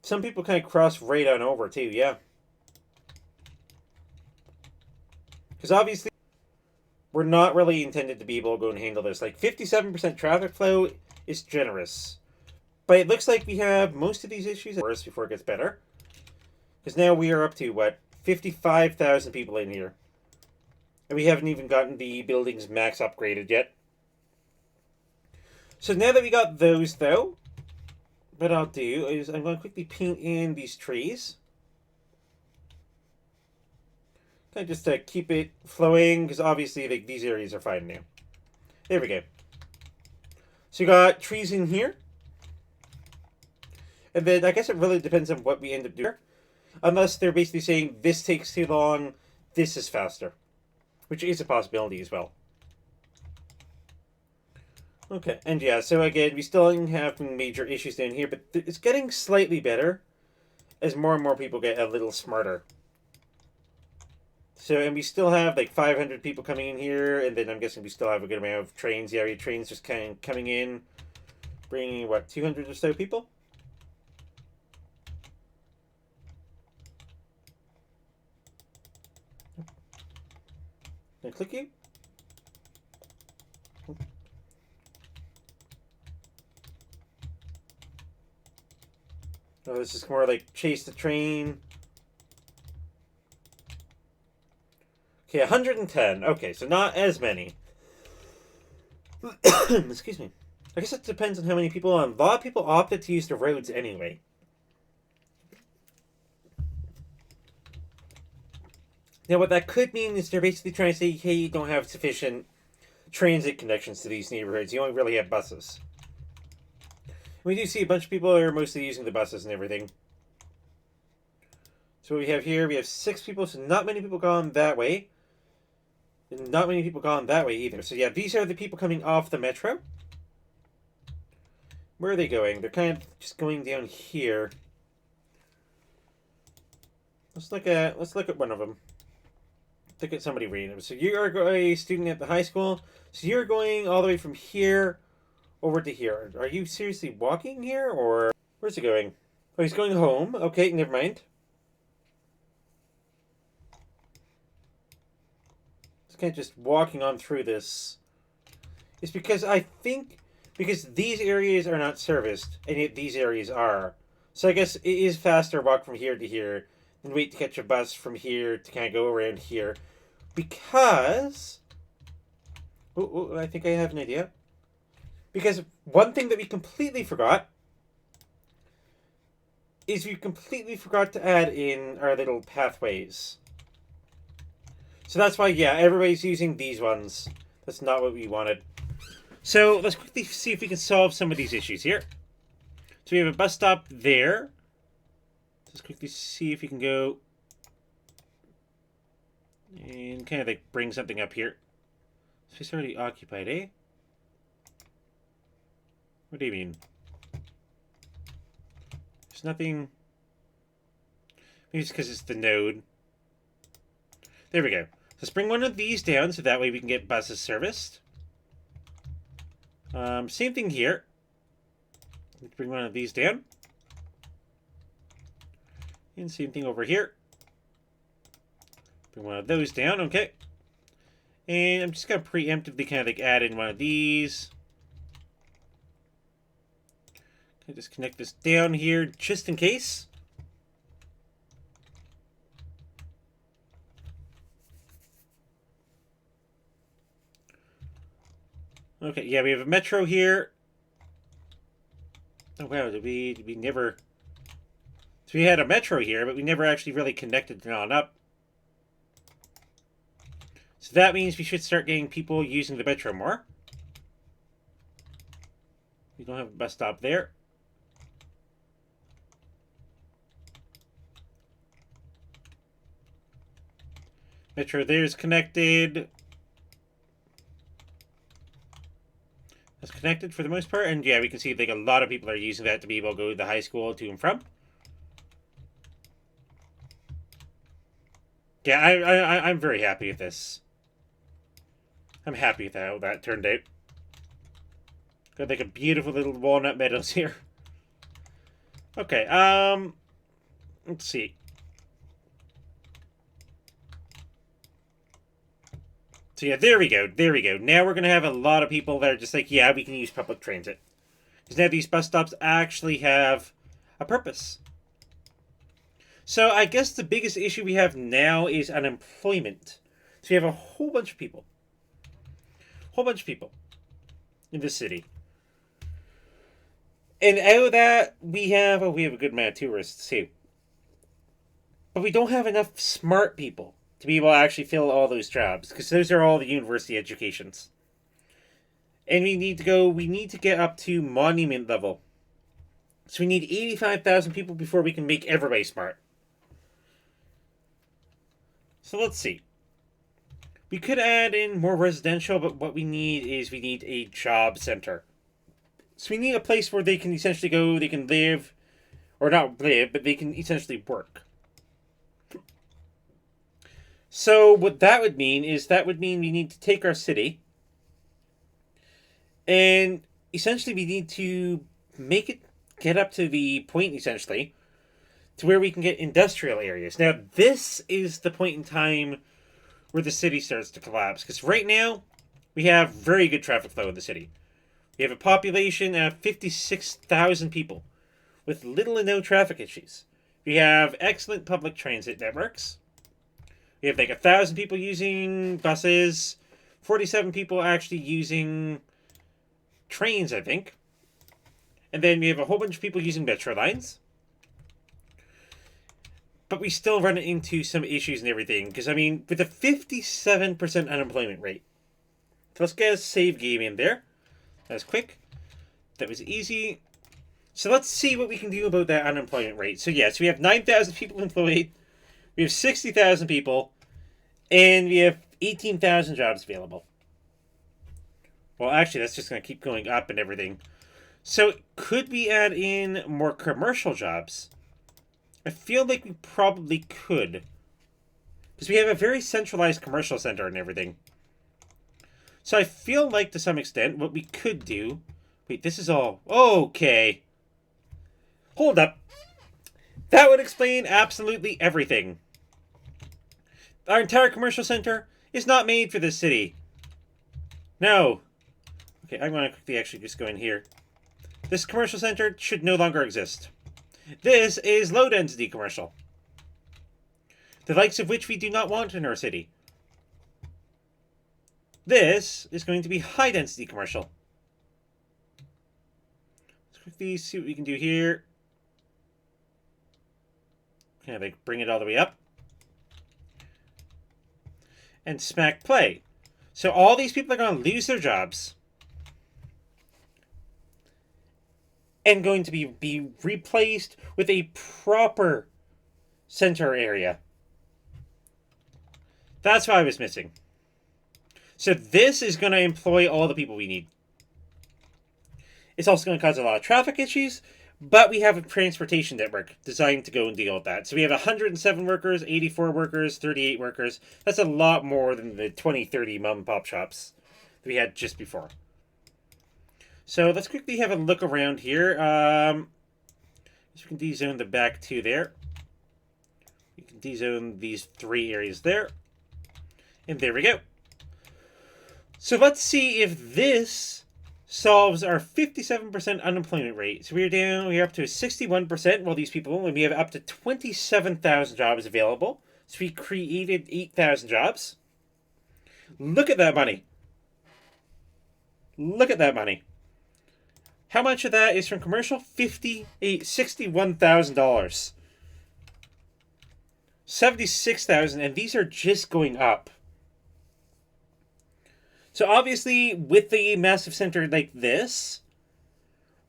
Some people kind of cross right on over too, yeah. Because obviously, we're not really intended to be able to go and handle this. Like, 57% traffic flow is generous. But it looks like we have most of these issues worse before it gets better. Because now we are up to, what, 55,000 people in here. And we haven't even gotten the buildings max upgraded yet. So now that we got those, though, what I'll do is I'm going to quickly paint in these trees. Kind of just to keep it flowing, because obviously like, these areas are fine now. There we go. So you got trees in here. And then I guess it really depends on what we end up doing. Unless they're basically saying this takes too long, this is faster. Which is a possibility as well. Okay, and yeah, so again, we still have major issues down here, but it's getting slightly better as more and more people get a little smarter. So, and we still have like 500 people coming in here, and then I'm guessing we still have a good amount of trains. Yeah, trains just kind of coming in, bringing, what, 200 or so people? Can I click you? Oh, this is more like chase the train. Okay, 110. Okay, so not as many. Excuse me. I guess it depends on how many people. A lot of people opted to use the roads anyway. Now, what that could mean is they're basically trying to say, hey, you don't have sufficient transit connections to these neighborhoods. You only really have buses. We do see a bunch of people are mostly using the buses and everything. So what we have here, we have 6 people, so not many people gone that way. And not many people gone that way either. So yeah, these are the people coming off the metro. Where are they going? They're kind of just going down here. Let's look at one of them. Look at somebody random. So you are a student at the high school. So you're going all the way from here over to here. Are you seriously walking here, or where's he going? Oh, he's going home. Okay, never mind. Just kind of just walking on through this. It's because I think because these areas are not serviced, and yet these areas are. So I guess it is faster walk from here to here than wait to catch a bus from here to kind of go around here. Because I think I have an idea. Because one thing that we completely forgot is we completely forgot to add in our little pathways. So that's why, yeah, everybody's using these ones. That's not what we wanted. So let's quickly see if we can solve some of these issues here. So we have a bus stop there. Let's quickly see if we can go and kind of like bring something up here. So it's already occupied, eh? What do you mean? There's nothing. Maybe it's because it's the node. There we go. Let's bring one of these down so that way we can get buses serviced. Same thing here. Let's bring one of these down. And same thing over here. Bring one of those down, okay. And I'm just going to preemptively kind of like add in one of these. I just connect this down here just in case. Okay, yeah, we have a metro here. Oh wow, did we never... So we had a metro here, but we never actually really connected it on up. So that means we should start getting people using the metro more. We don't have a bus stop there. Metro there is connected. That's connected for the most part. And yeah, we can see like a lot of people are using that to be able to go to the high school to and from. Yeah, I'm very happy with this. I'm happy with how that turned out. Got like a beautiful little Walnut Meadows here. Okay, let's see. So yeah, there we go. There we go. Now we're going to have a lot of people that are just like, yeah, we can use public transit. Because now these bus stops actually have a purpose. So I guess the biggest issue we have now is unemployment. So we have a whole bunch of people. Whole bunch of people in the city. And out of that, we have a good amount of tourists too. But we don't have enough smart people to be able to actually fill all those jobs, because those are all the university educations. And we need to get up to monument level. So we need 85,000 people before we can make everybody smart. So let's see. We could add in more residential, but what we need a job center. So we need a place where they can essentially go, they can live, or not live, but they can essentially work. So what that would mean we need to take our city, and essentially we need to make it get up to the point, essentially, to where we can get industrial areas. Now, this is the point in time where the city starts to collapse, because right now, we have very good traffic flow in the city. We have a population of 56,000 people, with little and no traffic issues. We have excellent public transit networks. We have like 1,000 people using buses, 47 people actually using trains, I think. And then we have a whole bunch of people using metro lines. But we still run into some issues and everything. Because, I mean, with a 57% unemployment rate. So let's get a save game in there. That was quick. That was easy. So let's see what we can do about that unemployment rate. So, yeah, so we have 9,000 people employed. We have 60,000 people. And we have 18,000 jobs available. Well, actually, that's just going to keep going up and everything. So, could we add in more commercial jobs? I feel like we probably could. Because we have a very centralized commercial center and everything. So I feel like, to some extent, what we could do... Wait, this is all... Okay. Hold up. That would explain absolutely everything. Our entire commercial center is not made for this city. No. Okay, I'm going to quickly actually just go in here. This commercial center should no longer exist. This is low-density commercial. The likes of which we do not want in our city. This is going to be high-density commercial. Let's quickly see what we can do here. Kind of bring it all the way up. And smack play. So all these people are going to lose their jobs. And going to be replaced with a proper center area. That's what I was missing. So this is going to employ all the people we need. It's also going to cause a lot of traffic issues, but we have a transportation network designed to go and deal with that. So we have 107 workers, 84 workers, 38 workers. That's a lot more than the 20, 30 mom-and-pop shops that we had just before. So let's quickly have a look around here. So we can dezone the back two there. We can dezone these 3 areas there. And there we go. So let's see if this solves our 57% unemployment rate. So we're up to 61%, while these people, and we have up to 27,000 jobs available. So we created 8,000 jobs. Look at that money. Look at that money. How much of that is from commercial? $61,000. 76,000, and these are just going up. So obviously, with the massive center like this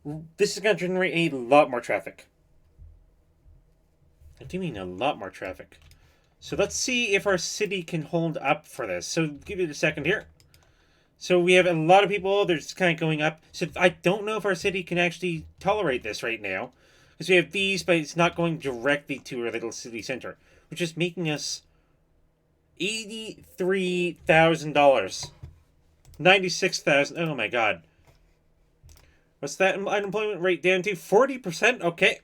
is going to generate a lot more traffic. I do mean a lot more traffic. So let's see if our city can hold up for this. So give it a second here. So we have a lot of people, they're just kind of going up. So I don't know if our city can actually tolerate this right now. Because we have these, but it's not going directly to our little city center. Which is making us $83,000. 96,000. Oh my god. What's that unemployment rate down to? 40%? Okay.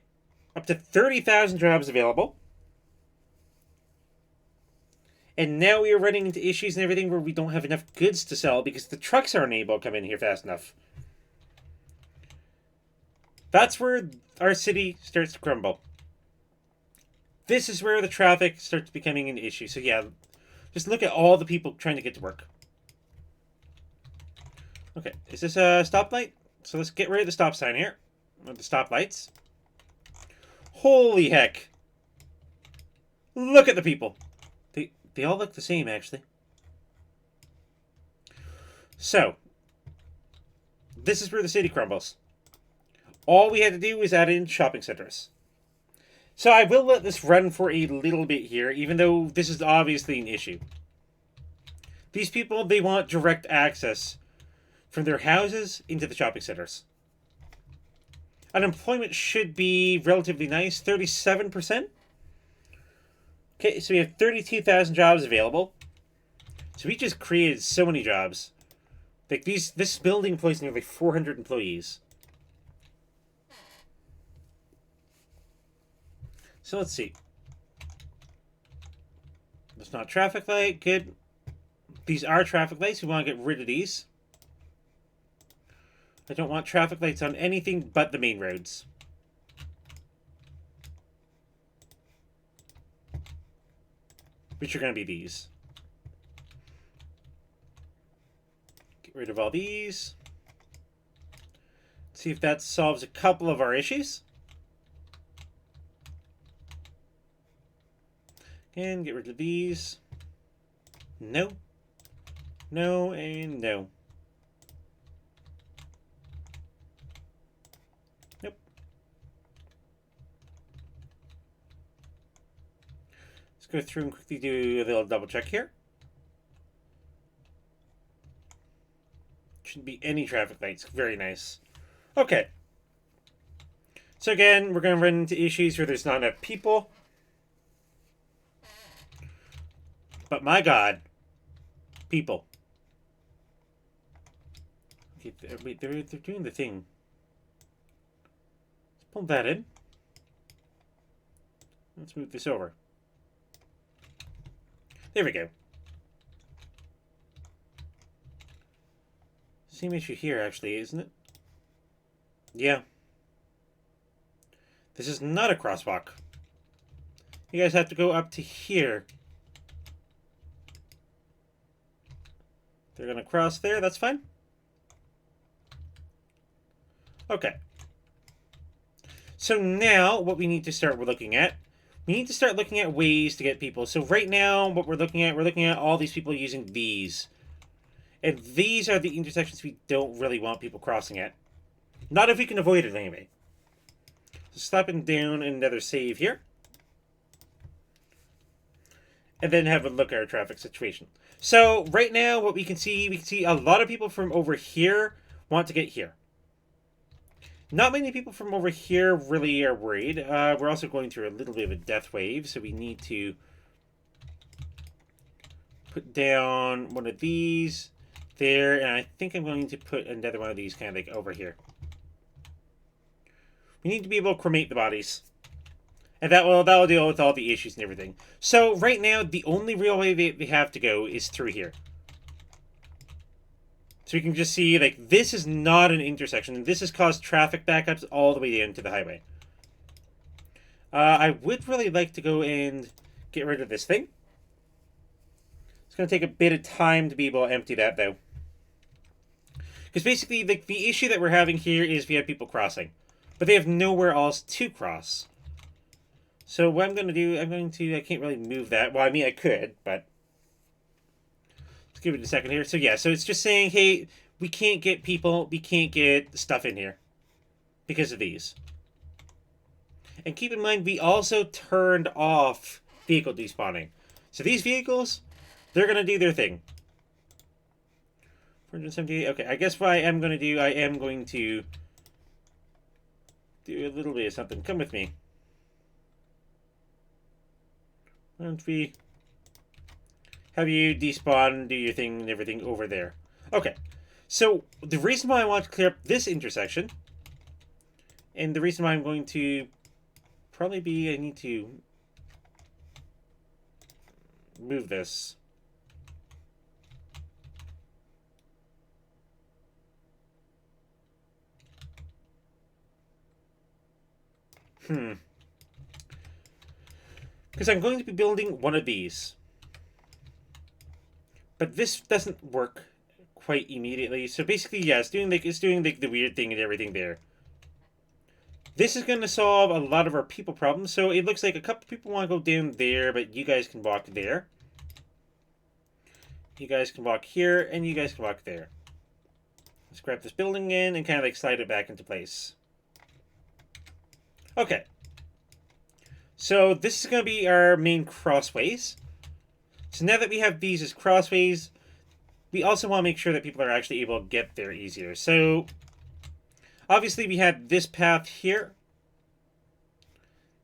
Up to 30,000 jobs available. And now we are running into issues and everything where we don't have enough goods to sell because the trucks aren't able to come in here fast enough. That's where our city starts to crumble. This is where the traffic starts becoming an issue. So yeah, just look at all the people trying to get to work. Okay, is this a stoplight? So let's get rid of the stop sign here. Or the stoplights. Holy heck. Look at the people. They all look the same, actually. So, this is where the city crumbles. All we had to do was add in shopping centers. So I will let this run for a little bit here, even though this is obviously an issue. These people, they want direct access from their houses into the shopping centers. Unemployment should be relatively nice, 37%. Okay, so we have 32,000 jobs available. So we just created so many jobs. Like this building employs nearly 400 employees. So let's see. That's not traffic light. Good. These are traffic lights. We want to get rid of these. I don't want traffic lights on anything but the main roads. Which are going to be these. Get rid of all these. See if that solves a couple of our issues. And get rid of these. No. No and no. Nope. Let's go through and quickly do a little double check here. Shouldn't be any traffic lights. Very nice. Okay. So again, we're going to run into issues where there's not enough people. But my God, people. Okay, wait, they're doing the thing. Let's pull that in. Let's move this over. There we go. Same issue here, actually, isn't it? Yeah. This is not a crosswalk. You guys have to go up to here. They're going to cross there. That's fine. Okay. So now what we need to start looking at, we need to start looking at ways to get people. So right now what we're looking at all these people using these. And these are the intersections we don't really want people crossing at. Not if we can avoid it anyway. So slapping down another save here. And then have a look at our traffic situation. So right now what we can see a lot of people from over here want to get here. Not many people from over here really are worried. We're also going through a little bit of a death wave, so we need to put down one of these there, and I think I'm going to put another one of these kind of like over here. We need to be able to cremate the bodies. And that'll deal with all the issues and everything. So right now, the only real way they have to go is through here. So we can just see, like, this is not an intersection. This has caused traffic backups all the way into the highway. I would really like to go and get rid of this thing. It's going to take a bit of time to be able to empty that, though. Because basically, the issue that we're having here is we have people crossing. But they have nowhere else to cross. So what I'm going to do, I can't really move that. Well, I mean, I could, but let's give it a second here. So yeah, so it's just saying, hey, we can't get people, we can't get stuff in here because of these. And keep in mind, we also turned off vehicle despawning. So these vehicles, they're going to do their thing. 478, okay, I guess what I am going to do a little bit of something. Come with me. Why don't we have you despawn, do your thing and everything over there. Okay, so the reason why I want to clear up this intersection, and the reason why I'm going to probably be, I need to move this. Because I'm going to be building one of these. But this doesn't work quite immediately. So basically, yeah, it's doing like the weird thing and everything there. This is going to solve a lot of our people problems. So it looks like a couple people want to go down there, but you guys can walk there. You guys can walk here, and you guys can walk there. Let's grab this building in and kind of like slide it back into place. Okay. So this is going to be our main crossways. So now that we have these as crossways, we also want to make sure that people are actually able to get there easier. So obviously we had this path here.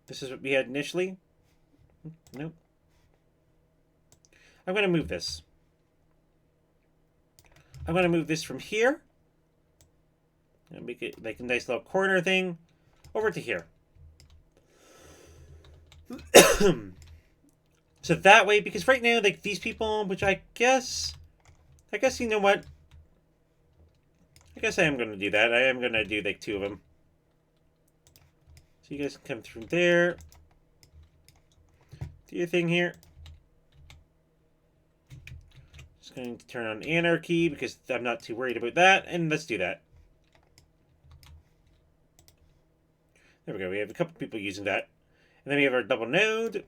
This is what we had initially. Nope. I'm going to move this. I'm going to move this from here. And make it like a nice little corner thing over to here. So that way, because right now, like these people, which I guess you know what? I guess I am going to do that. I am going to do like 2 of them. So you guys can come through there. Do your thing here. Just going to turn on anarchy because I'm not too worried about that. And let's do that. There we go. We have a couple people using that. And then we have our double node.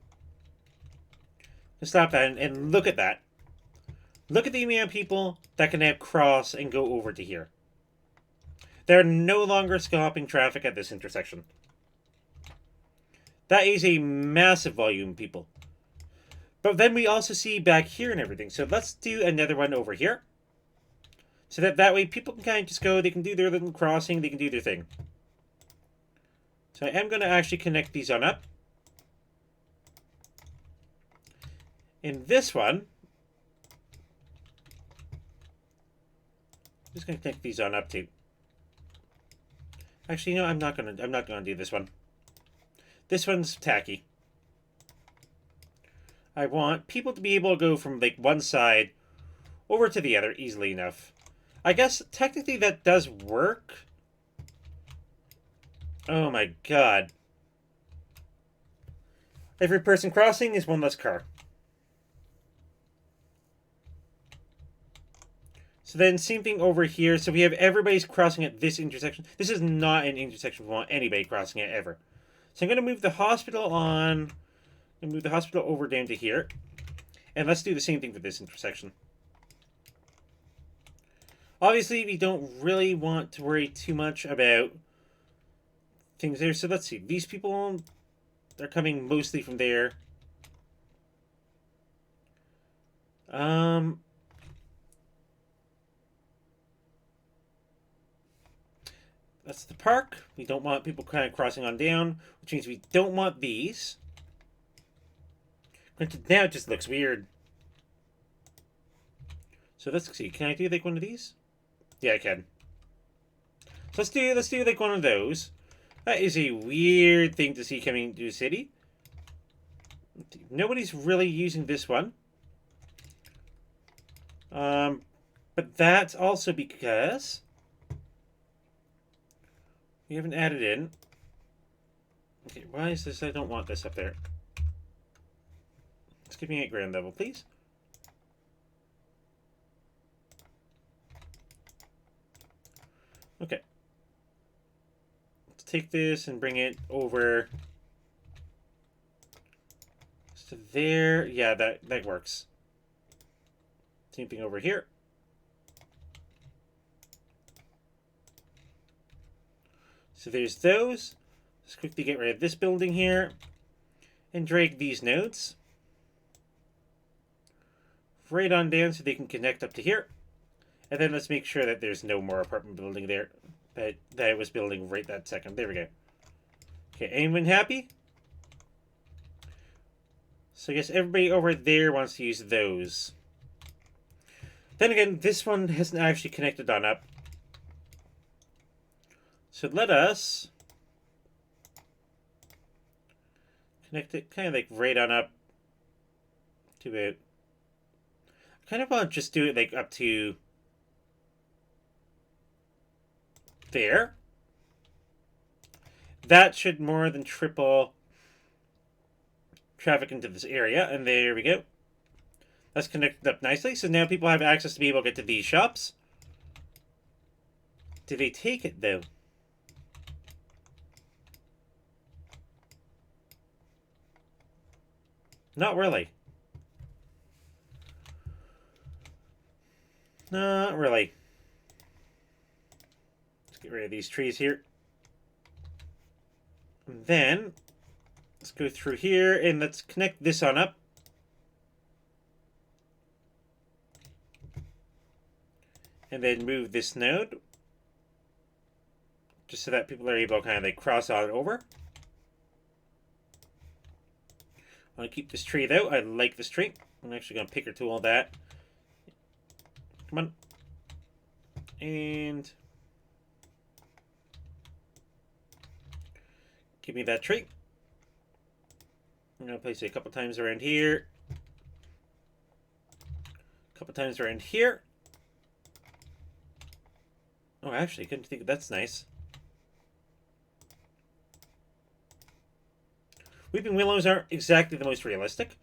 Stop that and look at that. Look at the amount of people that can now cross and go over to here. They're no longer stopping traffic at this intersection. That is a massive volume of people. But then we also see back here and everything. So let's do another one over here. So that way people can kind of just go, they can do their little crossing, they can do their thing. So I am going to actually connect these on up. In this one, I'm just going to connect these on up too. Actually, no, I'm not gonna do this one. This one's tacky. I want people to be able to go from like one side over to the other easily enough. I guess technically that does work. Oh my god. Every person crossing is one less car. So then same thing over here. So we have everybody's crossing at this intersection. This is not an intersection we want anybody crossing it ever. So I'm going to move the hospital on. And move the hospital over down to here. And let's do the same thing for this intersection. Obviously, we don't really want to worry too much about things there. So let's see. These people, they're coming mostly from there. That's the park. We don't want people kind of crossing on down, which means we don't want these. Granted, now it just looks weird. So let's see. Can I do like one of these? Yeah, I can. So let's do like one of those. That is a weird thing to see coming to a city. Nobody's really using this one. But that's also because we haven't added in. Okay, why is this? I don't want this up there. Let's give me 8 grand level, please. Okay. Let's take this and bring it over to there. Yeah, that works. Same thing over here. So there's those. Let's quickly get rid of this building here and drag these nodes right on down so they can connect up to here. And then let's make sure that there's no more apartment building there that I was building right that second. There we go. Okay, anyone happy? So I guess everybody over there wants to use those. Then again, this one hasn't actually connected on up. So let us connect it kind of like right on up to it. I kind of want to just do it like up to there. That should more than triple traffic into this area, and there we go. That's connected up nicely, so now people have access to be able to get to these shops. Did they take it, though? Not really. Not really. Let's get rid of these trees here. And then, let's go through here, and let's connect this on up. And then move this node. Just so that people are able to kind of like cross on over. I want to keep this tree though. I like this tree. I'm actually going to picker tool that. Come on. And give me that tree. I'm going to place it a couple times around here. A couple times around here. Oh, actually, I couldn't think that's nice. Weeping Willows aren't exactly the most realistic.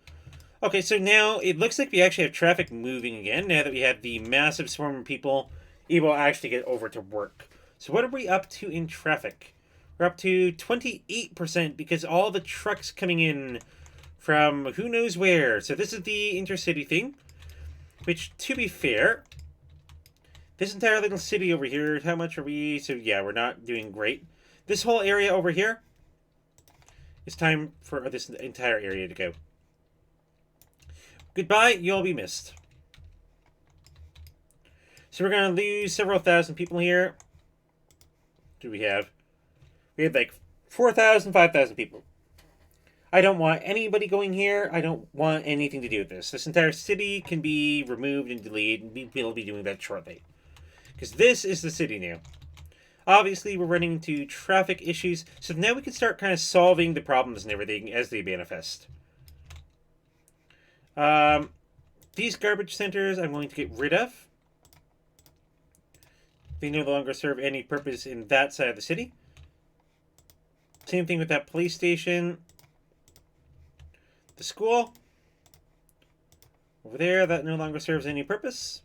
Okay, so now it looks like we actually have traffic moving again, now that we have the massive swarm of people able to actually get over to work. So what are we up to in traffic? We're up to 28% because all the trucks coming in from who knows where. So this is the intercity thing, which, to be fair, this entire little city over here, how much are we? So yeah, we're not doing great. This whole area over here, it's time for this entire area to go. Goodbye, you'll be missed. So we're going to lose several thousand people here. What do we have? We have like 4,000, 5,000 people. I don't want anybody going here. I don't want anything to do with this. This entire city can be removed and deleted, and we'll be doing that shortly. Because this is the city now. Obviously, we're running into traffic issues, so now we can start kind of solving the problems and everything as they manifest. These garbage centers I'm going to get rid of. They no longer serve any purpose in that side of the city. Same thing with that police station. The school. Over there, that no longer serves any purpose.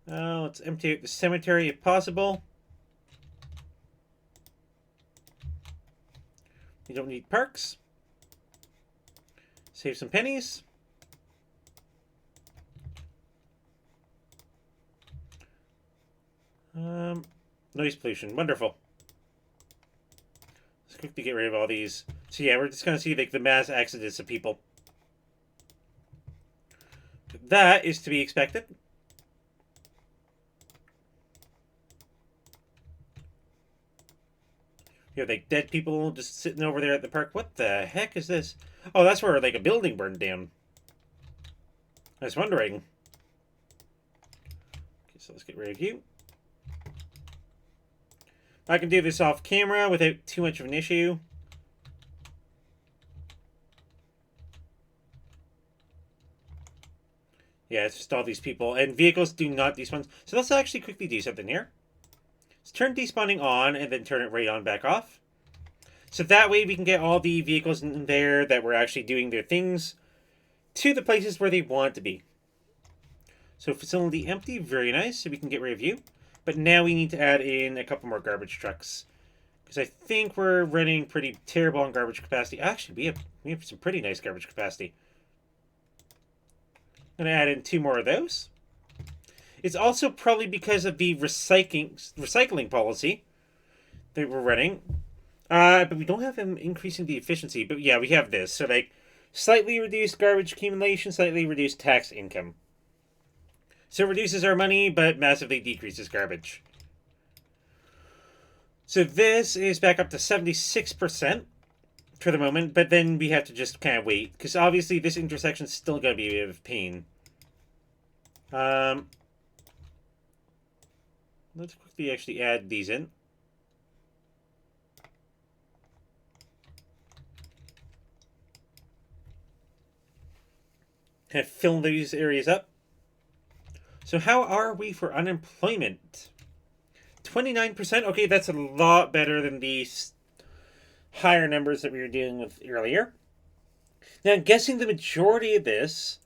Let's empty out the cemetery if possible. You don't need parks. Save some pennies. Noise pollution. Wonderful. Let's quickly get rid of all these. So yeah, we're just going to see like the mass exodus of people. That is to be expected. You have like dead people just sitting over there at the park. What the heck is this? Oh, that's where like a building burned down. I was wondering. Okay, so let's get rid of you. I can do this off camera without too much of an issue. Yeah, it's just all these people. And vehicles do not despawn. So let's actually quickly do something here. Let's turn despawning on and then turn it right on back off. So that way we can get all the vehicles in there that were actually doing their things to the places where they want to be. So facility empty, very nice. So we can get rid of you. But now we need to add in a couple more garbage trucks. Because I think we're running pretty terrible on garbage capacity. Actually, we have some pretty nice garbage capacity. I'm going to add in 2 more of those. It's also probably because of the recycling policy that we're running. But we don't have them increasing the efficiency. But yeah, we have this. So like slightly reduced garbage accumulation, slightly reduced tax income. So it reduces our money, but massively decreases garbage. So this is back up to 76% for the moment, but then we have to just kind of wait, because obviously this intersection is still going to be a bit of pain. Let's quickly actually add these in. Kind of fill these areas up. So how are we for unemployment? 29%? Okay, that's a lot better than the higher numbers that we were dealing with earlier. Now, I'm guessing the majority of this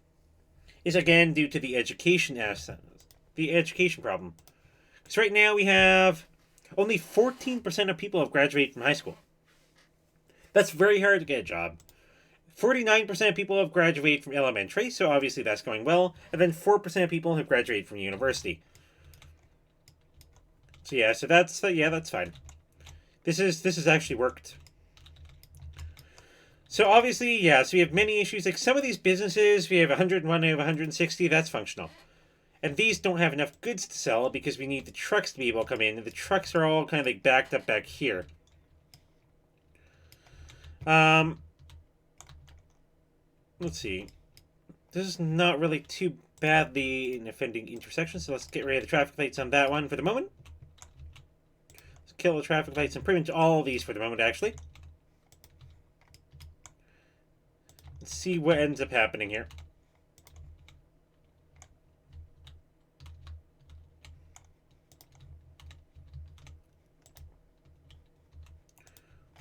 is again due to the education aspect, the education problem. Because right now we have only 14% of people have graduated from high school. That's very hard to get a job. 49% of people have graduated from elementary, so obviously that's going well. And then 4% of people have graduated from university. So yeah, that's fine. This has actually worked. So obviously, yeah, so we have many issues. Like some of these businesses, we have 101, we have 160, that's functional. And these don't have enough goods to sell because we need the trucks to be able to come in. And the trucks are all kind of like backed up back here. Let's see. This is not really too badly an offending intersection, so let's get rid of the traffic lights on that one for the moment. Let's kill the traffic lights and pretty much all of these for the moment, actually. Let's see what ends up happening here.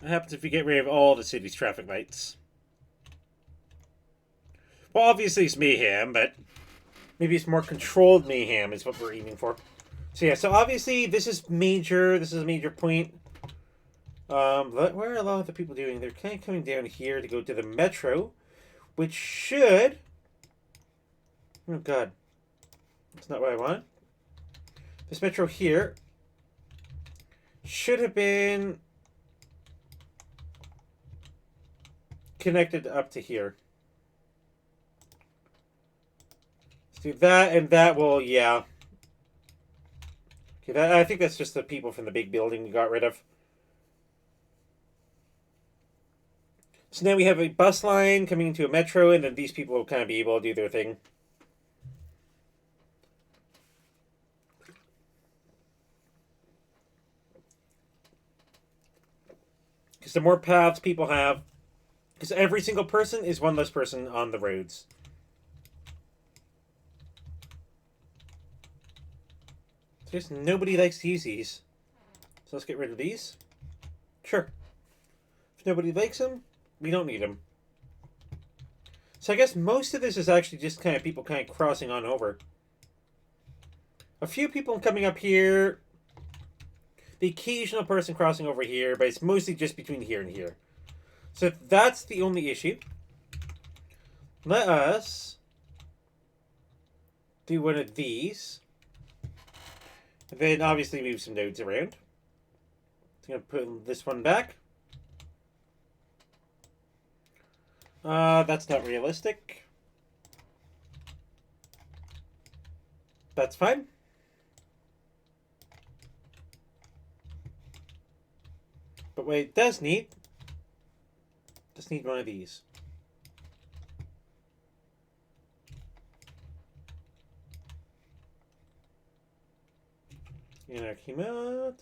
What happens if we get rid of all the city's traffic lights? Well, obviously it's mayhem, but maybe it's more controlled mayhem is what we're aiming for. So yeah, so obviously this is major. This is a major point. Where are a lot of the people doing? They're kind of coming down here to go to the metro, which should... Oh god. That's not what I want. This metro here should have been connected up to here. Do that, and that will, yeah. Okay, I think that's just the people from the big building we got rid of. So now we have a bus line coming into a metro, and then these people will kind of be able to do their thing. Because the more paths people have, because every single person is one less person on the roads. Just nobody likes to use these. So let's get rid of these. Sure. If nobody likes them, we don't need them. So I guess most of this is actually just kind of people kind of crossing on over. A few people coming up here. The occasional person crossing over here, but it's mostly just between here and here. So that's the only issue. Let us do one of these. And then obviously move some nodes around. I'm going to put this one back. That's not realistic. That's fine. But what it does need one of these. Anarchy mode.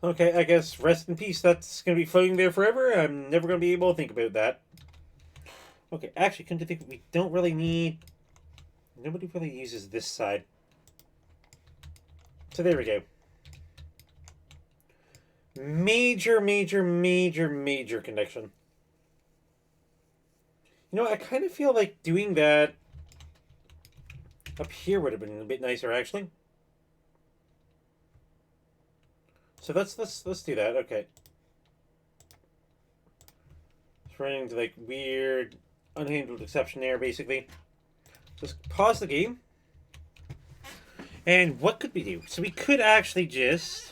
Okay, I guess rest in peace. That's going to be floating there forever. I'm never going to be able to think about that. Okay, actually, come to think, we don't really need... Nobody really uses this side. So there we go. Major, major, major, major connection. You know, I kind of feel like doing that up here would have been a bit nicer, actually. So let's do that. Okay. It's running into like weird, unhandled exception there, basically. Just pause the game. And what could we do? So we could actually just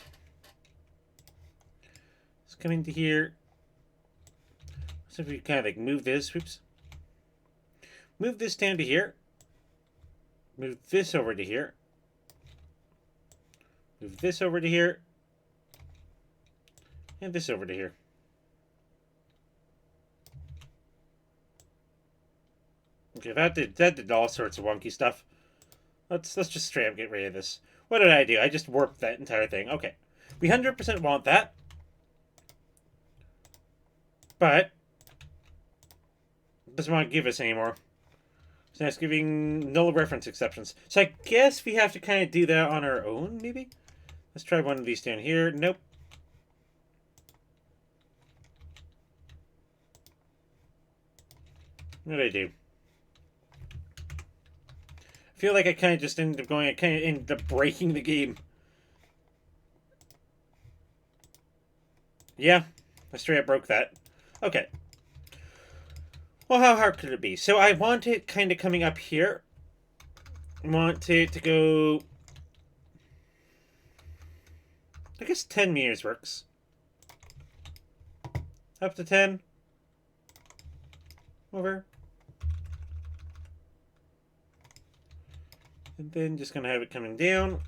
let's come into here. So if we kind of like move this, whoops. Move this down to here. Move this over to here. Move this over to here. And this over to here. Okay, that did all sorts of wonky stuff. Let's just straight up get rid of this. What did I do? I just warped that entire thing. Okay. We 100% want that. But it doesn't want to give us anymore. So that's giving null reference exceptions. So I guess we have to kind of do that on our own, maybe? Let's try one of these down here. Nope. What did I do? I feel like I kind of just ended up going... I kind of ended up breaking the game. Yeah. I straight up broke that. Okay. Well, how hard could it be? So I want it kind of coming up here. I want it to go... I guess 10 meters works. Up to 10. Over. And then just going to have it coming down.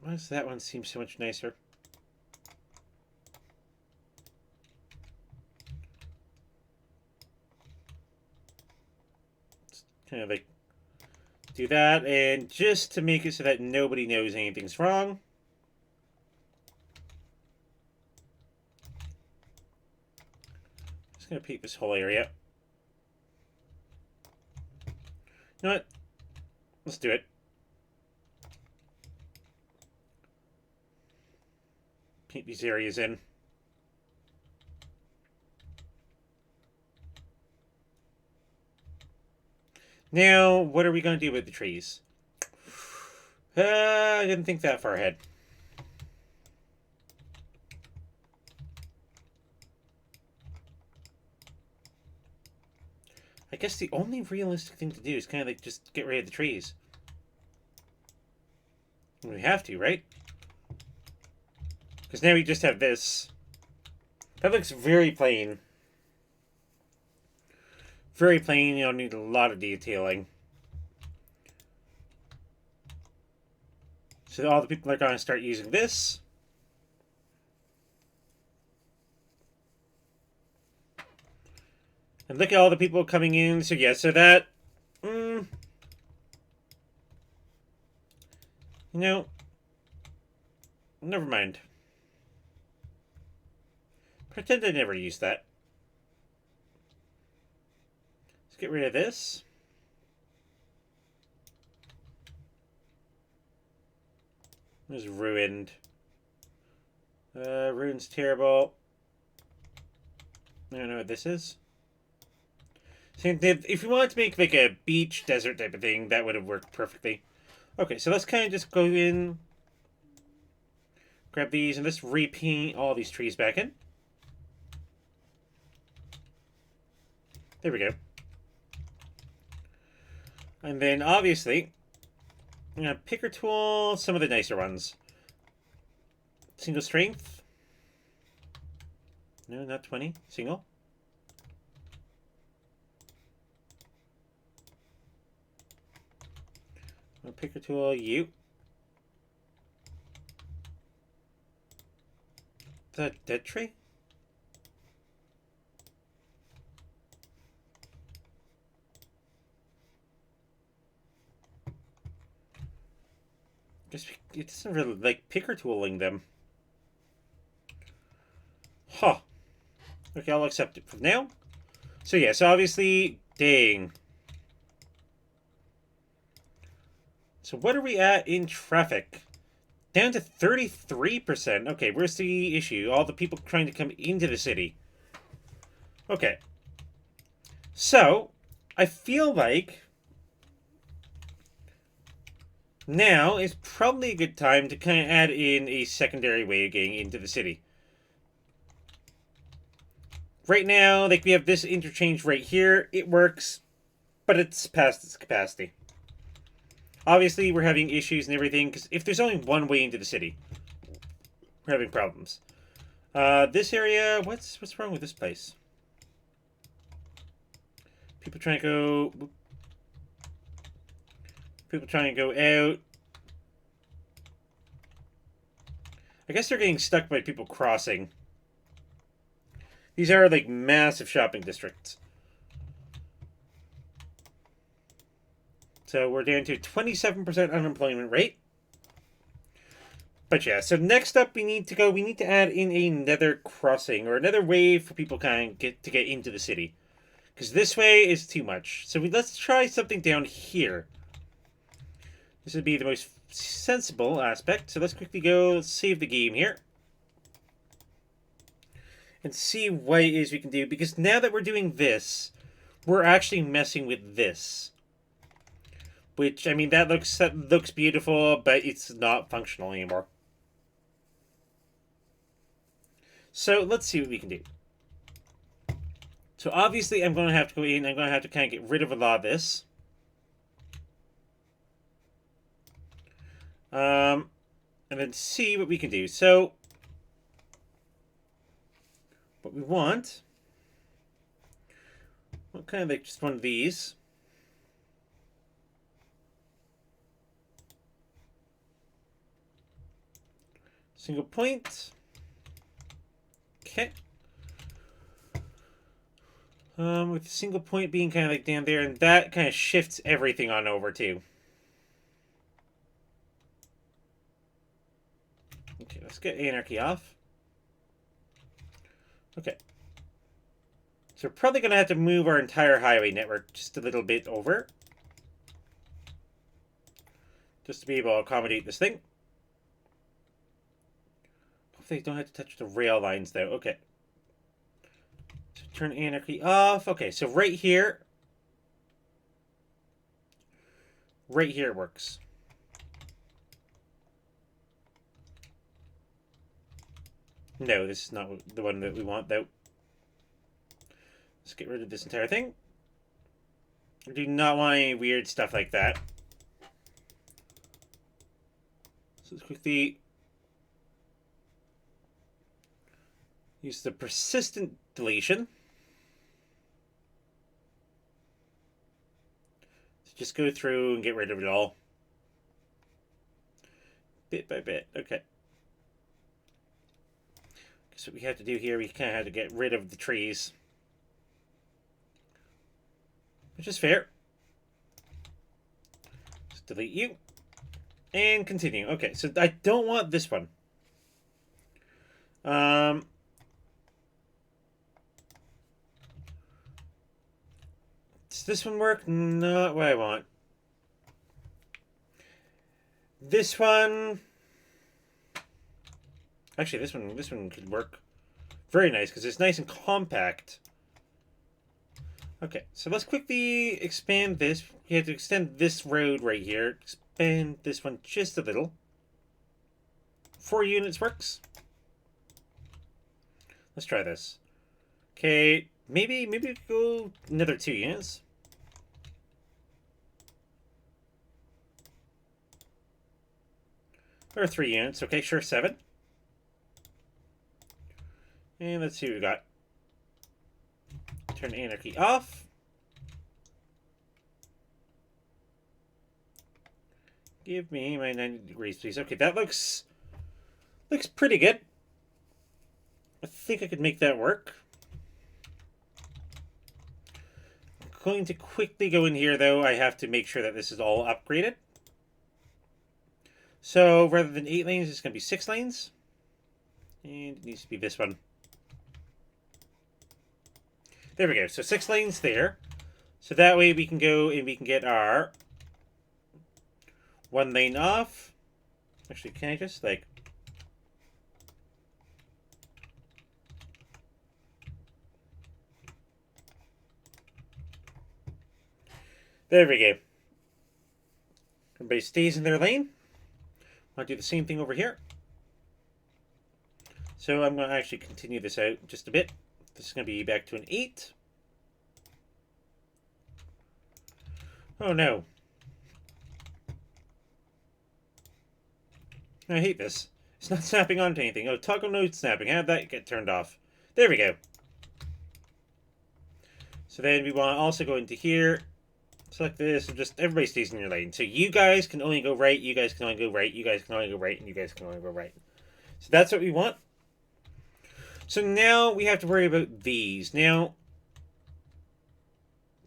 Why does that one seem so much nicer? Just kind of like do that, and just to make it so that nobody knows anything's wrong. Just gonna paint this whole area. You know what? Let's do it. Paint these areas in. Now, what are we going to do with the trees? I didn't think that far ahead. I guess the only realistic thing to do is kind of like just get rid of the trees. We have to, right? Because now we just have this. That looks very plain. Very plain, you don't need a lot of detailing. So all the people are going to start using this. And look at all the people coming in. So yeah, so that... you know... Never mind. Pretend I never used that. Let's get rid of this. It was ruined. Ruin's terrible. I don't know what this is. If you wanted to make like a beach desert type of thing, that would have worked perfectly. Okay, so let's kind of just go in, grab these, and let's repaint all these trees back in. There we go. And then, obviously, I'm going to picker tool some of the nicer ones. Single strength. No, not 20. Single. I'll picker tool you. Is that a dead tree? It doesn't really like picker tooling them. Huh. Okay, I'll accept it for now. So yeah, so obviously, dang. So what are we at in traffic? Down to 33%. Okay, where's the issue? All the people trying to come into the city. Okay. So, I feel like now is probably a good time to kind of add in a secondary way of getting into the city. Right now, like we have this interchange right here. It works, but it's past its capacity. Obviously, we're having issues and everything, because if there's only one way into the city, we're having problems. This area, what's wrong with this place? People trying to go... People trying to go out. I guess they're getting stuck by people crossing. These are, like, massive shopping districts. So we're down to 27% unemployment rate. But yeah, so next up we need to add in another crossing or another way for people kind of get into the city. Because this way is too much. So let's try something down here. This would be the most sensible aspect. So let's quickly go save the game here. And see what it is we can do. Because now that we're doing this, we're actually messing with this. Which, I mean, that looks beautiful, but it's not functional anymore. So let's see what we can do. So obviously I'm going to have to go in. I'm going to have to kind of get rid of a lot of this. And then see what we can do. So what we want, well, kind of like just one of these. Single point. Okay. With the single point being kind of like down there, and that kind of shifts everything on over too. Okay, let's get anarchy off. Okay. So we're probably going to have to move our entire highway network just a little bit over. Just to be able to accommodate this thing. Hopefully I don't have to touch the rail lines though. Okay. So turn anarchy off. Okay, so right here. Right here works. No, this is not the one that we want though. Let's get rid of this entire thing. I do not want any weird stuff like that. So let's quickly use the persistent deletion. To just go through and get rid of it all. Bit by bit. Okay. So what we have to do here, we kind of have to get rid of the trees. Which is fair. Just delete you. And continue. Okay, so I don't want this one. Does this one work? Not what I want. This one... Actually, this one could work very nice because it's nice and compact. Okay, so let's quickly expand this. We have to extend this road right here. Expand this one just a little. 4 units works. Let's try this. Okay, maybe we could go another 2 units. Or 3 units. Okay, sure, 7. And let's see what we got. Turn anarchy off. Give me my 90 degrees, please. Okay, that looks pretty good. I think I could make that work. I'm going to quickly go in here, though. I have to make sure that this is all upgraded. So rather than 8 lanes, it's going to be 6 lanes. And it needs to be this one. There we go. So 6 lanes there. So that way we can go and we can get our 1 lane off. Actually, can I just like... There we go. Everybody stays in their lane. I'll do the same thing over here. So I'm going to actually continue this out just a bit. This is going to be back to an 8. Oh no. I hate this. It's not snapping onto anything. Oh, toggle node snapping. How did that get turned off? There we go. So then we want to also go into here. Select this and just everybody stays in your lane. So you guys can only go right, you guys can only go right, you guys can only go right, and you guys can only go right. So that's what we want. So now we have to worry about these. Now,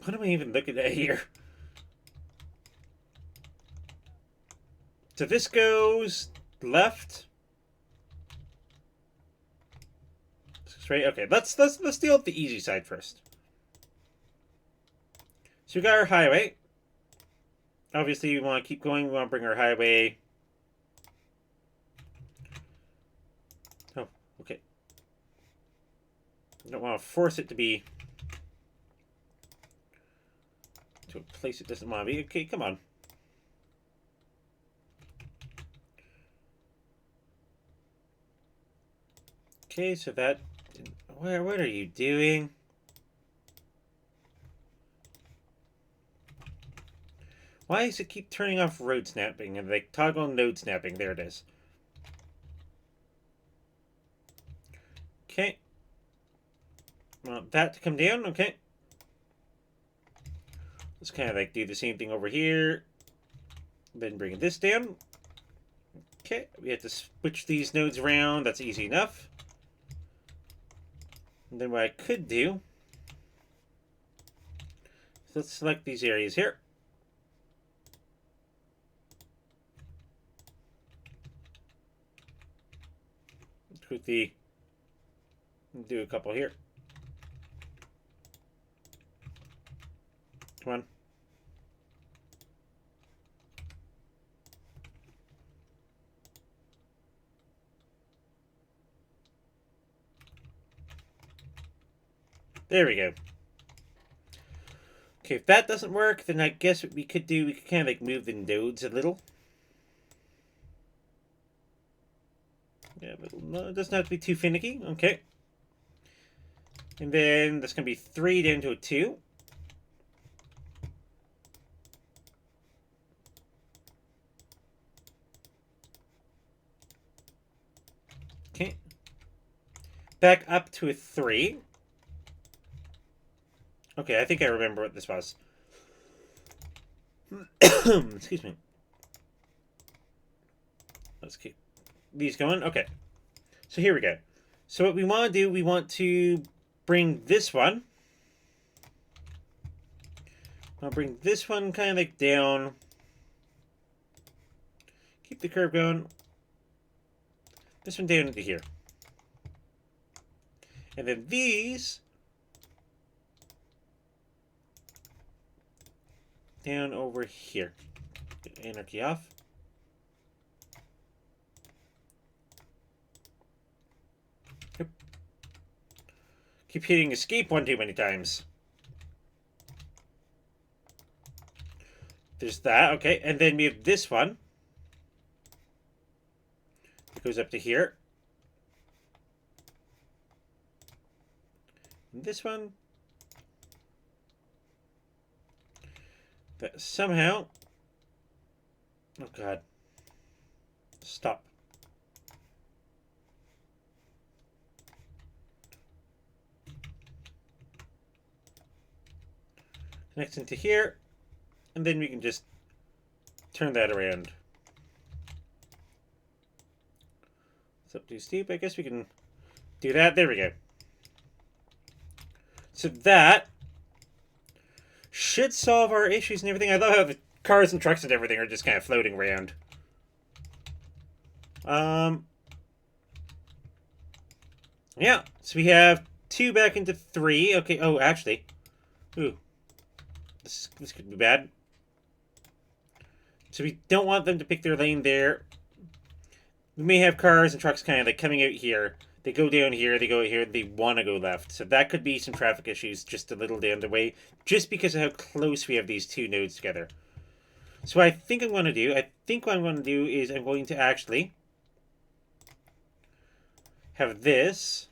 what am I even looking at here? So this goes left. Straight. Okay, let's deal with the easy side first. So we got our highway. Obviously, we want to keep going. We want to bring our highway. Oh, okay. I don't want to force it to be to a place it doesn't want to be. Okay, come on. Okay, so that... What are you doing? Why does it keep turning off road snapping and like toggle node snapping? There it is. Okay. Want that to come down. Okay. Let's kind of like do the same thing over here. Then bring this down. Okay. We have to switch these nodes around. That's easy enough. And then what I could do... So let's select these areas here. Quickly do a couple here. Come on. There we go. Okay, if that doesn't work, then I guess what we could do, we could kind of like move the nodes a little. Yeah, but no, it doesn't have to be too finicky. Okay. And then that's going to be 3 down to a 2. Okay. Back up to a 3. Okay, I think I remember what this was. Excuse me. Let's keep these going. Okay. So here we go. So what we want to do, we want to bring this one. I'll bring this one kind of like down. Keep the curve going. This one down into here. And then these down over here. Get anarchy off. Yep. Keep hitting escape one too many times. There's that, okay. And then we have this one. It goes up to here. And this one. That somehow... Oh, God. Stop. Connects into here. And then we can just turn that around. It's up too steep. I guess we can do that. There we go. So that should solve our issues and everything. I love how the cars and trucks and everything are just kind of floating around. Yeah. So we have 2 back into 3. Okay. Oh, actually. Ooh. This could be bad. So we don't want them to pick their lane there. We may have cars and trucks kind of like coming out here. They go down here, they go here, they want to go left. So that could be some traffic issues just a little down the way, just because of how close we have these 2 nodes together. So what I think I'm going to do, is I'm going to actually have this.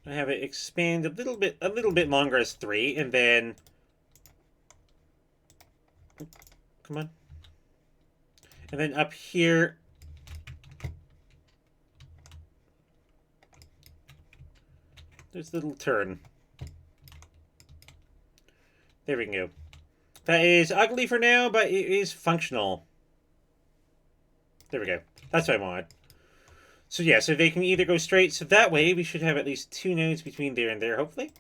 I have it expand a little bit longer as 3, and then... Come on. And then up here... There's a little turn. There we can go. That is ugly for now, but it is functional. There we go. That's what I want. So yeah, so they can either go straight. So that way, we should have at least 2 nodes between there and there, hopefully.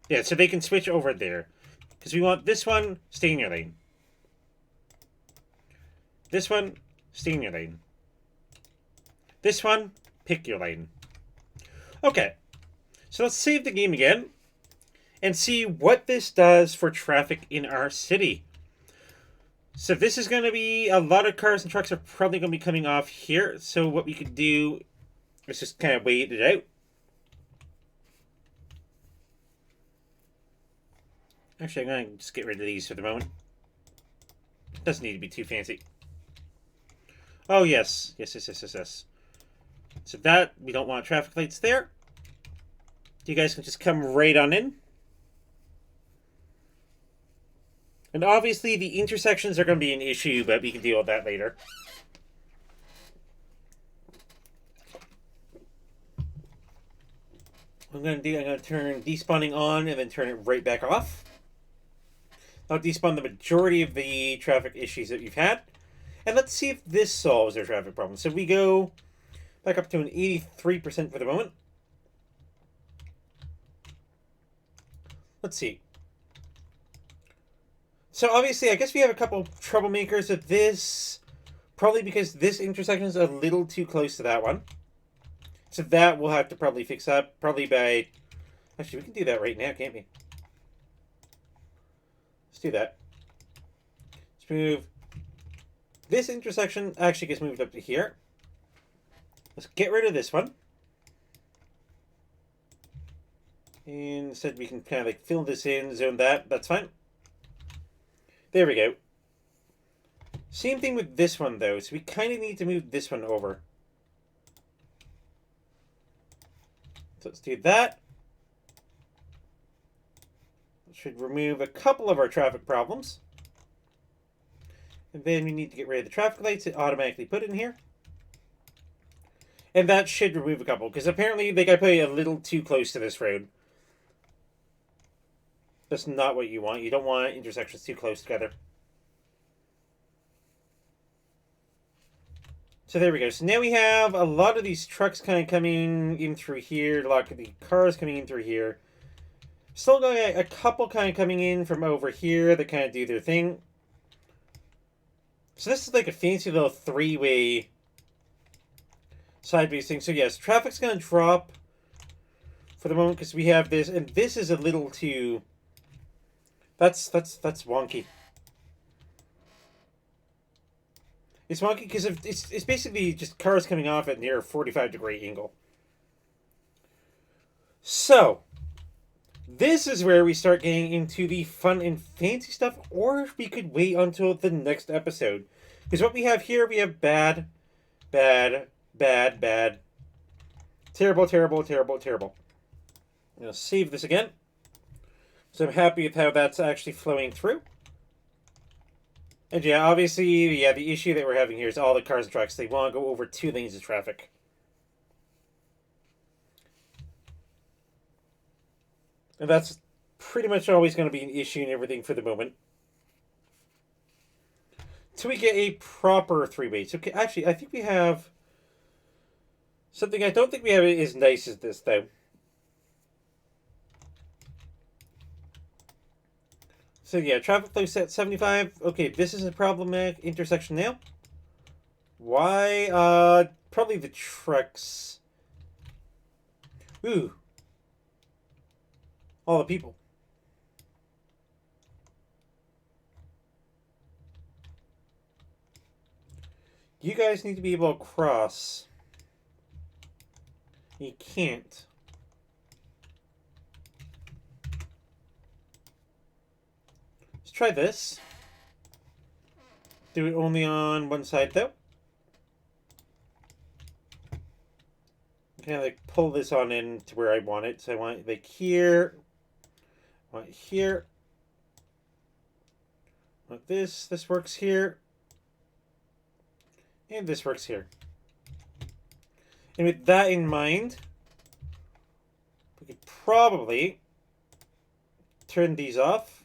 Yeah, so they can switch over there. Because we want this one, stay in your lane. This one, stay in your lane. This one, pick your lane. Okay, so let's save the game again and see what this does for traffic in our city. So this is going to be a lot of cars and trucks are probably going to be coming off here. So what we could do is just kind of wait it out. Actually, I'm going to just get rid of these for the moment. Doesn't need to be too fancy. Oh, yes. Yes. So that, we don't want traffic lights there. You guys can just come right on in. And obviously, the intersections are going to be an issue, but we can deal with that later. I'm going to turn despawning on and then turn it right back off. I'll despawn the majority of the traffic issues that we've had. And let's see if this solves our traffic problem. So we go back up to an 83% for the moment. Let's see. So obviously, I guess we have a couple troublemakers with this. Probably because this intersection is a little too close to that one. So that we'll have to probably fix up. Probably by... Actually, we can do that right now, can't we? Let's do that. Let's move... This intersection actually gets moved up to here. Let's get rid of this one. And instead we can kind of like fill this in, zone that. That's fine. There we go. Same thing with this one though. So we kind of need to move this one over. So let's do that. Should remove a couple of our traffic problems. And then we need to get rid of the traffic lights that automatically put in here. And that should remove a couple, because apparently they got put a little too close to this road. That's not what you want. You don't want intersections too close together. So there we go. So now we have a lot of these trucks kind of coming in through here. A lot of the cars coming in through here. Still got a couple kind of coming in from over here that kind of do their thing. So this is like a fancy little three-way sideways thing. So yes, traffic's going to drop for the moment because we have this. And this is a little too... That's wonky. It's wonky because it's basically just cars coming off at near a 45-degree angle. So, this is where we start getting into the fun and fancy stuff, or we could wait until the next episode. Because what we have here, we have bad, bad, bad, bad, terrible, terrible, terrible, terrible. I'm going to save this again. So I'm happy with how that's actually flowing through. And yeah, obviously, yeah, the issue that we're having here is all the cars and trucks. They want to go over 2 lanes of traffic. And that's pretty much always going to be an issue and everything for the moment. Till we get a proper 3-way. Okay, actually, I think we have something I don't think we have as nice as this, though. So yeah, traffic flow set 75. Okay, this is a problematic intersection now. Why? Probably the trucks. Ooh. All the people. You guys need to be able to cross. You can't. Let's try this. Do it only on one side though. Kind of like pull this on in to where I want it. So I want it like here. I want it here. I want this. This works here. And this works here. And with that in mind, we could probably turn these off.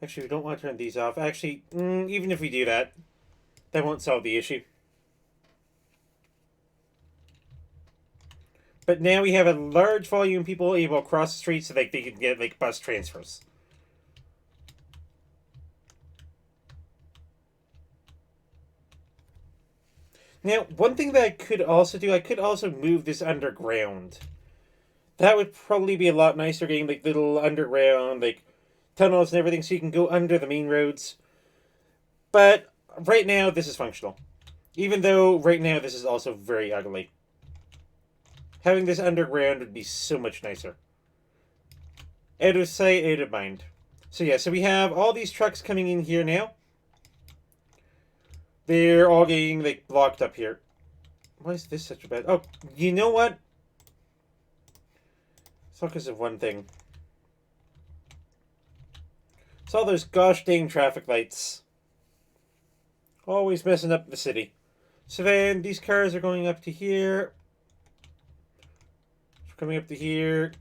Actually, we don't want to turn these off. Actually, even if we do that, that won't solve the issue. But now we have a large volume of people able to cross the street so that they can get like bus transfers. Now, one thing that I could also do, I could also move this underground. That would probably be a lot nicer, getting like little underground, like tunnels and everything, so you can go under the main roads. But right now, this is functional. Even though right now this is also very ugly. Having this underground would be so much nicer. Out of sight, out of mind. So yeah, so we have all these trucks coming in here now. They're all getting like blocked up here. Why is this such a bad... Oh, you know what? It's all because of one thing. It's all those gosh dang traffic lights. Always messing up the city. So then these cars are going up to here. Coming up to here.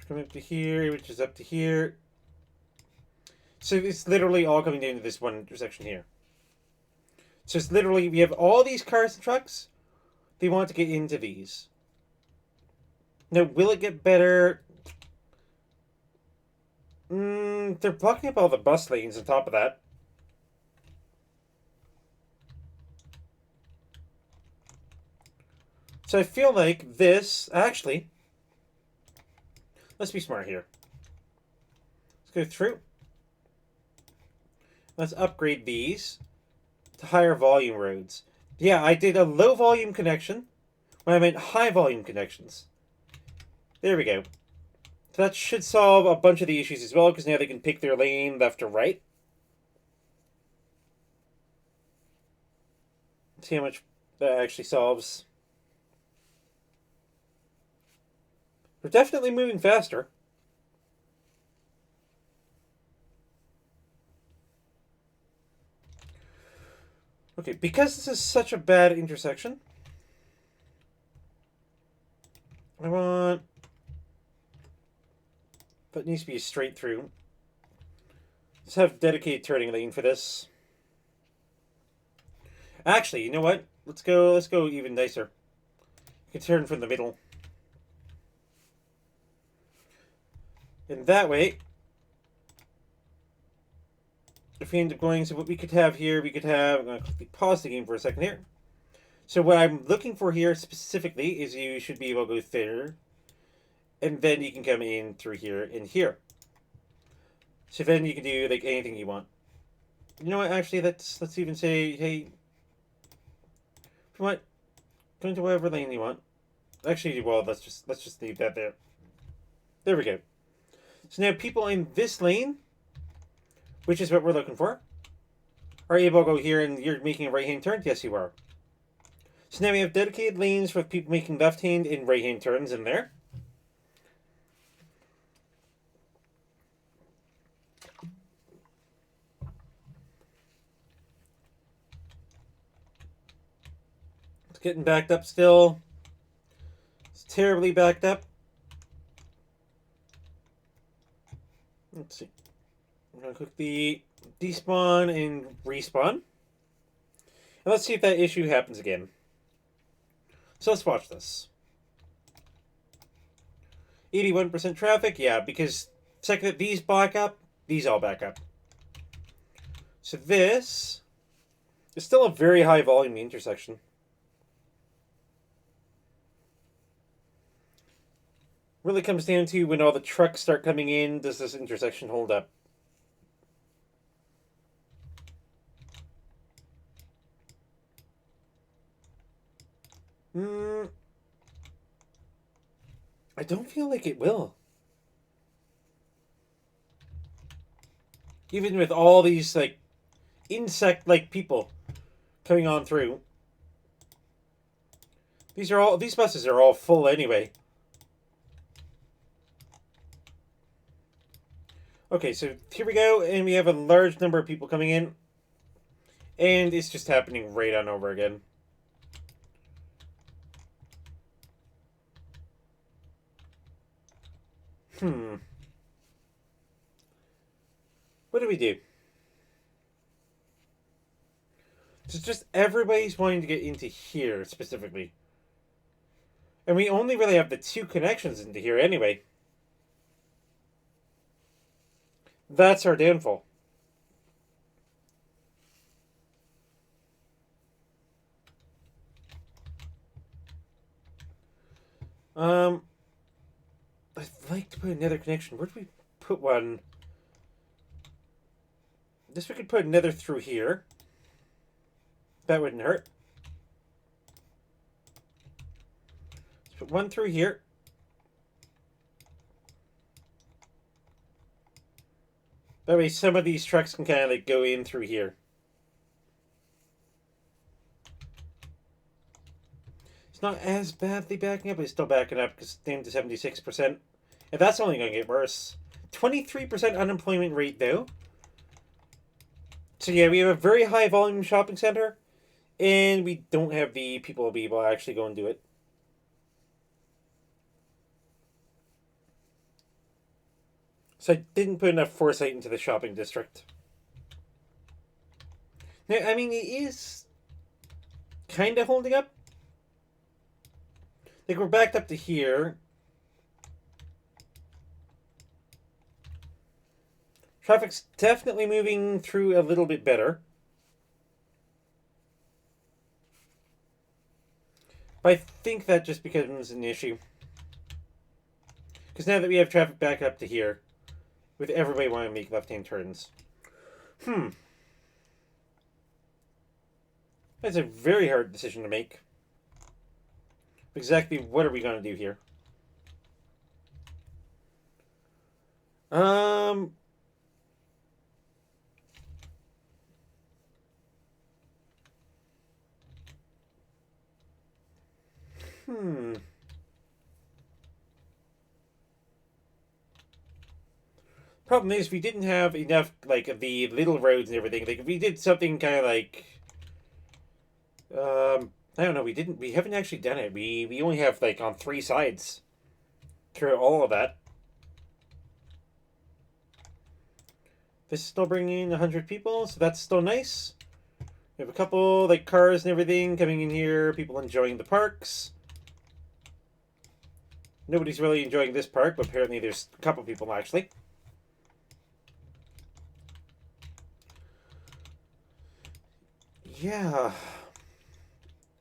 Coming up to here, which is up to here. So it's literally all coming down to this one intersection here. So it's literally, we have all these cars and trucks. They want to get into these. Now, will it get better? They're blocking up all the bus lanes on top of that. So I feel like this, actually, let's be smart here. Let's go through. Let's upgrade these to higher volume roads. Yeah, I did a low volume connection when I meant high volume connections. There we go. So that should solve a bunch of the issues as well, because now they can pick their lane left or right. See how much that actually solves. We're definitely moving faster. Okay, because this is such a bad intersection, I want... That needs to be a straight through. Let's have dedicated turning lane for this. Actually, you know what? Let's go even nicer. You can turn from the middle. And that way, if we end up going, so what we could have here, we could have, I'm going to quickly pause the game for a second here. So what I'm looking for here specifically is you should be able to go there, and then you can come in through here and here. So then you can do like anything you want. You know what? Actually, let's even say, hey, you want go into whatever lane you want. Actually, well, let's just leave that there. There we go. So now people in this lane, which is what we're looking for, are able to go here, and you're making a right-hand turn. Yes, you are. So now we have dedicated lanes for people making left-hand and right-hand turns in there. It's getting backed up still. It's terribly backed up. Let's see. I'm going to click the despawn and respawn. And let's see if that issue happens again. So let's watch this. 81% traffic, yeah, because the second that these back up, these all back up. So this is still a very high volume intersection. Really comes down to when all the trucks start coming in, does this intersection hold up? I don't feel like it will. Even with all these, like, insect-like people coming on through. These buses are all full anyway. Okay, so here we go, and we have a large number of people coming in. And it's just happening right on over again. What do we do? It's just everybody's wanting to get into here, specifically. And we only really have the two connections into here anyway. That's our downfall. Um, I'd like to put another connection. Where do we put one? This we could put another through here. That wouldn't hurt. Let's put one through here. That way some of these trucks can kind of like go in through here. It's not as badly backing up, but it's still backing up because it's down to 76%. And that's only going to get worse. 23% unemployment rate, though. So yeah, we have a very high volume shopping center, and we don't have the people to be able to actually go and do it. So I didn't put enough foresight into the shopping district. Now, I mean, it is kind of holding up. Like, we're backed up to here. Traffic's definitely moving through a little bit better. But I think that just becomes an issue. Because now that we have traffic back up to here, with everybody wanting to make left-hand turns. That's a very hard decision to make. Exactly what are we going to do here? Problem is, we didn't have enough, like, the little roads and everything. Like, if we did something kind of like... I don't know, we haven't actually done it. We only have, like, on 3 sides through all of that. This is still bringing in 100 people, so that's still nice. We have a couple, like, cars and everything coming in here, people enjoying the parks. Nobody's really enjoying this park, but apparently there's a couple people, actually. Yeah.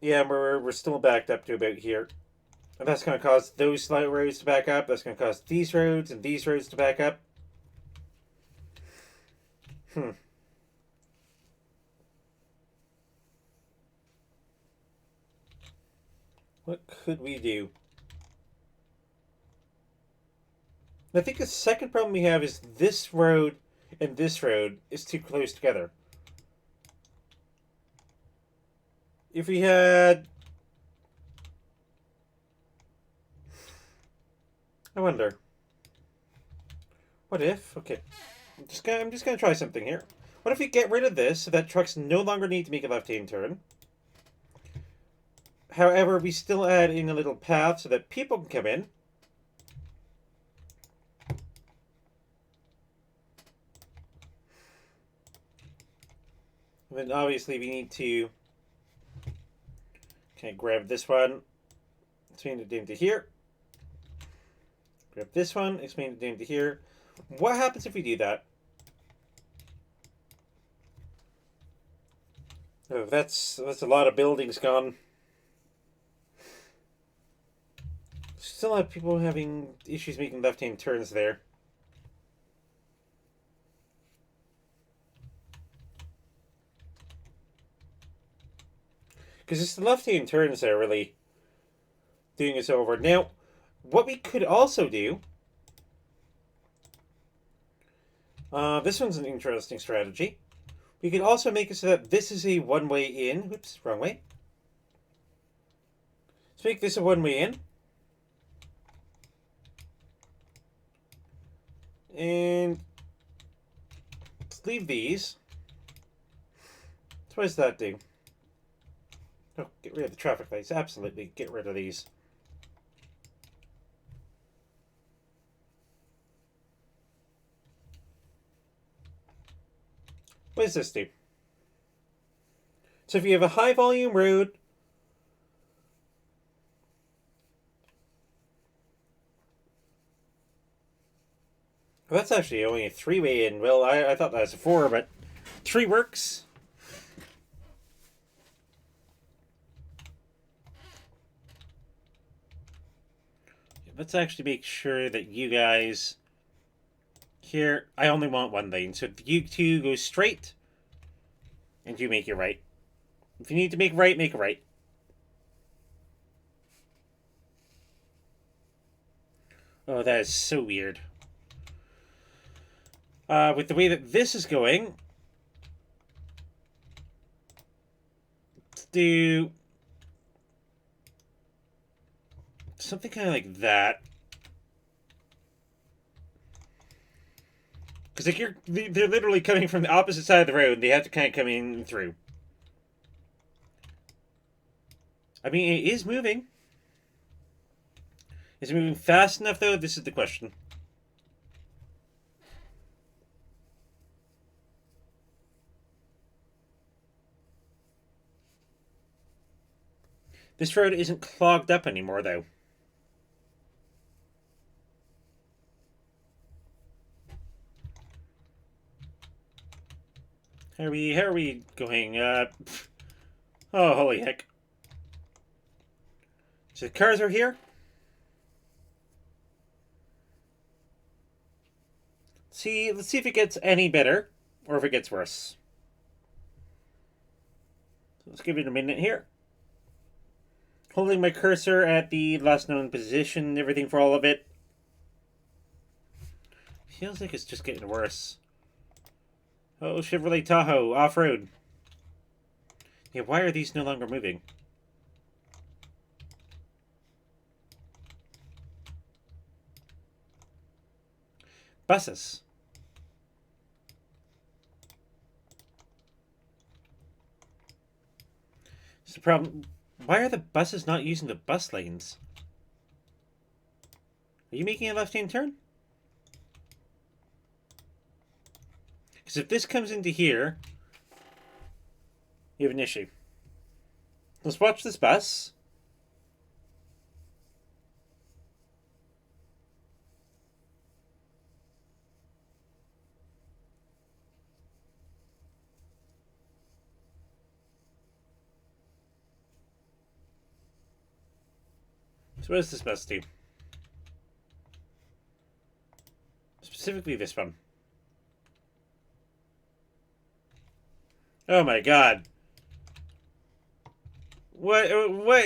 Yeah, we're still backed up to about here. And that's going to cause those slight roads to back up. That's going to cause these roads and these roads to back up. What could we do? I think the second problem we have is this road and this road is too close together. If we had... I wonder. What if... Okay. I'm just gonna try something here. What if we get rid of this so that trucks no longer need to make a left-hand turn? However, we still add in a little path so that people can come in. And then obviously we need to... Okay, grab this one, expand it down to here. Grab this one, expand it down to here. What happens if we do that? Oh, that's a lot of buildings gone. Still have people having issues making left-hand turns there. Because it's the left-hand turns that are really doing us over. Now, what we could also do... this one's an interesting strategy. We could also make it so that this is a one-way in. Whoops, wrong way. Let's make this a one-way in. And let's leave these. So what does that do? Oh, get rid of the traffic lights. Absolutely, get rid of these. What does this do? So if you have a high volume road, well, that's actually only a 3-way in. Well, I thought that was a 4, but 3 works. let's actually make sure that you guys here. I only want one lane, so you two go straight, and you make your right. If you need to make right, make a right. Oh, that is so weird. With the way that this is going, let's do something kind of like that. Because like they're literally coming from the opposite side of the road. They have to kind of come in through. I mean, it is moving. Is it moving fast enough, though? This is the question. This road isn't clogged up anymore, though. How are we going? Oh, holy heck. So the cars are here. Let's see if it gets any better, or if it gets worse. So let's give it a minute here. Holding my cursor at the last known position and everything for all of it. Feels like it's just getting worse. Oh, Chevrolet Tahoe, off-road. Yeah, why are these no longer moving? Buses. It's the problem. Why are the buses not using the bus lanes? Are you making a left-hand turn? Because if this comes into here, you have an issue. Let's watch this bus. So what does this bus do? Specifically this one. Oh my god. What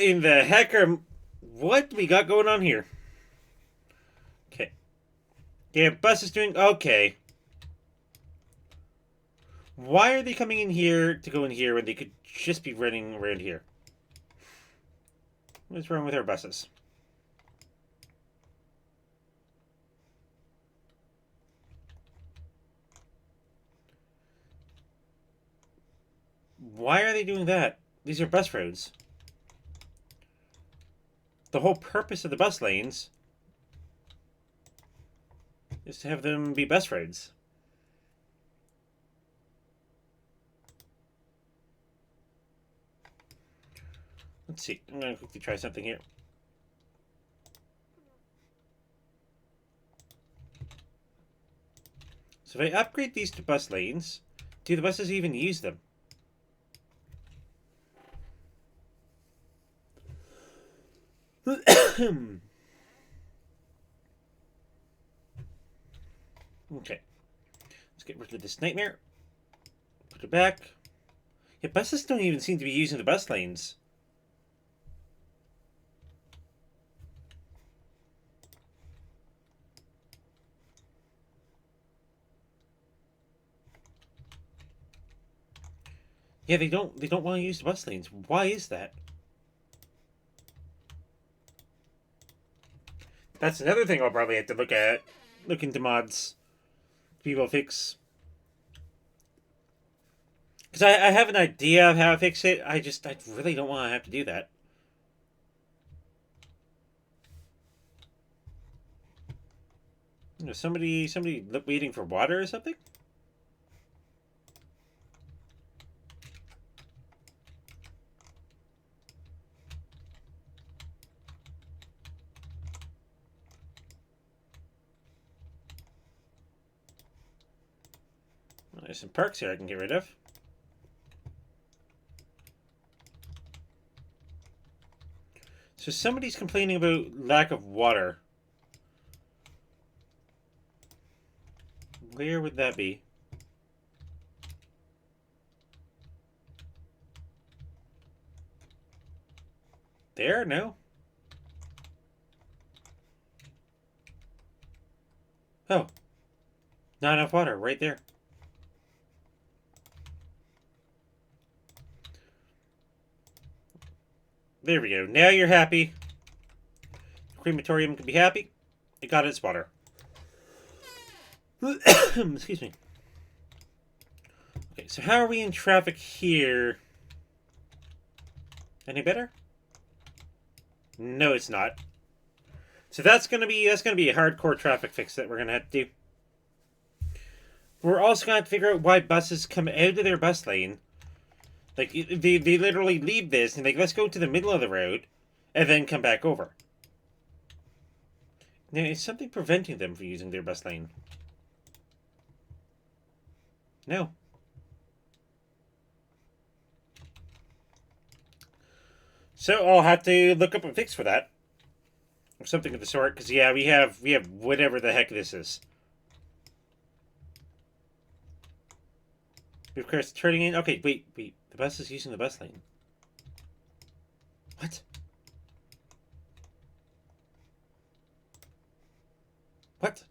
in the heck what we got going on here? Okay. Yeah, bus is doing okay. Why are they coming in here to go in here when they could just be running around here? What's wrong with our buses? Why are they doing that? These are bus roads. The whole purpose of the bus lanes is to have them be bus roads. Let's see. I'm going to quickly try something here. So if I upgrade these to bus lanes, do the buses even use them? Okay. Let's get rid of this nightmare. Put it back. Yeah, buses don't even seem to be using the bus lanes. Yeah, they don't want to use the bus lanes. Why is that? That's another thing I'll probably have to look at. Look into mods. People fix. Because I have an idea of how to fix it. I really don't want to have to do that. You know, somebody waiting for water or something? Well, there's some perks here I can get rid of. So somebody's complaining about lack of water. Where would that be? There? No? Oh. Not enough water. Right there. There we go. Now you're happy. Crematorium can be happy. It got its water. Excuse me. Okay, so how are we in traffic here? Any better? No, it's not. So that's gonna be a hardcore traffic fix that we're gonna have to do. We're also gonna have to figure out why buses come out of their bus lane. Like they literally leave this and like let's go to the middle of the road, and then come back over. Now is something preventing them from using their bus lane? No. So I'll have to look up a fix for that. Or something of the sort, because yeah, we have whatever the heck this is. Of course, turning in. Okay, wait. The bus is using the bus lane. What? What?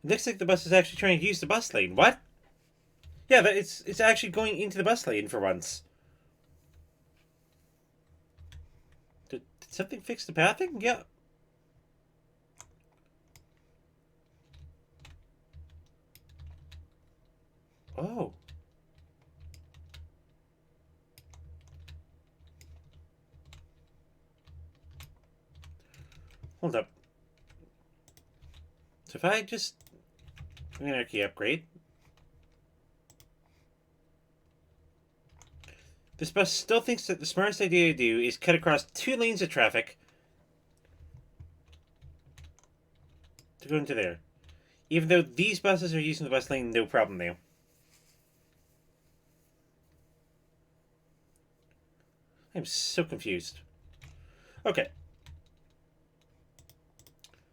It looks like the bus is actually trying to use the bus lane. What? Yeah, it's actually going into the bus lane for once. Did something fix the pathing? Yeah. Oh. Hold up. So if I just anarchy upgrade. This bus still thinks that the smartest idea to do is cut across 2 lanes of traffic to go into there. Even though these buses are using the bus lane, no problem now. I'm so confused. Okay.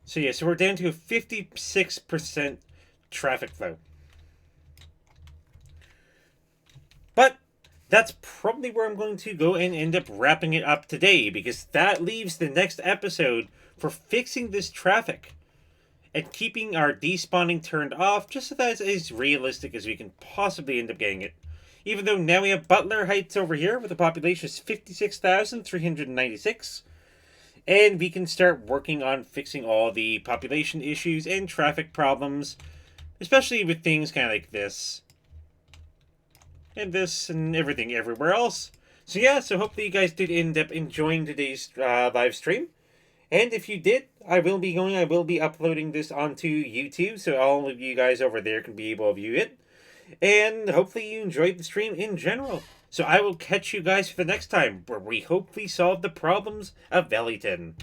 So yeah, so we're down to a 56% traffic flow. But that's probably where I'm going to go and end up wrapping it up today, because that leaves the next episode for fixing this traffic and keeping our despawning turned off just so that's as realistic as we can possibly end up getting it. Even though now we have Butler Heights over here with a population of 56,396. And we can start working on fixing all the population issues and traffic problems. Especially with things kind of like this. And this and everything everywhere else. So yeah, so hopefully you guys did end up enjoying today's live stream. And if you did, I will be uploading this onto YouTube. So all of you guys over there can be able to view it. And hopefully you enjoyed the stream in general. So I will catch you guys for the next time, where we hopefully solve the problems of Valleyton.